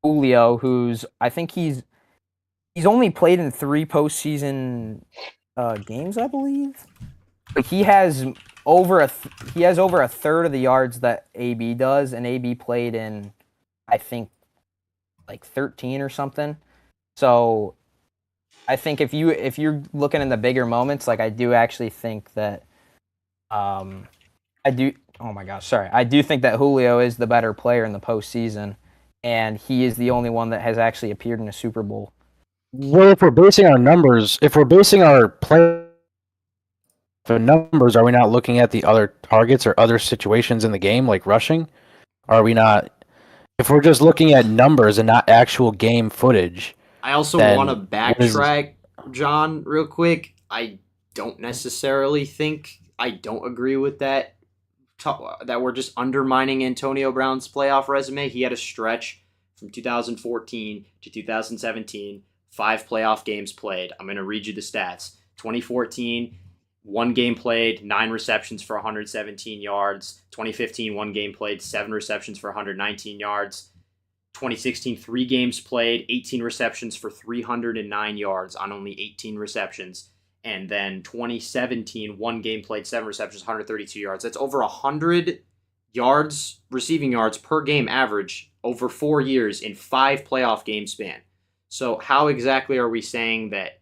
Julio, I think he's only played in 3 postseason games, I believe. But he has over a third of the yards that AB does, and AB played in, I think, like 13 or something. So I think if you're looking in the bigger moments, like, I do actually think that I do think that Julio is the better player in the postseason, and he is the only one that has actually appeared in a Super Bowl. Well, if we're basing our numbers, if we're basing our play for numbers, are we not looking at the other targets or other situations in the game, like rushing? Are we not? If we're just looking at numbers and not actual game footage. I also want to backtrack, John, real quick. I don't necessarily think I don't agree with that that we're just undermining Antonio Brown's playoff resume. He had a stretch from 2014 to 2017, 5 playoff games played. I'm going to read you the stats. 2014, 1 game played, 9 receptions for 117 yards. 2015, 1 game played, 7 receptions for 119 yards. 2016, 3 games played, 18 receptions for 309 yards on only 18 receptions. And then 2017, 1 game played, 7 receptions, 132 yards. That's over 100 yards, receiving yards per game average over 4 years in 5 playoff game span. So how exactly are we saying that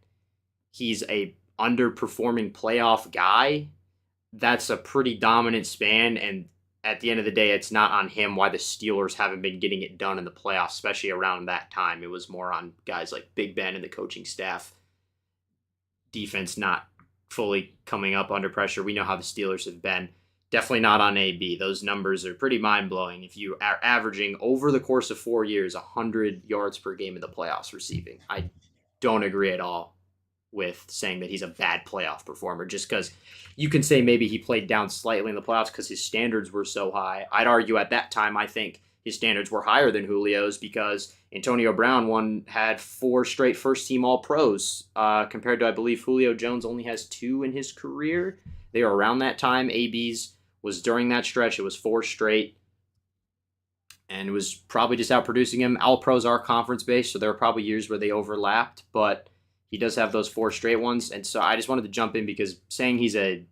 he's a underperforming playoff guy? That's a pretty dominant span, and at the end of the day, it's not on him why the Steelers haven't been getting it done in the playoffs, especially around that time. It was more on guys like Big Ben and the coaching staff. Defense not fully coming up under pressure. We know how the Steelers have been. Definitely not on AB. Those numbers are pretty mind-blowing. If you are averaging over the course of 4 years 100 yards per game in the playoffs receiving, I don't agree at all with saying that he's a bad playoff performer just because you can say maybe he played down slightly in the playoffs because his standards were so high. I'd argue at that time I think his standards were higher than Julio's because Antonio Brown had 4 straight first-team All-Pros compared to, I believe, Julio Jones only has 2 in his career. They were around that time. AB's was during that stretch. It was 4 straight. And it was probably just outproducing him. All-Pros are conference-based, so there are probably years where they overlapped, but he does have those 4 straight ones. And so I just wanted to jump in because saying he's a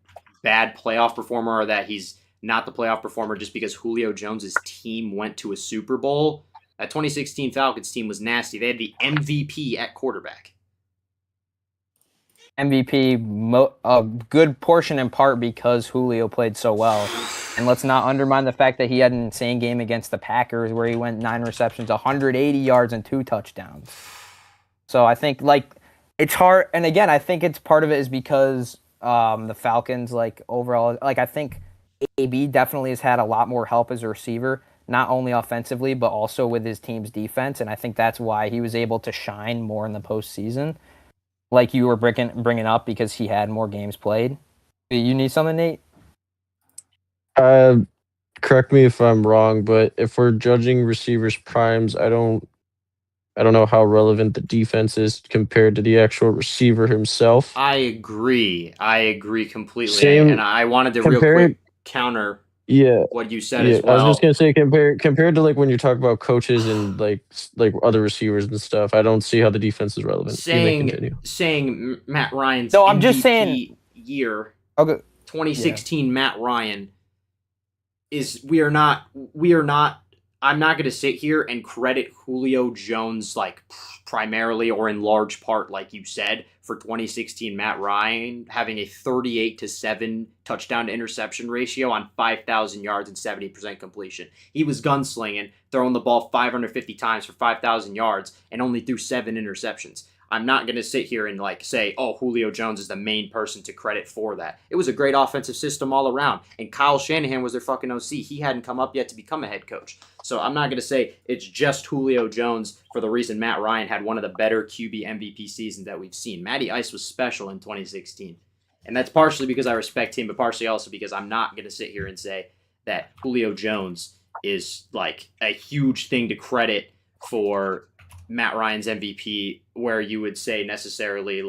bad playoff performer or that he's not the playoff performer just because Julio Jones' team went to a Super Bowl, that 2016 Falcons team was nasty. They had the MVP at quarterback. MVP, a good portion in part because Julio played so well. And let's not undermine the fact that he had an insane game against the Packers where he went 9 receptions, 180 yards, and 2 touchdowns. So I think, it's hard. And again, I think it's part of it is because the Falcons, overall, I think AB definitely has had a lot more help as a receiver, not only offensively, but also with his team's defense. And I think that's why he was able to shine more in the postseason, like you were bringing up, because he had more games played. You need something, Nate? Correct me if I'm wrong, but if we're judging receivers' primes, I don't know how relevant the defense is compared to the actual receiver himself. I agree completely. Same, and I wanted to real quick counter what you said as well. I was just gonna say compared to when you talk about coaches and like other receivers and stuff, I don't see how the defense is relevant. Saying Matt Ryan's no, I'm MVP just saying year. Okay. 2016 Matt Ryan is we are not I'm not going to sit here and credit Julio Jones primarily or in large part, like you said, for 2016 Matt Ryan having a 38-7 touchdown to interception ratio on 5,000 yards and 70% completion. He was gunslinging, throwing the ball 550 times for 5,000 yards and only threw 7 interceptions. I'm not going to sit here and say, oh, Julio Jones is the main person to credit for that. It was a great offensive system all around. And Kyle Shanahan was their fucking OC. He hadn't come up yet to become a head coach. So I'm not going to say it's just Julio Jones for the reason Matt Ryan had one of the better QB MVP seasons that we've seen. Matty Ice was special in 2016. And that's partially because I respect him, but partially also because I'm not going to sit here and say that Julio Jones is a huge thing to credit for Matt Ryan's MVP, where you would say necessarily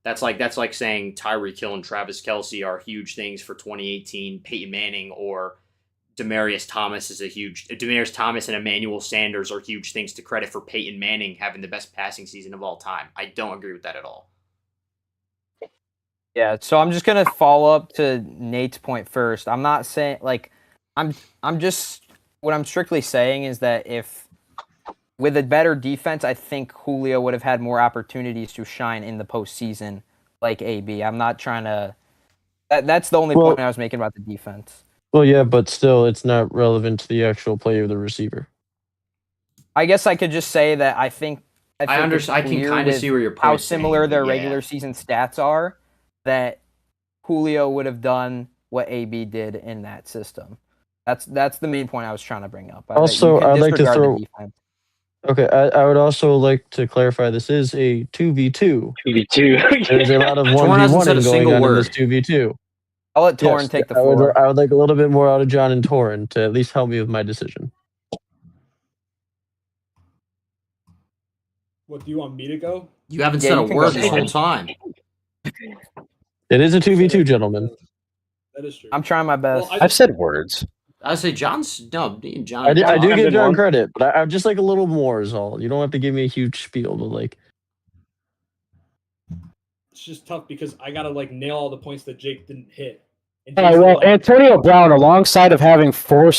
that's like saying Tyreek Hill and Travis Kelce are huge things for 2018, Peyton Manning or Demaryius Thomas and Emmanuel Sanders are huge things to credit for Peyton Manning having the best passing season of all time. I don't agree with that at all. Yeah, so I'm just gonna follow up to Nate's point first. I'm not saying I'm just what I'm strictly saying is that if with a better defense, I think Julio would have had more opportunities to shine in the postseason like AB. I'm not trying to... That's the only point I was making about the defense. Well, yeah, but still, it's not relevant to the actual play of the receiver. I guess I could just say that I think I can kind of see where you're how similar their regular season stats are, that Julio would have done what AB did in that system. That's the main point I was trying to bring up. Also, I'd like to throw... Okay, I would also like to clarify this is a 2v2. 2v2. There's a lot of 1v1 going on in this 2v2. I'll let Torrin Yes, take the I would. floor. I would like a little bit more out of John and Torrin to at least help me with my decision. What do you want me to go? You haven't Yeah, said you a can word go this whole first. time. It is a 2v2, gentlemen. That is true. I'm trying my best. Well, I've said words. I say John's no, me and John. I do I've give been John one. credit, but I'd just like a little more is all. You don't have to give me a huge spiel, but like, It's just tough because I gotta like nail all the points that Jake didn't hit. And All right, Jake's well, like, Antonio Brown, alongside of having 3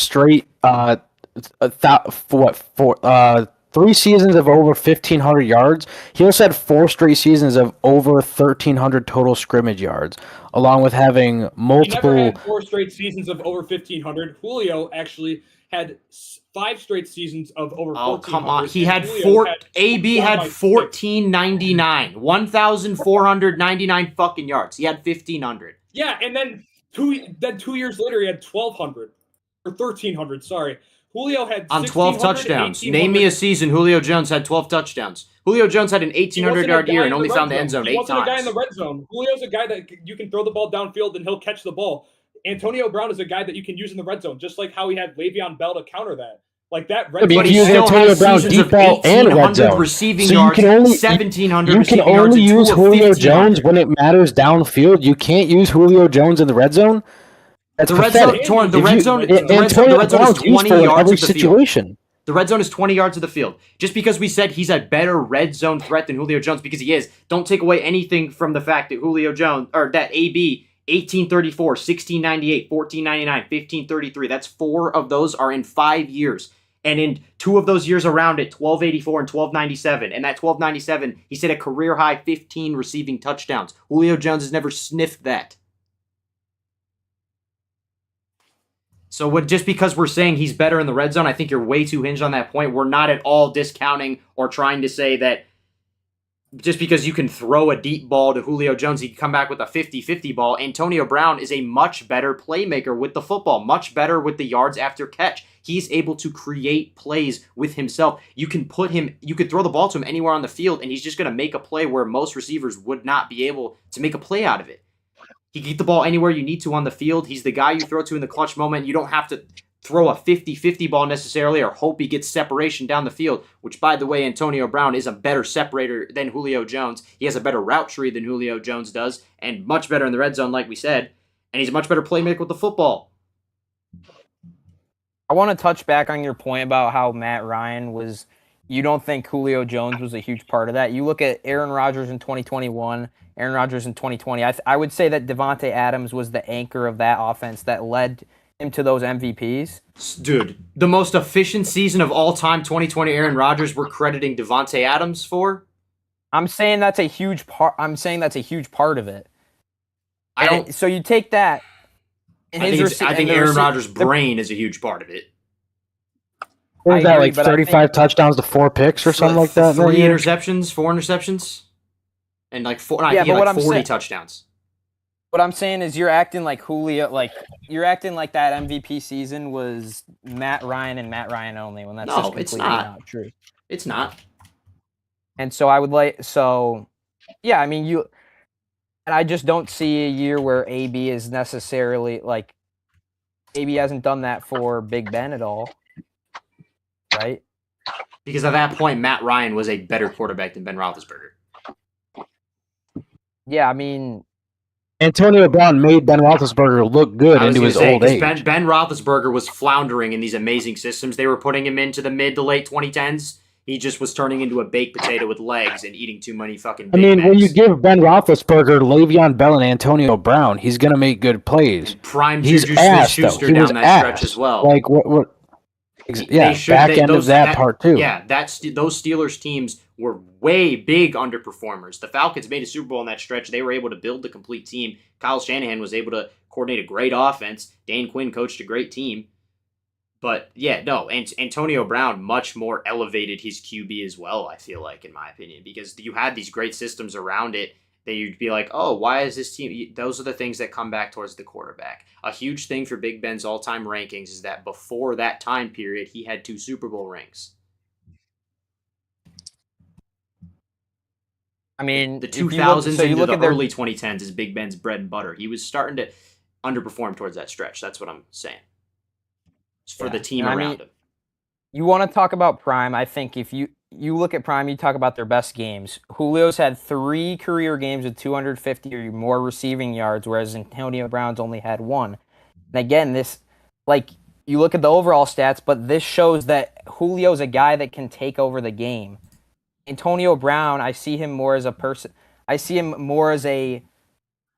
seasons of over 1,500 yards, he also had 4 straight seasons of over 1,300 total scrimmage yards, along with having he never multiple. had 4 straight seasons of over 1,500. Julio actually had 5 straight seasons of over 1,400. Oh, come on. He and had Julio AB down had by 6. 1499. 1,499 fucking yards. He had 1,500. Yeah, and then 2 years later he had 1,200 or 1,300. Sorry, Julio had On 12 touchdowns. Name me a season Julio Jones had 12 touchdowns. Julio Jones had an 1,800-yard year and only found the end zone 8 He wasn't a guy in times. the red zone. Julio's a guy that you can throw the ball downfield and he'll catch the ball. Antonio Brown is a guy that you can use in the red zone, just like how he had Le'Veon Bell to counter that. Like that red But zone. But he use still Antonio has Brown seasons deep of ball and red 1,800 zone. receiving So you yards, can only 1,700 you can receiving yards, only and 2 use of Julio 1,500. Jones when it matters downfield. You can't use Julio Jones in the red zone. That's The red zone, pathetic. Torn, the If red you- zone, Antonio the red zone Brown's is 20 useful in yards every of the field. situation. The red zone is 20 yards of the field. Just because we said he's a better red zone threat than Julio Jones, because he is, don't take away anything from the fact that Julio Jones, or that AB, 1834, 1698, 1499, 1533, that's 4 of those are in 5 years. And in 2 of those years around it, 1284 and 1297. And that 1297, he set a career high 15 receiving touchdowns. Julio Jones has never sniffed that. So just because we're saying he's better in the red zone, I think you're way too hinged on that point. We're not at all discounting or trying to say that just because you can throw a deep ball to Julio Jones, he can come back with a 50-50 ball. Antonio Brown is a much better playmaker with the football, much better with the yards after catch. He's able to create plays with himself. You can throw the ball to him anywhere on the field, and he's just going to make a play where most receivers would not be able to make a play out of it. He can get the ball anywhere you need to on the field. He's the guy you throw to in the clutch moment. You don't have to throw a 50-50 ball necessarily or hope he gets separation down the field, which, by the way, Antonio Brown is a better separator than Julio Jones. He has a better route tree than Julio Jones does, and much better in the red zone, like we said. And he's a much better playmaker with the football. I want to touch back on your point about how Matt Ryan was. You don't think Julio Jones was a huge part of that. You look at Aaron Rodgers in 2021, Aaron Rodgers in 2020. I would say that Devontae Adams was the anchor of that offense that led him to those MVPs. Dude, the most efficient season of all time, 2020 Aaron Rodgers, we're crediting Devontae Adams for? I'm saying that's a huge part. I'm saying that's a huge part of it. I don't. So you take that. I think Aaron Rodgers' brain is a huge part of it. What was I that, agree, like but I 35 touchdowns to 4 picks or something like that? 3 that year? interceptions, 4 interceptions, and like 4. Yeah, I think but like what 40 I'm touchdowns. What I'm saying is you're acting like Julio, like you're acting like that MVP season was Matt Ryan and Matt Ryan only, when that's No, just completely it's not. true. It's not. And so yeah, I mean and I just don't see a year where AB is necessarily like AB hasn't done that for Big Ben at all, right? Because at that point, Matt Ryan was a better quarterback than Ben Roethlisberger. Yeah, I mean, Antonio Brown made Ben Roethlisberger look good I was into gonna his say, old 'cause age. Ben Roethlisberger was floundering in these amazing systems. They were putting him into the mid to late 2010s. He just was turning into a baked potato with legs and eating too many fucking I Big mean, when you Macs. give Ben Roethlisberger, Le'Veon Bell, and Antonio Brown, he's going to make good plays. Prime He's Juju ass, though. Smith-Schuster He was down that ass. stretch as well. Like, what? Yeah, back end of that part, too. Yeah, those Steelers teams were way big underperformers. The Falcons made a Super Bowl in that stretch. They were able to build the complete team. Kyle Shanahan was able to coordinate a great offense. Dan Quinn coached a great team. But, yeah, no, Antonio Brown much more elevated his QB as well, I feel like, in my opinion, because you had these great systems around it that you'd be like, oh, why is this team? Those are the things that come back towards the quarterback. A huge thing for Big Ben's all-time rankings is that before that time period, he had 2 Super Bowl rings. I mean, The 2000s so you into look the at their early 2010s is Big Ben's bread and butter. He was starting to underperformed towards that stretch. That's what I'm saying. It's for Yeah, the team and I around mean- him. You want to talk about Prime? I think if you look at Prime, you talk about their best games. Julio's had 3 career games with 250 or more receiving yards, whereas Antonio Brown's only had 1. And again, this, like, you look at the overall stats, but this shows that Julio's a guy that can take over the game. Antonio Brown, I see him more as a person. I see him more as a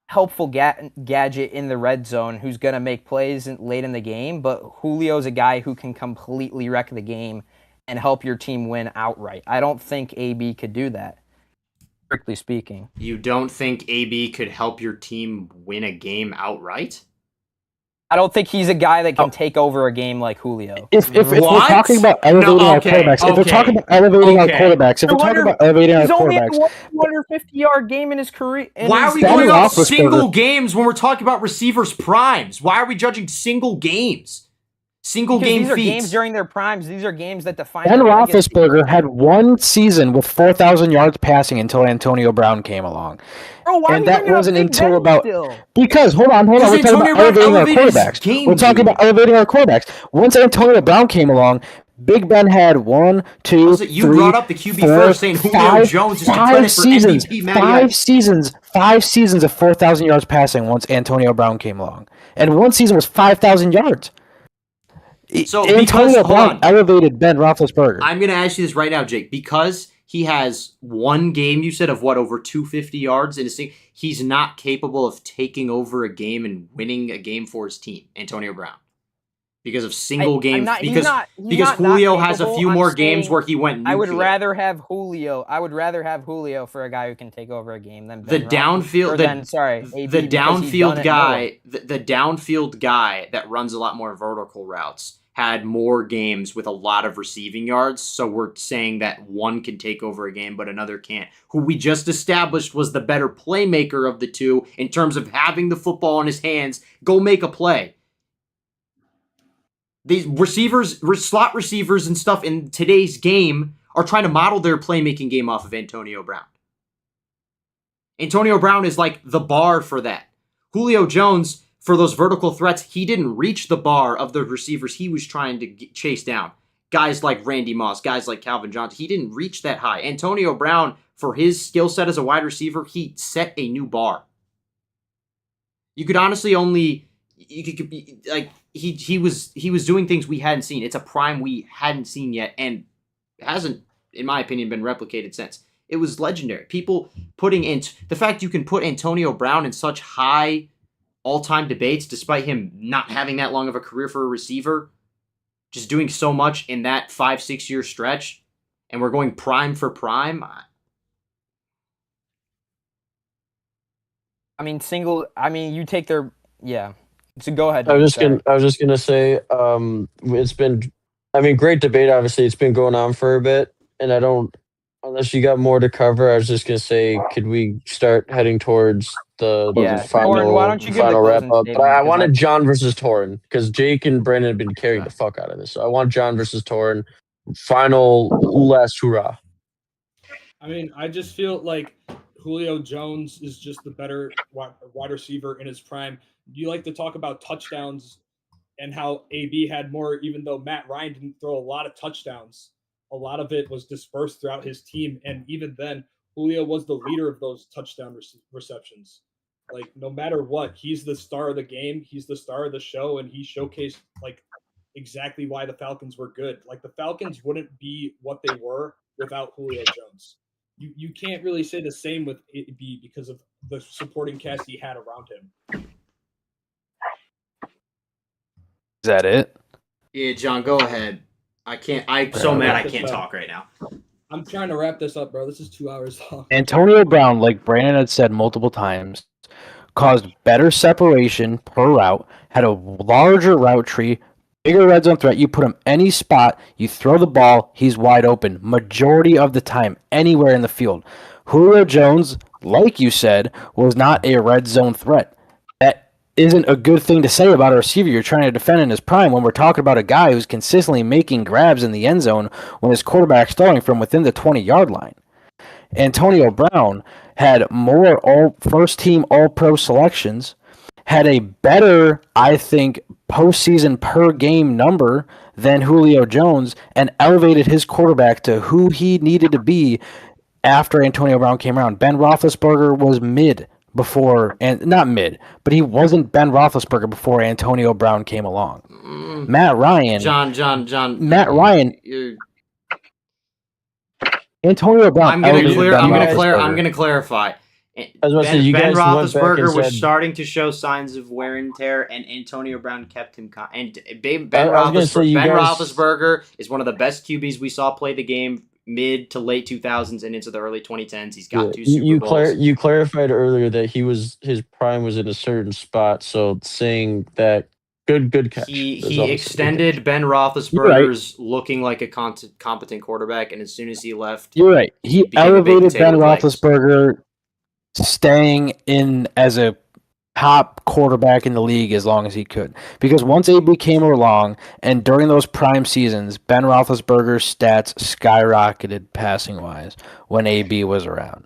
helpful gadget in the red zone who's going to make plays late in the game, but Julio's a guy who can completely wreck the game and help your team win outright. I don't think AB could do that, strictly speaking. You don't think AB could help your team win a game outright? I don't think he's a guy that can take over a game like Julio. If we're What? talking about elevating No, our okay, quarterbacks, if we're okay, talking about elevating our okay. quarterbacks, if we're talking about elevating our He's only had quarterbacks, one 250-yard game in his career. Why are we Ben going off Roethlisberger- single games when we're talking about receivers' primes? Why are we judging single games? Single Because game these are feats. games during their primes. These are games that define Ben their legacy. Roethlisberger had 1 season with 4,000 yards passing until Antonio Brown came along. Bro, why and are you that bringing up wasn't Big until Ben about- still? Because, hold on, Because we're talking Antonio about Brown elevating our elevated his quarterbacks. game, We're talking dude. about elevating our quarterbacks. Once Antonio Brown came along, Big Ben had 1, 2, Was it you 3, brought up the QB 4, first, saying Julio 5, Jones is the 5 credit for seasons, MVP, Matty 5 Ice. seasons, 5 seasons of 4,000 yards passing once Antonio Brown came along. And 1 season was 5,000 yards. So, because- Antonio hold Brown on. elevated Ben Roethlisberger. I'm going to ask you this right now, Jake. Because he has 1 game, you said, of what, over 250 yards in a single, he's not capable of taking over a game and winning a game for his team, Antonio Brown. Because of single game, he's because not Julio has a capable. few I'm more games saying where he went nuclear. I would rather have Julio. I would rather have Julio for a guy who can take over a game than The Ben downfield- Or the- than, sorry, AB, the because he's done downfield it guy, the downfield guy that runs a lot more vertical routes had more games with a lot of receiving yards. So we're saying that one can take over a game, but another can't. Who we just established was the better playmaker of the two in terms of having the football in his hands, go make a play. These receivers, slot receivers and stuff in today's game are trying to model their playmaking game off of Antonio Brown. Antonio Brown is like the bar for that. Julio Jones, for those vertical threats, he didn't reach the bar of the receivers he was trying to chase down. Guys like Randy Moss, guys like Calvin Johnson, he didn't reach that high. Antonio Brown, for his skill set as a wide receiver, he set a new bar. You could honestly only, you could be like, he was doing things we hadn't seen. It's a prime we hadn't seen yet, and hasn't, in my opinion, been replicated since. It was legendary. People putting in the fact you can put Antonio Brown in such high all-time debates, despite him not having that long of a career for a receiver, just doing so much in that 5-6 year stretch, and we're going prime for prime. You take their So go ahead. I was sorry. just gonna say, it's been, great debate. Obviously, it's been going on for a bit, and I don't, unless you got more to cover. I was just gonna say, could we start heading towards the final, Torrin, why don't you give the final wrap closing up? But statement, I 'cause wanted John versus Torrin because Jake and Brandon have been carrying the fuck out of this. So I want John versus Torrin. Final last hurrah. I just feel like Julio Jones is just the better wide receiver in his prime. You like to talk about touchdowns and how AB had more, even though Matt Ryan didn't throw a lot of touchdowns. A lot of it was dispersed throughout his team. And even then, Julio was the leader of those touchdown receptions. Like, no matter what, he's the star of the game. He's the star of the show. And he showcased, exactly why the Falcons were good. Like, the Falcons wouldn't be what they were without Julio Jones. You can't really say the same with AB because of the supporting cast he had around him. Is that it? Yeah, John, go ahead. I'm so mad I can't talk right now. I'm trying to wrap this up, bro. This is 2 hours long. Antonio Brown, like Brandon had said multiple times, caused better separation per route, had a larger route tree, bigger red zone threat. You put him any spot, you throw the ball, he's wide open. Majority of the time, anywhere in the field. Julio Jones, like you said, was not a red zone threat. That isn't a good thing to say about a receiver you're trying to defend in his prime when we're talking about a guy who's consistently making grabs in the end zone when his quarterback's throwing from within the 20-yard line. Antonio Brown had more first-team All-Pro selections, had a better, I think, postseason per game number than Julio Jones and elevated his quarterback to who he needed to be after Antonio Brown came around. Ben Roethlisberger was mid before, and not mid, but he wasn't Ben Roethlisberger before Antonio Brown came along. Matt Ryan. John. Matt Ryan. Antonio Brown. I'm gonna clarify. I was about to say, you Ben guys went back Roethlisberger and was said- starting to show signs of wear and tear, and Antonio Brown kept him. Ben I was gonna say, you guys- Roethlisberger is one of the best QBs we saw play the game mid to late 2000s and into the early 2010s. He's got 2 Super Bowls. You clarified earlier that his prime was in a certain spot, so saying that good catch. He extended Ben Roethlisberger's looking like a competent quarterback, and as soon as he left, You're right. He became a big elevated potato Ben with legs. Roethlisberger, staying in as a top quarterback in the league as long as he could. Because once AB came along, and during those prime seasons, Ben Roethlisberger's stats skyrocketed passing-wise when AB was around.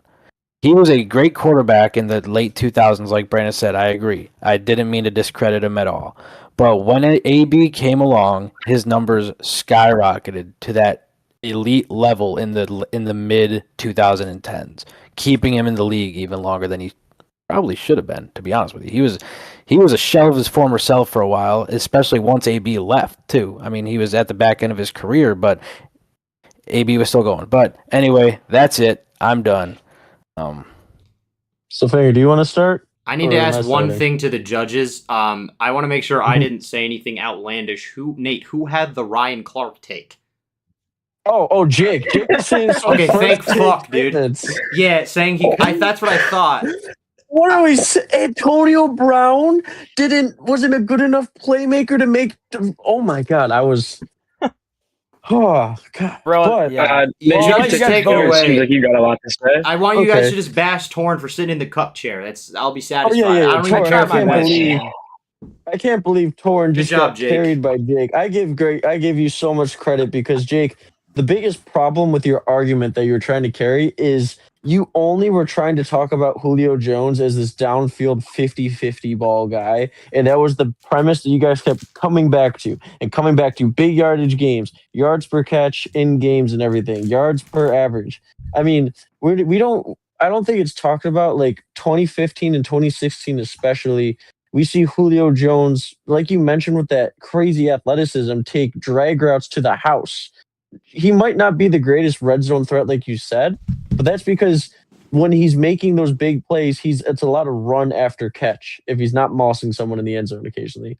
He was a great quarterback in the late 2000s, like Brandon said. I agree. I didn't mean to discredit him at all. But when AB came along, his numbers skyrocketed to that elite level in the mid 2010s, keeping him in the league even longer than he probably should have been, to be honest with you. He was a shell of his former self for a while, especially once AB left too. I mean, he was at the back end of his career, but AB was still going. But anyway, that's it. I'm done. So, Fanger, do you want to start? I need Or to am I ask one starting? thing to the judges. I want to make sure I didn't say anything outlandish. Who had the Ryan Clark take? Oh, Jake. Jake is saying some Okay, first thank take fuck, dude. statements. Yeah, saying that's what I thought. What are we saying? Antonio Brown wasn't a good enough playmaker to make. Oh my God, I was. Oh God, Bro, But, yeah. Nate, Well, you let's can take take the it floor. It away. seems like you got a lot to say. I want you guys Okay. to just bash Torn for sitting in the cup chair. I'll be Oh satisfied. yeah. I don't even Torn, care I my can't best. believe. I can't believe Torn Good just job, got Jake. carried by Jake. I give you so much credit because Jake, the biggest problem with your argument that you're trying to carry is you only were trying to talk about Julio Jones as this downfield 50-50 ball guy. And that was the premise that you guys kept coming back to big yardage games, yards per catch in games and everything, yards per average. I mean, I don't think it's talked about like 2015 and 2016, especially. We see Julio Jones, like you mentioned, with that crazy athleticism, take drag routes to the house. He might not be the greatest red zone threat, like you said, but that's because when he's making those big plays, it's a lot of run after catch if he's not mossing someone in the end zone occasionally.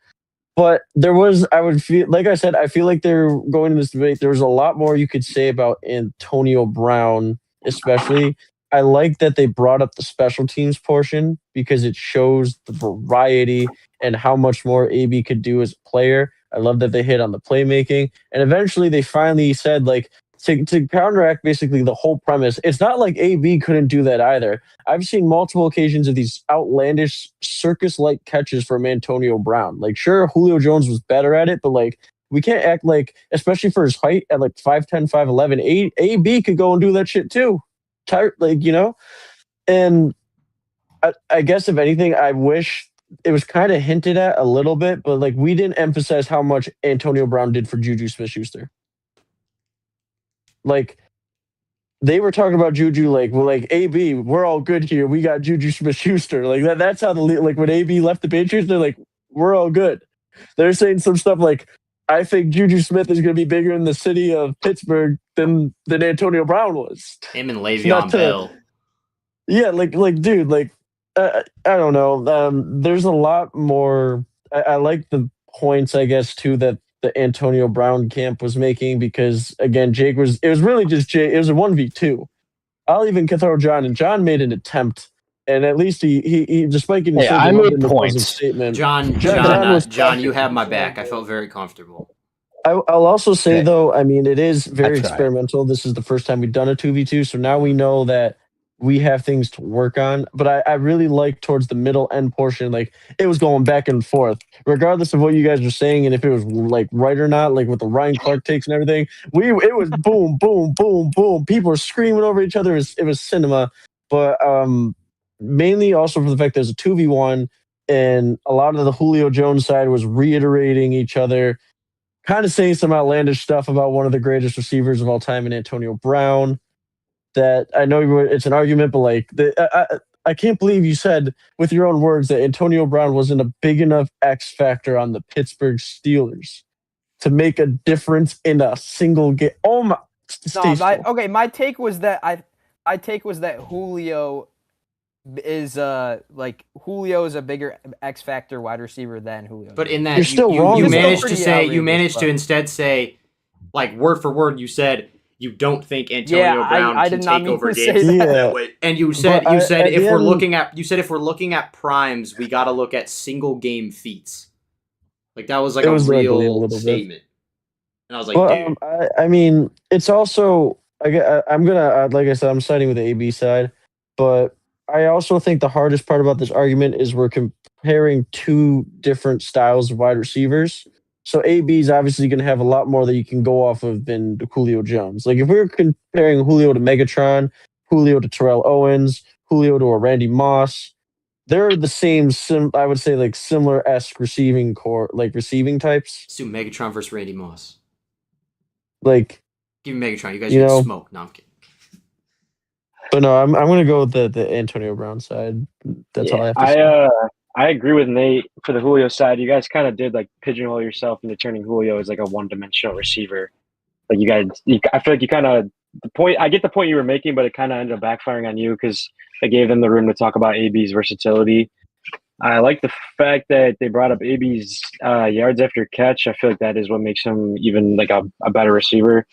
But I feel like they're going to this debate. There was a lot more you could say about Antonio Brown, especially. I like that they brought up the special teams portion because it shows the variety and how much more AB could do as a player. I love that they hit on the playmaking. And eventually they finally said, like, to counteract basically the whole premise, it's not like AB couldn't do that either. I've seen multiple occasions of these outlandish circus-like catches from Antonio Brown. Like, sure, Julio Jones was better at it, but like, we can't act like, especially for his height at like 5'10", 5'11", AB could go and do that shit too. Like, you know? And I guess if anything, I wish it was kind of hinted at a little bit, but like we didn't emphasize how much Antonio Brown did for Juju Smith-Schuster. Like they were talking about Juju, like, well, like AB, we're all good here. We got Juju Smith-Schuster. Like that's how like when AB left the Patriots, they're like, we're all good. They're saying some stuff like, I think Juju Smith is going to be bigger in the city of Pittsburgh than Antonio Brown was. Him and Le'Veon Bell. Yeah, like, dude, like, I don't know. There's a lot more. I like the points, I guess, too, that the Antonio Brown camp was making because, again, it was really just Jake. It was a 1v2. I'll even throw John, and John made an attempt. And at least he despite getting Hey, I made points. Statement. John, you have my back. I felt very comfortable. I'll also say, though, I mean, it is very I tried. experimental. This is the first time we've done a 2v2, so now we know that we have things to work on. But I really like towards the middle end portion, like it was going back and forth, regardless of what you guys were saying and if it was like right or not, like with the Ryan Clark takes and everything. It was boom, boom, boom, boom. People were screaming over each other. It was cinema. But mainly also for the fact there's a 2v1. and a lot of the Julio Jones side was reiterating each other, kind of saying some outlandish stuff about one of the greatest receivers of all time in Antonio Brown. That I know it's an argument, but like I can't believe you said with your own words that Antonio Brown wasn't a big enough X factor on the Pittsburgh Steelers to make a difference in a single game. Oh my! No, my take was that Julio is Julio is a bigger X factor wide receiver than Julio. But in that, You're still wrong you about managed that. to say you managed to instead say, like word for word, you said you don't think Antonio Brown I can did not take mean over to games. say that. Yeah. And you said if we're looking at primes, we got to look at single game feats. Like that was like a real statement. And I was like, dude. I mean, it's also I'm gonna like I said, I'm siding with the AB side, but I also think the hardest part about this argument is we're comparing two different styles of wide receivers. So AB is obviously going to have a lot more that you can go off of than Julio Jones. Like if we were comparing Julio to Megatron, Julio to Terrell Owens, Julio to a Randy Moss, they're the same. I would say like similar-esque receiving core, like receiving types. Let's do Megatron versus Randy Moss. Like, give me Megatron. You guys get smoke. No, I'm kidding. But no, I'm going to go with the Antonio Brown side. That's all I have to say. I agree with Nate for the Julio side. You guys kind of did like pigeonhole yourself into turning Julio as like a one-dimensional receiver. Like I feel like you kind of I get the point you were making, but it kind of ended up backfiring on you because it gave them the room to talk about AB's versatility. I like the fact that they brought up AB's yards after catch. I feel like that is what makes him even like a better receiver.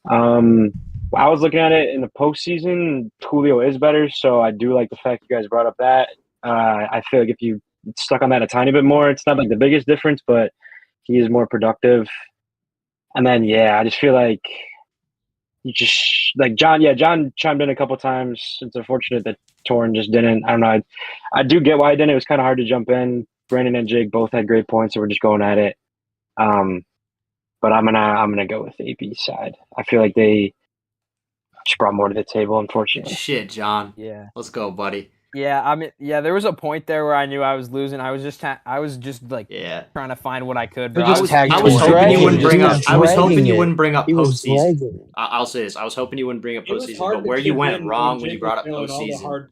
I was looking at it in the postseason. Julio is better, so I do like the fact you guys brought up that. I feel like if you stuck on that a tiny bit more, it's not like the biggest difference, but he is more productive. And then, I just feel like you just like John. Yeah, John chimed in a couple times. It's unfortunate that Torn just didn't. I don't know. I do get why he didn't. It was kind of hard to jump in. Brandon and Jake both had great points, so we're just going at it. But I'm gonna go with AB's side. I feel like they just brought more to the table, unfortunately. Shit, John. Yeah. Let's go, buddy. Yeah, there was a point there where I knew I was losing. I was just trying to find what I could. I was hoping you wouldn't bring up postseason. I'll say this. I was hoping you wouldn't bring up postseason, but where you went wrong when you brought up postseason.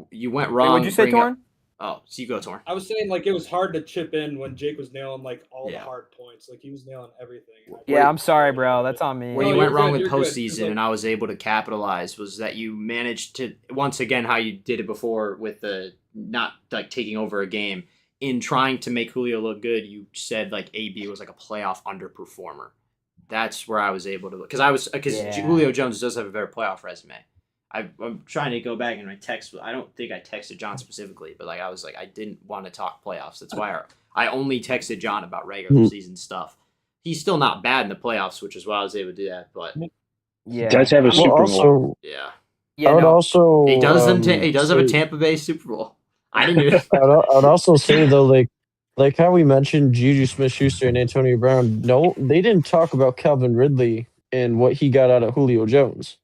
You went wrong. What'd you say, Torn? Oh, so you go, Torn. I was saying like it was hard to chip in when Jake was nailing like all the hard points. Like he was nailing everything. Yeah, I'm sorry, bro. That's on me. Where you went wrong with postseason and I was able to capitalize was that you managed to, once again, how you did it before with the not like taking over a game. In trying to make Julio look good, you said like AB was like a playoff underperformer. That's where I was able to, because Julio Jones does have a better playoff resume. I'm trying to go back in my text. I don't think I texted John specifically, but like I was like I didn't want to talk playoffs. That's why I only texted John about regular season stuff. He's still not bad in the playoffs, which is why I was able to do that. But he does have a Super Bowl. Yeah. I would also he does have a Tampa Bay Super Bowl. I didn't even. I'd also say though, like how we mentioned Juju Smith-Schuster and Antonio Brown. No, they didn't talk about Calvin Ridley and what he got out of Julio Jones.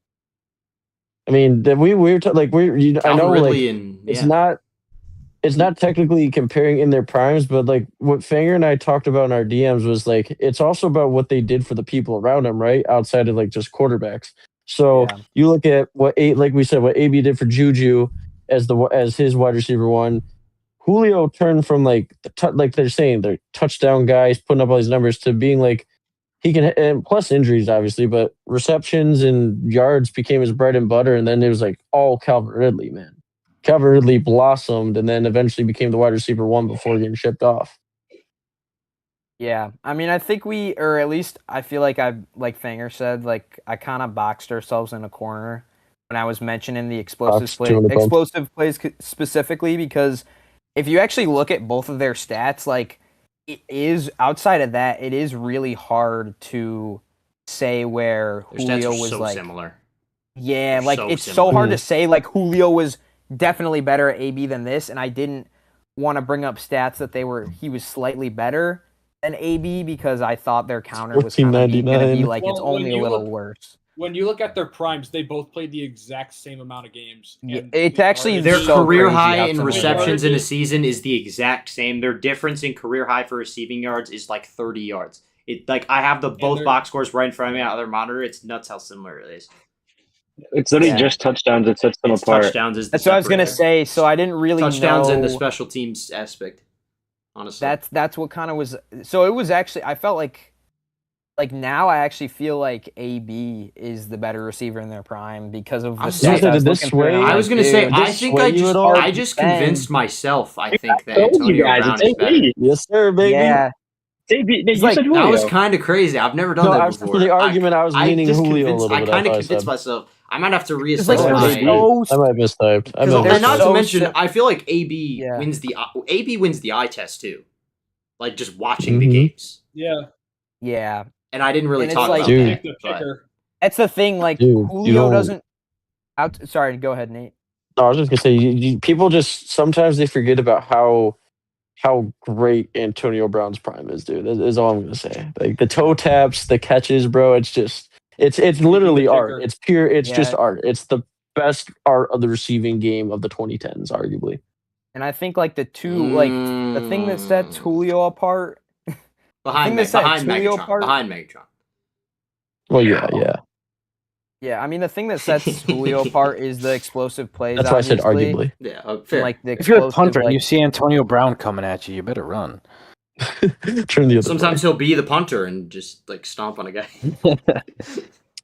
I mean, I know Ridley it's not technically comparing in their primes, but like what Fanger and I talked about in our DMs was like it's also about what they did for the people around them, right? Outside of like just quarterbacks. So you look at what AB did for Juju as his wide receiver one. Julio turned from like they're saying they're touchdown guys putting up all these numbers to being like he can, and plus injuries obviously, but receptions and yards became his bread and butter, and then it was like all Calvin Ridley, man. Calvin Ridley blossomed and then eventually became the wide receiver one before getting shipped off. Yeah, I mean, I think or at least I feel like like Fanger said, like I kind of boxed ourselves in a corner when I was mentioning the explosive plays specifically, because if you actually look at both of their stats, like it is outside of that, it is really hard to say where Julio was so like similar. Yeah, like it's so hard to say like Julio was definitely better at AB than this, and I didn't want to bring up stats that he was slightly better than AB because I thought their counter was kind of going to be like it's only a little worse. when you look at their primes, they both played the exact same amount of games. Yeah, And it's the actually yardage- Their so career crazy high how in similar they are. receptions in a season is the exact same. Their difference in career high for receiving yards is like 30 yards. It like I have the both they're- box scores right in front of me on their monitor. It's nuts how similar it is. It's literally Yeah. just touchdowns that sets them It's apart. touchdowns is the That's what I was gonna separator. say. So I didn't really Touchdowns know and the special teams aspect. Honestly, that's what kind of was. So it was actually. I felt like now I actually feel like AB is the better receiver in their prime because of the I was stats gonna say, I was did this looking through, and sway- I'm I was gonna say dude, I this think sway I you just at all? I just convinced myself. I think that told you Antonio guys, Brown it's is better. AB. Yes, sir, baby. yeah. AB, you like- said That was Julio. kind of crazy. I've never done No, that as before. for the argument, I was leaning just Julio a convinced- little I bit, kind of that's why I convinced said. myself. I might have to It's reassess like Oh, they're my. maybe. so. I might have mistyped. I Because might have and not to so mention, sim- I feel like AB Yeah. wins the eye test too, like just watching the Mhm. games. Yeah. Yeah, And I didn't really And it's talk like- about Dude. that. Pick the But picker. that's the thing. Like Dude, you Julio don't- doesn't. Sorry, go ahead, Nate. No, I was just gonna say, people just sometimes they forget about how great Antonio Brown's prime is, dude. Is all I'm gonna say. Like the toe taps, the catches, bro. It's just it's literally kicker. art. It's pure. It's Yeah. just art. It's the best art of the receiving game of the 2010s, arguably. And I think like the thing that sets Julio apart. behind thing that sets behind Julio Megatron, apart- behind Megatron. Well, yeah. Yeah, I mean the thing that sets Julio apart is the explosive plays. That's why I said obviously, arguably. Yeah, and, fair. like the If you're a explosive, punter and like- you see Antonio Brown coming at you, you better run. Turn the other. Sometimes he'll be the punter and just like stomp on a guy.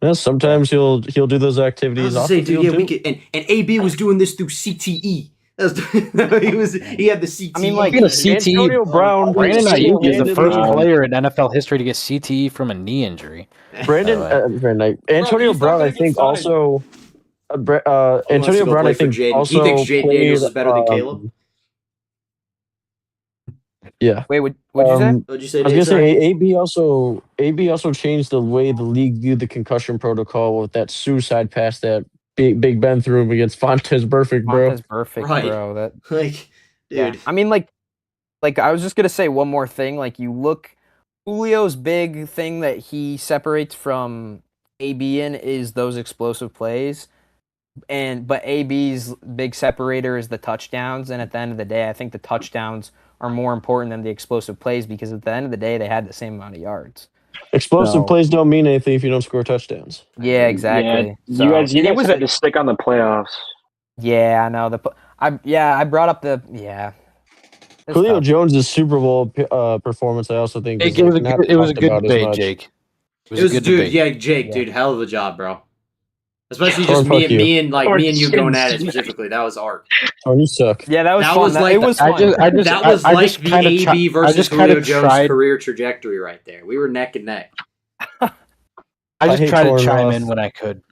Yeah, sometimes he'll do those I activities was off gonna say, the dude, field yeah, too. we could, and AB was doing this through CTE. He had the CTE. I mean, like, Speaking of CTE, Antonio Brown, Brandon Ayuk is the first single-handedly- player in NFL history to get CTE from a knee injury. Brandon, By Antonio he's Brown, not I gonna get think signed. also. He wants to Antonio go Brown, play I for think Jaden. also He thinks Jaden played, Daniels is better than Caleb. Yeah. Wait, what'd you say? What'd you say? I was Nate? gonna Sorry? say AB also changed the way the league viewed the concussion protocol with that suicide pass that Big Ben threw him against Fontes Perfect, bro. Montez perfect, Right. bro. That Like, yeah. dude. I mean, like I was just gonna say one more thing. Like you look, Julio's big thing that he separates from AB in is those explosive plays, but AB's big separator is the touchdowns. And at the end of the day, I think the touchdowns are more important than the explosive plays because at the end of the day, they had the same amount of yards. Explosive No. plays don't mean anything if you don't score touchdowns. Yeah, exactly. Yeah, So, you guys and it was had to stick on the playoffs. yeah, I know I brought up the yeah. It's Julio tough. Jones' Super Bowl performance, I also think, Jake, is it was a not good, it was a talked good about as debate, much. Jake. It was It was, a good dude, debate. yeah, Jake, Yeah. dude, hell of a job, bro. Especially Torn, just me fuck and you. me and like Torn me and you going at it shit. specifically. That was art. Oh, you suck. Yeah, that was That fun. was like it was I fun. just, That was I like just the kinda AB I versus just kinda Julio Jones tried- career trajectory right there. We were neck and neck. I I just hate tried to Torn chime Ross. in when I could.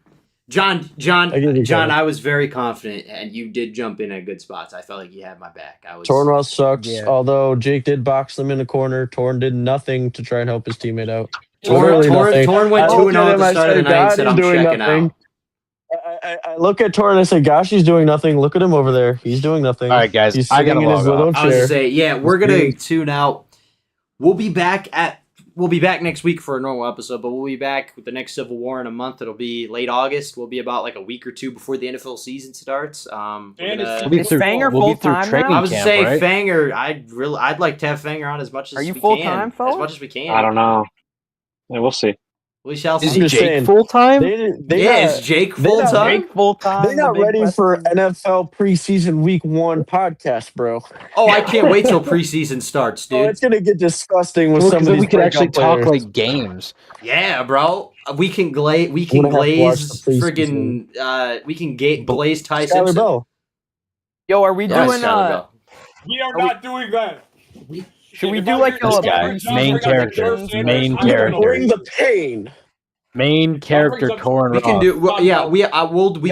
John, I give you credit. I was very confident, and you did jump in at good spots. I felt like you had my back. I was. Torn Ross sucks. Yeah. Although Jake did box them in the corner, Torn did nothing to try and help his teammate out. Torn Literally nothing. went I 2-0 looked at him, the I start of the said, night and "God, said, he's "I'm doing checking nothing." out." I look at Torn and I say, "Gosh, he's doing nothing. Look at him over there. He's doing nothing." All right, guys, He's I sitting gotta in his log off. little I was chair. gonna say, yeah, we're gonna tune out. We'll be back next week for a normal episode, but we'll be back with the next Civil War in a month. It'll be late August. We'll be about like a week or two before the NFL season starts. And We'll be Is through- Fanger we'll be through full-time training now? I was camp, saying right? Fanger. I'd like to have Fanger on as much as Are you we full-time, can, fella? as much as we can. I don't know. Yeah, we'll see. We shall Is see. he just Jake saying, full time? They Is Jake they're full not time? Jake full time. They're not ready for NFL preseason week 1 podcast, bro. Oh, I can't wait till preseason starts, Oh, dude. it's gonna get disgusting with Well, some 'cause of then these we could actually breakout talk players. like games. Yeah, bro. We can glaze. We I'm can gonna have to watch glaze the friggin'. We can glaze Ty Skylar Simpson. Bell. Yo, are we Yes, doing Skylar Bell. We are not doing that. Should we If do I like were This a to- guy, if I main were to- character, Sanders, main I'm gonna character. Bring the pain. Main character brings up- Torn We can Ross. do. Well, yeah, we Yo,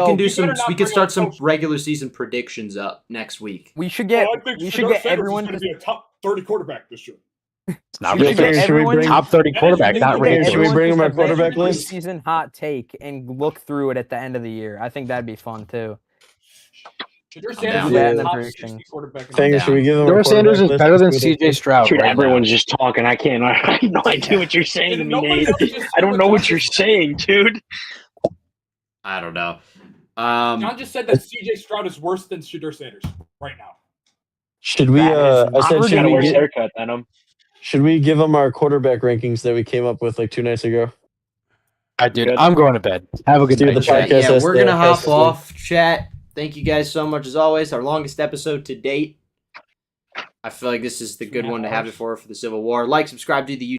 can do you some. better not We can bring start up some Coach- regular season predictions up next week. We should get Oh, I think we should Shedeur get Sanders everyone is going to to be a top 30 quarterback this year. It's not we Yeah, should get should we everyone bring- top 30 quarterback, we not should we should get ranked. Should we everyone bring him to our submit quarterback a list? Season hot take and look through it at the end of the year. I think that'd be fun too. Shedeur down. Sanders is Yeah, a and the top prediction. 60 quarterback. in the Fanger, league. should we give him? Shedeur a Sanders is quarterback better than list? CJ Stroud. Dude, right everyone's now. just talking. I can't. I have no idea what you're saying to And me, nobody Nate. else just I don't know what you're just- saying, dude. I don't know. John just said that CJ Stroud is worse than Shedeur Sanders right now. Should we? That is I said, not should got a we, worse get, haircut than him. should we give them our quarterback rankings that we came up with like 2 nights ago? I did. Good. I'm going to bed. Have a good See what night, the chat. podcast Yeah, has we're to- gonna has hop to say. off, chat. Thank you guys so much as always. Our longest episode to date. I feel like this is the good 2.5 one to have hours. it for the Civil War. Like, subscribe to the